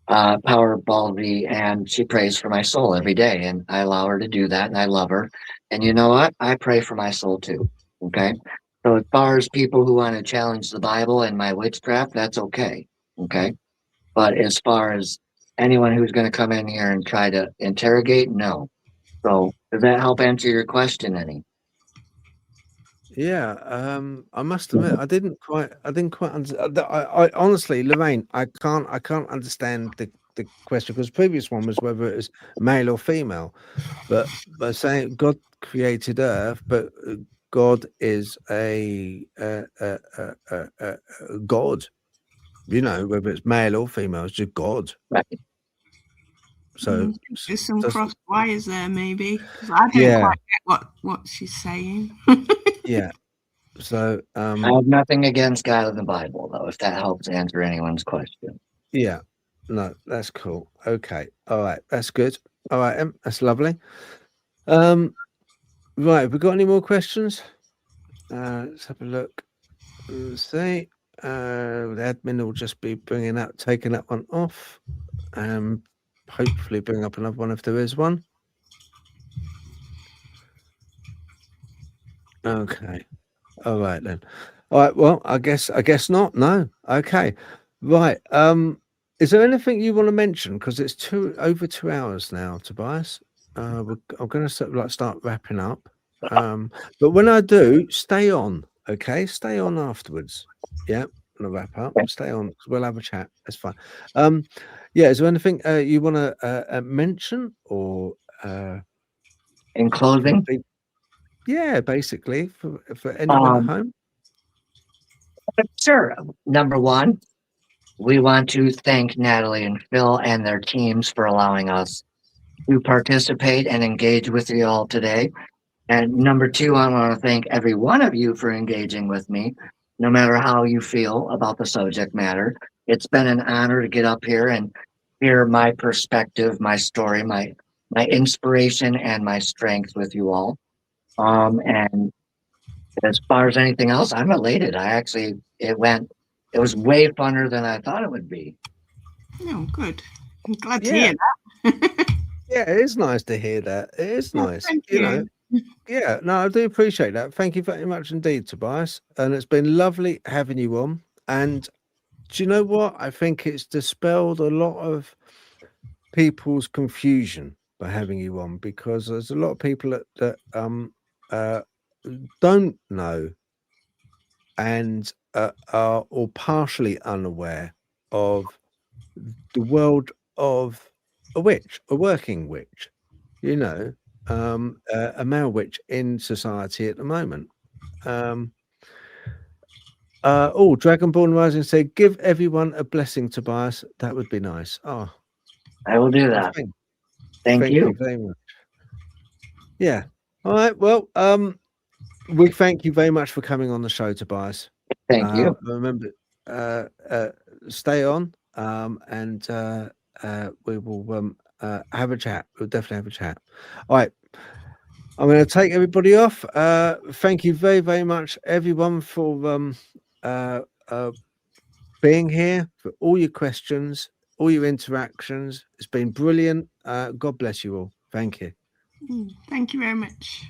[SPEAKER 4] Powerball, and she prays for my soul every day, and I allow her to do that, and I love her. And you know what? I pray for my soul too. Okay. So as far as people who want to challenge the Bible and my witchcraft, that's okay. Okay. But as far as anyone who's going to come in here and try to interrogate, no. So does that help answer your question any?
[SPEAKER 2] Yeah, I must admit, I didn't quite understand. I honestly, Lorraine, I can't understand the question, because the previous one was whether it was male or female. But by saying God created Earth, but God is a God, whether it's male or female, it's just God.
[SPEAKER 4] Right.
[SPEAKER 2] So
[SPEAKER 3] there's some cross wires there, maybe, because I didn't quite get what she's saying.
[SPEAKER 2] Yeah. So
[SPEAKER 4] I have nothing against God in the Bible, though, if that helps answer anyone's question.
[SPEAKER 2] Yeah, no, that's cool. Okay, all right, that's good. All right, that's lovely. Right, have we got any more questions? Let's have a look. Let's see. The admin will just be taking that one off. Hopefully bring up another one if there is one. Okay. All right then. All right. Well, I guess not. No. Okay. Right. Is there anything you want to mention? Because it's over 2 hours now, Tobias. I'm going to start wrapping up. But when I do, stay on. Okay, stay on afterwards. Yeah, I'm gonna wrap up. Stay on. We'll have a chat. That's fine. Yeah. Is there anything you want to mention or
[SPEAKER 4] in closing?
[SPEAKER 2] Yeah, basically for anyone at home.
[SPEAKER 4] Sure. Number one, we want to thank Natalie and Phil and their teams for allowing us to participate and engage with you all today. And number two, I want to thank every one of you for engaging with me, no matter how you feel about the subject matter. It's been an honor to get up here and hear my perspective, my story, my inspiration, and my strength with you all. And as far as anything else, I'm elated. It was way funner than I thought it would be.
[SPEAKER 3] Oh, good. I'm glad to hear that.
[SPEAKER 2] Yeah, it is nice to hear that. It is nice.
[SPEAKER 3] Thank you.
[SPEAKER 2] Yeah, no, I do appreciate that. Thank you very much indeed, Tobias. And it's been lovely having you on. And do you know what? I think it's dispelled a lot of people's confusion by having you on, because there's a lot of people that don't know and are or partially unaware of the world of a witch, a working witch, a male witch in society at the moment. Dragonborn Rising said, give everyone a blessing, Tobias. That would be nice. Oh,
[SPEAKER 4] I will do that. Thank
[SPEAKER 2] you
[SPEAKER 4] you.
[SPEAKER 2] very much. Yeah. All right. Well, we thank you very much for coming on the show, Tobias.
[SPEAKER 4] Thank you.
[SPEAKER 2] Remember, stay on, and we will have a chat. We'll definitely have a chat. All right. I'm going to take everybody off. Thank you very, very much, everyone, for being here, for all your questions, all your interactions. It's been brilliant. God bless you all. Thank you.
[SPEAKER 3] Thank you very much.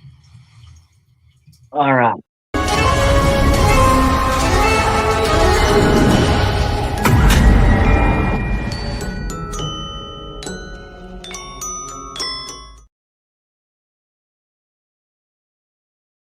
[SPEAKER 4] All right.